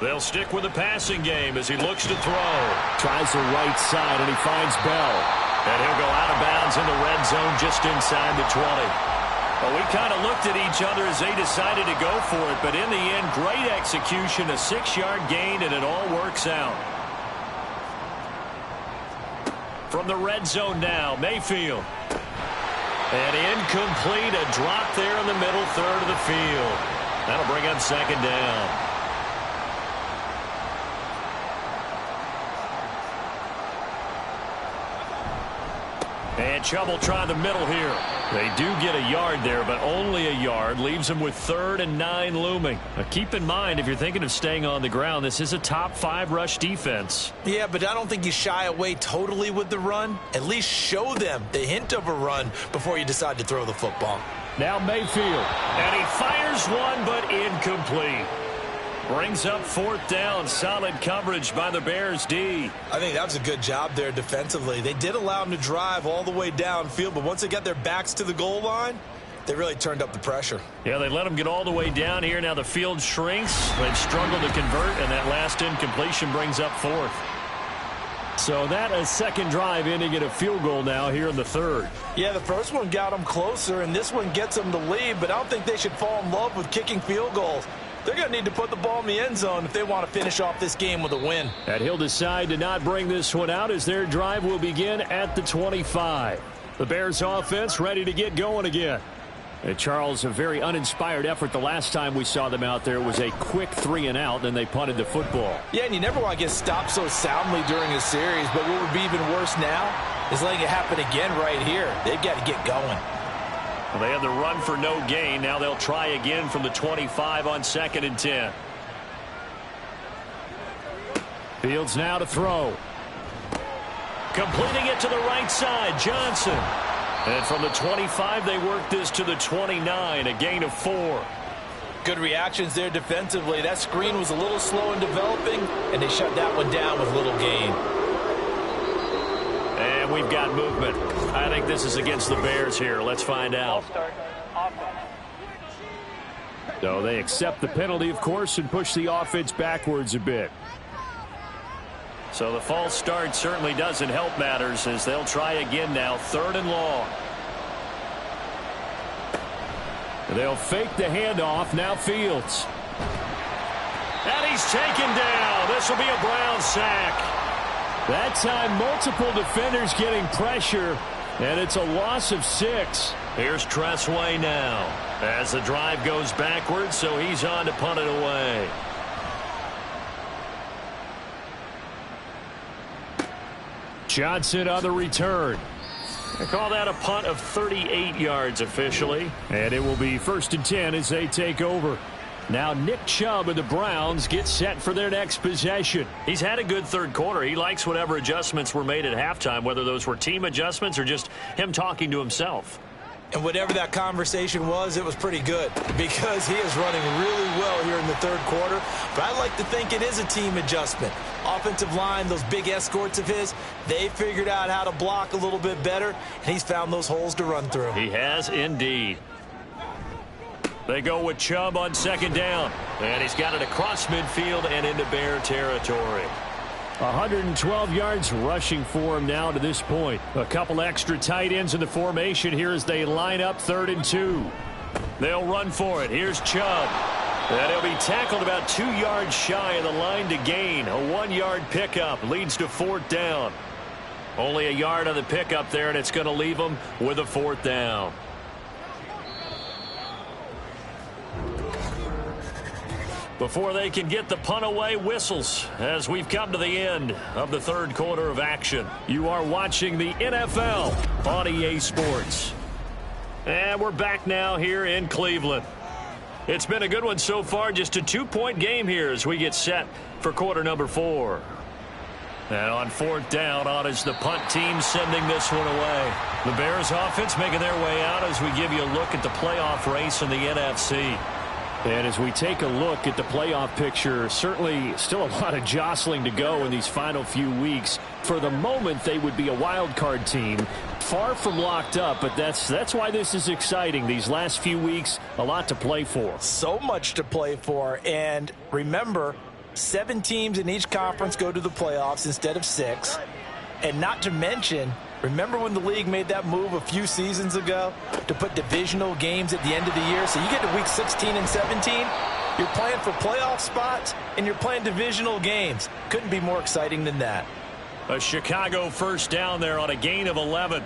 They'll stick with the passing game as he looks to throw. Tries the right side, and he finds Bell. And he'll go out of bounds in the red zone just inside the 20. Well, we kind of looked at each other as they decided to go for it, but in the end, great execution, a 6-yard gain, and it all works out. From the red zone now, Mayfield. And incomplete, a drop there in the middle third of the field. That'll bring up second down. And Chubb will try the middle here. They do get a yard there, but only a yard. Leaves them with 3rd and 9 looming. Now, keep in mind, if you're thinking of staying on the ground, this is a top 5 rush defense. Yeah, but I don't think you shy away totally with the run. At least show them the hint of a run before you decide to throw the football. Now Mayfield. And he fires one, but incomplete. Brings up 4th down. Solid coverage by the Bears D. I think that was a good job there defensively. They did allow them to drive all the way downfield, but once they got their backs to the goal line, they really turned up the pressure. Yeah, they let them get all the way down here. Now the field shrinks. They've struggled to convert, and that last incompletion brings up 4th. So that a second drive ending in a field goal now here in the 3rd. Yeah, the first one got them closer, and this one gets them to lead, but I don't think they should fall in love with kicking field goals. They're going to need to put the ball in the end zone if they want to finish off this game with a win. And he'll decide to not bring this one out as their drive will begin at the 25. The Bears offense ready to get going again. And Charles, a very uninspired effort the last time we saw them out there. It was a quick 3-and-out, and they punted the football. Yeah, and you never want to get stopped so soundly during a series, but what would be even worse now is letting it happen again right here. They've got to get going. Well, they had the run for no gain. Now they'll try again from the 25 on 2nd and 10. Fields now to throw. Completing it to the right side, Johnson. And from the 25, they work this to the 29, a gain of 4. Good reactions there defensively. That screen was a little slow in developing, and they shut that one down with little gain. And we've got movement. I think this is against the Bears here. Let's find out. So they accept the penalty, of course, and push the offense backwards a bit. So the false start certainly doesn't help matters as they'll try again now. 3rd and long. They'll fake the handoff. Now Fields. And he's taken down. This will be a Brown sack. That time, multiple defenders getting pressure, and it's a loss of 6. Here's Tressway now as the drive goes backwards, so he's on to punt it away. Johnson on the return. They call that a punt of 38 yards officially, and it will be 1st and 10 as they take over. Now Nick Chubb and the Browns get set for their next possession. He's had a good 3rd quarter. He likes whatever adjustments were made at halftime, whether those were team adjustments or just him talking to himself. And whatever that conversation was, it was pretty good because he is running really well here in the 3rd quarter. But I like to think it is a team adjustment. Offensive line, those big escorts of his, they figured out how to block a little bit better, and he's found those holes to run through. He has indeed. They go with Chubb on 2nd down. And he's got it across midfield and into Bear territory. 112 yards rushing for him now to this point. A couple extra tight ends in the formation here as they line up 3rd and 2. They'll run for it. Here's Chubb. And he'll be tackled about 2 yards shy of the line to gain. A 1-yard pickup leads to 4th down. Only a yard on the pickup there, and it's going to leave them with a 4th down. Before they can get the punt away, whistles as we've come to the end of the 3rd quarter of action. You are watching the NFL on EA Sports. And we're back now here in Cleveland. It's been a good one so far, just a 2-point game here as we get set for quarter number 4. And on 4th down, on is the punt team sending this one away. The Bears offense making their way out as we give you a look at the playoff race in the NFC. And as we take a look at the playoff picture, certainly still a lot of jostling to go in these final few weeks. For the moment, they would be a wild card team, far from locked up, but that's why this is exciting. These last few weeks, a lot to play for. So much to play for, and remember, 7 teams in each conference go to the playoffs instead of 6. And not to mention, remember when the league made that move a few seasons ago to put divisional games at the end of the year? So you get to week 16 and 17, you're playing for playoff spots, and you're playing divisional games. Couldn't be more exciting than that. A Chicago first down there on a gain of 11.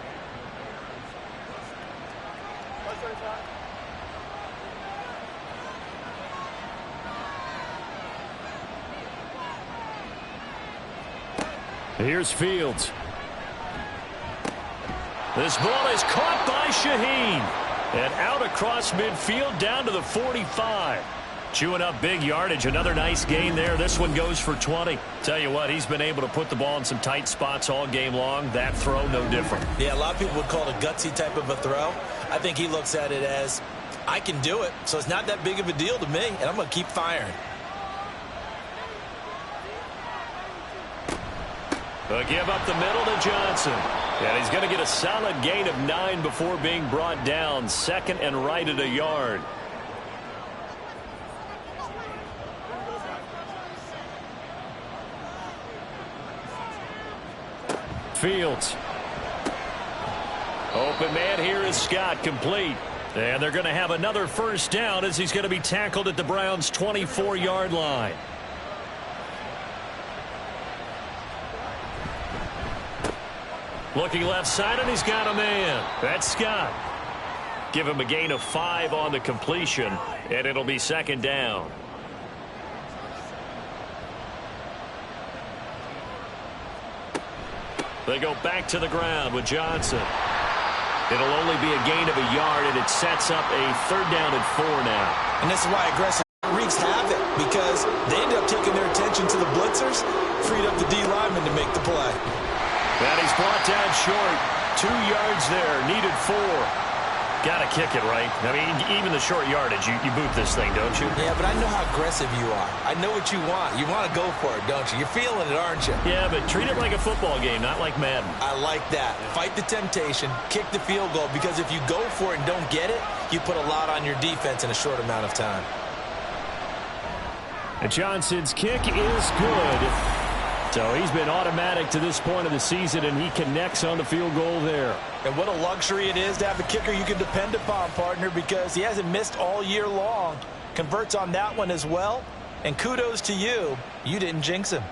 Here's Fields. This ball is caught by Shaheen. And out across midfield down to the 45. Chewing up big yardage. Another nice gain there. This one goes for 20. Tell you what, he's been able to put the ball in some tight spots all game long. That throw, no different. Yeah, a lot of people would call it a gutsy type of a throw. I think he looks at it as, I can do it, so it's not that big of a deal to me, and I'm going to keep firing. A give up the middle to Johnson. And he's going to get a solid gain of 9 before being brought down. Second and right at a yard. Fields. Open man here is Scott, complete. And they're going to have another first down as he's going to be tackled at the Browns' 24-yard line. Looking left side, and he's got a man. That's Scott. Give him a gain of 5 on the completion, and it'll be second down. They go back to the ground with Johnson. It'll only be a gain of a yard, and it sets up a third down and 4 now. And this is why aggressive wreaks havoc, because they end up taking their attention to the blitzers, freed up the D lineman to make the play. And he's brought down short. 2 yards there, needed 4. Got to kick it, right? I mean, even the short yardage, you boot this thing, don't you? Yeah, but I know how aggressive you are. I know what you want. You want to go for it, don't you? You're feeling it, aren't you? Yeah, but treat it like a football game, not like Madden. I like that. Fight the temptation, kick the field goal, because if you go for it and don't get it, you put a lot on your defense in a short amount of time. And Johnson's kick is good. So he's been automatic to this point of the season, and he connects on the field goal there. And what a luxury it is to have a kicker you can depend upon, partner, because he hasn't missed all year long. Converts on that one as well. And kudos to you. You didn't jinx him.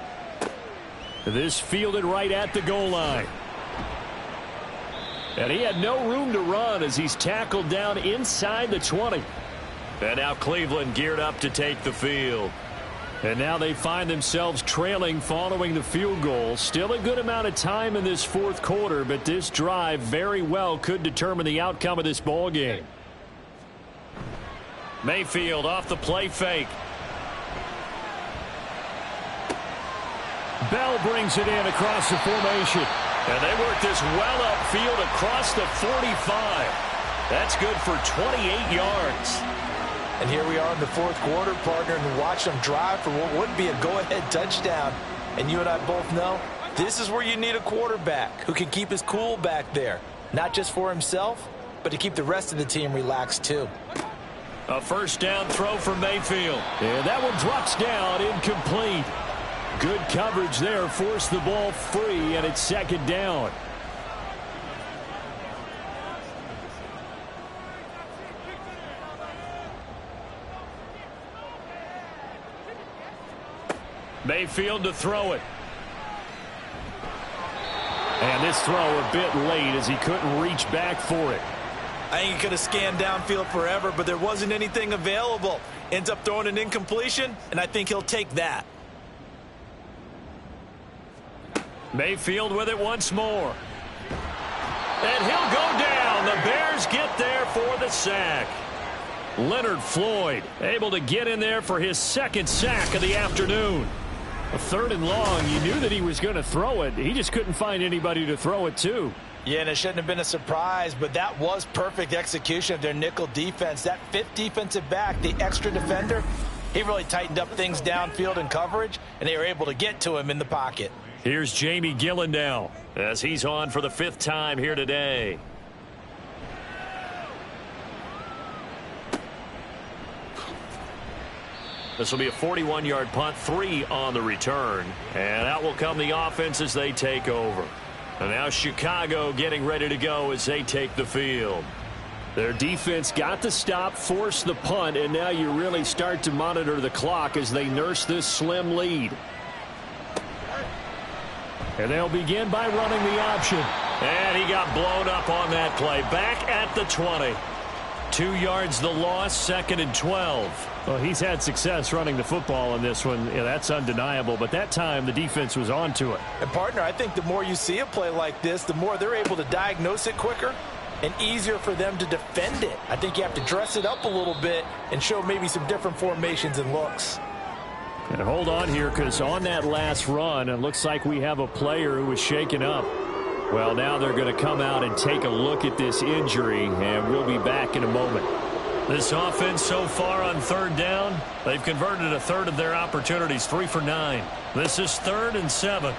This fielded right at the goal line. And he had no room to run as he's tackled down inside the 20. And now Cleveland geared up to take the field. And now they find themselves trailing following the field goal. Still a good amount of time in this fourth quarter, but this drive very well could determine the outcome of this ball game. Mayfield off the play fake. Bell brings it in across the formation. And they work this well upfield across the 45. That's good for 28 yards. And here we are in the fourth quarter, partner, and watch them drive for what would be a go-ahead touchdown. And you and I both know this is where you need a quarterback who can keep his cool back there. Not just for himself, but to keep the rest of the team relaxed too. A first down throw for Mayfield. And that one drops down, incomplete. Good coverage there, forced the ball free, and it's second down. Mayfield to throw it. And this throw a bit late as he couldn't reach back for it. I think he could have scanned downfield forever, but there wasn't anything available. Ends up throwing an incompletion, and I think he'll take that. Mayfield with it once more. And he'll go down. The Bears get there for the sack. Leonard Floyd able to get in there for his second sack of the afternoon. A third and long. You knew that he was going to throw it. He just couldn't find anybody to throw it to. Yeah, and it shouldn't have been a surprise, but that was perfect execution of their nickel defense. That fifth defensive back, the extra defender, he really tightened up things downfield in coverage, and they were able to get to him in the pocket. Here's Jamie Gillen now as he's on for the 5th time here today. This will be a 41-yard punt, 3 on the return. And out will come the offense as they take over. And now Chicago getting ready to go as they take the field. Their defense got the stop, forced the punt, and now you really start to monitor the clock as they nurse this slim lead. And they'll begin by running the option. And he got blown up on that play. Back at the 20. 2 yards the loss, 2nd and 12. Well, he's had success running the football in this one. Yeah, that's undeniable. But that time, the defense was on to it. And, partner, I think the more you see a play like this, the more they're able to diagnose it quicker and easier for them to defend it. I think you have to dress it up a little bit and show maybe some different formations and looks. And hold on here, because on that last run, it looks like we have a player who was shaken up. Well, now they're going to come out and take a look at this injury, and we'll be back in a moment. This offense so far on 3rd down, they've converted a third of their opportunities, 3 for 9. This is 3rd and 7.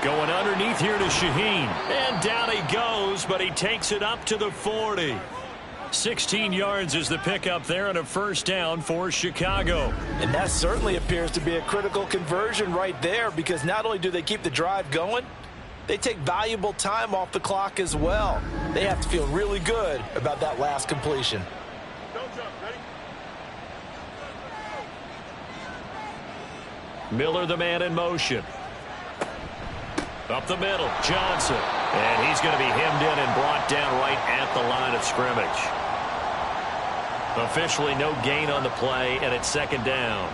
Going underneath here to Shaheen. And down he goes, but he takes it up to the 40. 16 yards is the pickup there and a 1st down for Chicago. And that certainly appears to be a critical conversion right there, because not only do they keep the drive going, they take valuable time off the clock as well. They have to feel really good about that last completion. Miller, the man in motion. Up the middle, Johnson. And he's going to be hemmed in and brought down right at the line of scrimmage. Officially no gain on the play, and it's 2nd down.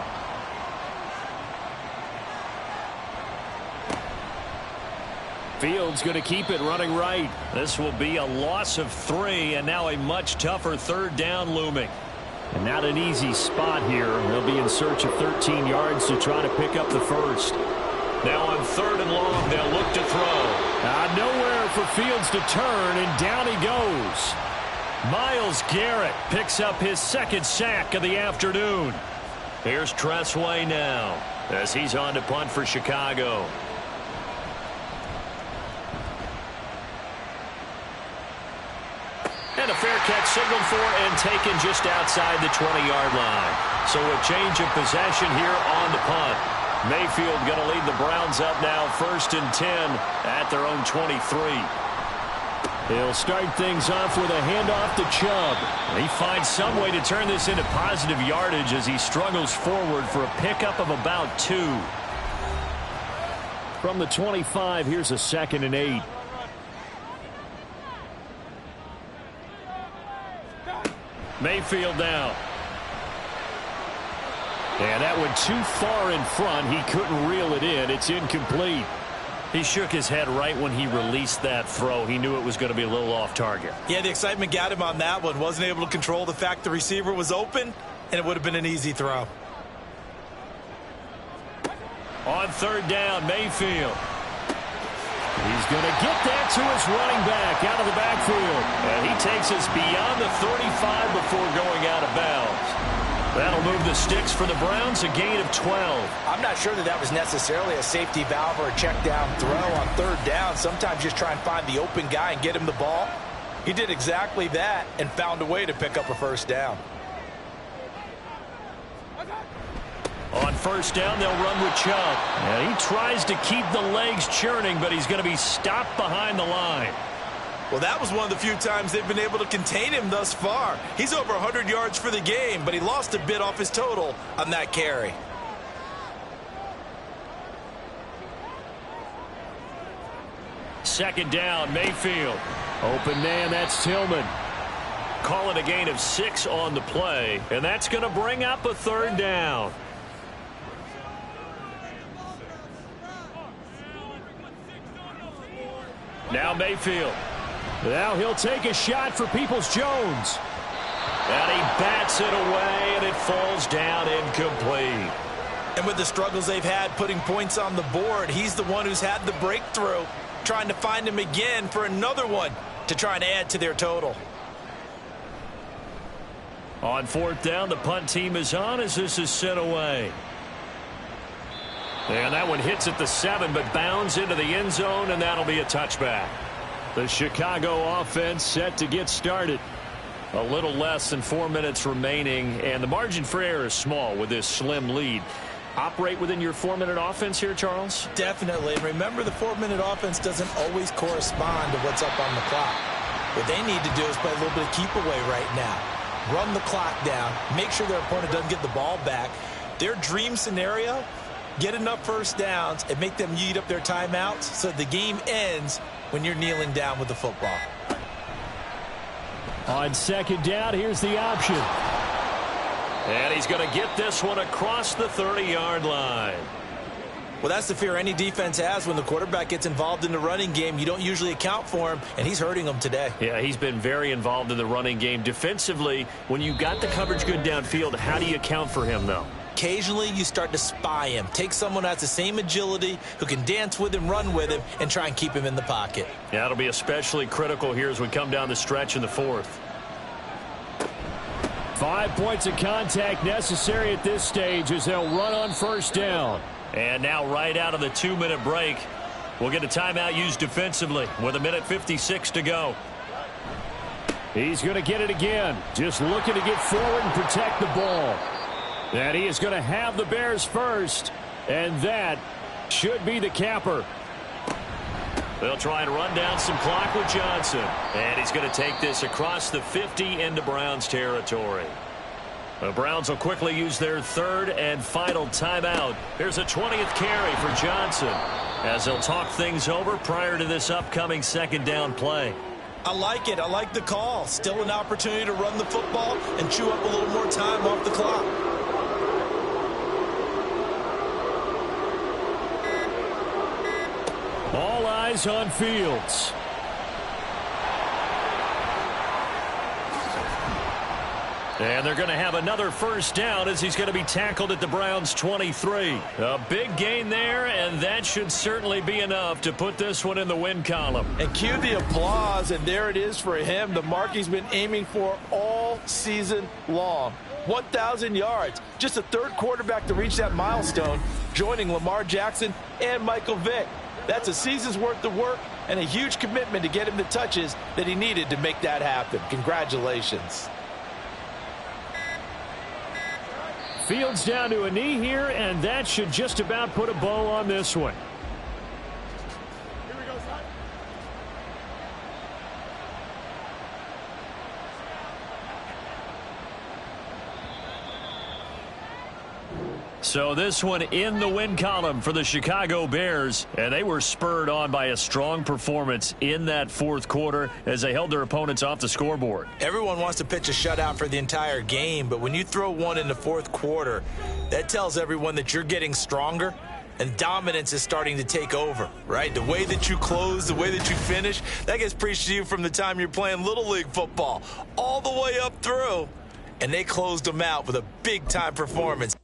Fields going to keep it running right. This will be a loss of 3, and now a much tougher 3rd down looming. And not an easy spot here. They'll be in search of 13 yards to try to pick up the 1st. Now on 3rd and long, they'll look to throw. Nowhere for Fields to turn, and down he goes. Myles Garrett picks up his 2nd sack of the afternoon. Here's Tressway now as he's on to punt for Chicago. And a fair catch signaled for and taken just outside the 20-yard line. So a change of possession here on the punt. Mayfield going to lead the Browns up now 1st and 10 at their own 23. He'll start things off with a handoff to Chubb. He finds some way to turn this into positive yardage as he struggles forward for a pickup of about 2. From the 25, here's a 2nd and 8. Mayfield now. And that one too far in front. He couldn't reel it in. It's incomplete. He shook his head right when he released that throw. He knew it was going to be a little off target. Yeah, the excitement got him on that one. Wasn't able to control the fact the receiver was open, and it would have been an easy throw. On 3rd down, Mayfield. He's going to get that to his running back out of the backfield. And he takes us beyond the 35 before going out of bounds. That'll move the sticks for the Browns, a gain of 12. I'm not sure that was necessarily a safety valve or a check down throw on 3rd down. Sometimes just try and find the open guy and get him the ball. He did exactly that and found a way to pick up a 1st down. On 1st down, they'll run with Chubb. And he tries to keep the legs churning, but he's going to be stopped behind the line. Well, that was one of the few times they've been able to contain him thus far. He's over 100 yards for the game, but he lost a bit off his total on that carry. Second down, Mayfield. Open man, that's Tillman. Call it a gain of 6 on the play, and that's going to bring up a 3rd down. Now Mayfield. Now he'll take a shot for Peoples-Jones. And he bats it away, and it falls down incomplete. And with the struggles they've had putting points on the board, he's the one who's had the breakthrough, trying to find him again for another one to try and add to their total. On 4th down, the punt team is on as this is sent away. And that one hits at the 7, but bounds into the end zone, and that'll be a touchback. The Chicago offense set to get started. A little less than 4 minutes remaining, and the margin for error is small with this slim lead. Operate within your 4-minute offense here, Charles? Definitely. And remember, the 4-minute offense doesn't always correspond to what's up on the clock. What they need to do is play a little bit of keep away right now. Run the clock down. Make sure their opponent doesn't get the ball back. Their dream scenario, get enough first downs and make them eat up their timeouts so the game ends when you're kneeling down with the football. On second down, here's the option. And he's going to get this one across the 30-yard line. Well, that's the fear any defense has when the quarterback gets involved in the running game. You don't usually account for him, and he's hurting them today. Yeah, he's been very involved in the running game. Defensively, when you got the coverage good downfield, how do you account for him, though? Occasionally, you start to spy him. Take someone who has the same agility, who can dance with him, run with him, and try and keep him in the pocket. Yeah, that'll be especially critical here as we come down the stretch in the fourth. 5 points of contact necessary at this stage as they'll run on first down. And now right out of the 2-minute break, we'll get a timeout used defensively with 1:56 to go. He's going to get it again. Just looking to get forward and protect the ball. And he is going to have the Bears first. And that should be the capper. They'll try and run down some clock with Johnson. And he's going to take this across the 50 into Browns territory. The Browns will quickly use their third and final timeout. Here's a 20th carry for Johnson as they'll talk things over prior to this upcoming second down play. I like it. I like the call. Still an opportunity to run the football and chew up a little more time off the clock. All eyes on Fields. And they're going to have another first down as he's going to be tackled at the Browns' 23. A big gain there, and that should certainly be enough to put this one in the win column. And cue the applause, and there it is for him, the mark he's been aiming for all season long. 1,000 yards. Just a third quarterback to reach that milestone, joining Lamar Jackson and Michael Vick. That's a season's worth of work and a huge commitment to get him the touches that he needed to make that happen. Congratulations. Fields down to a knee here, and that should just about put a bow on this one. Here we go, son. So this one in the win column for the Chicago Bears, and they were spurred on by a strong performance in that fourth quarter as they held their opponents off the scoreboard. Everyone wants to pitch a shutout for the entire game, but when you throw one in the fourth quarter, that tells everyone that you're getting stronger and dominance is starting to take over, right? The way that you close, the way that you finish, that gets preached to you from the time you're playing Little League football all the way up through, and they closed them out with a big-time performance.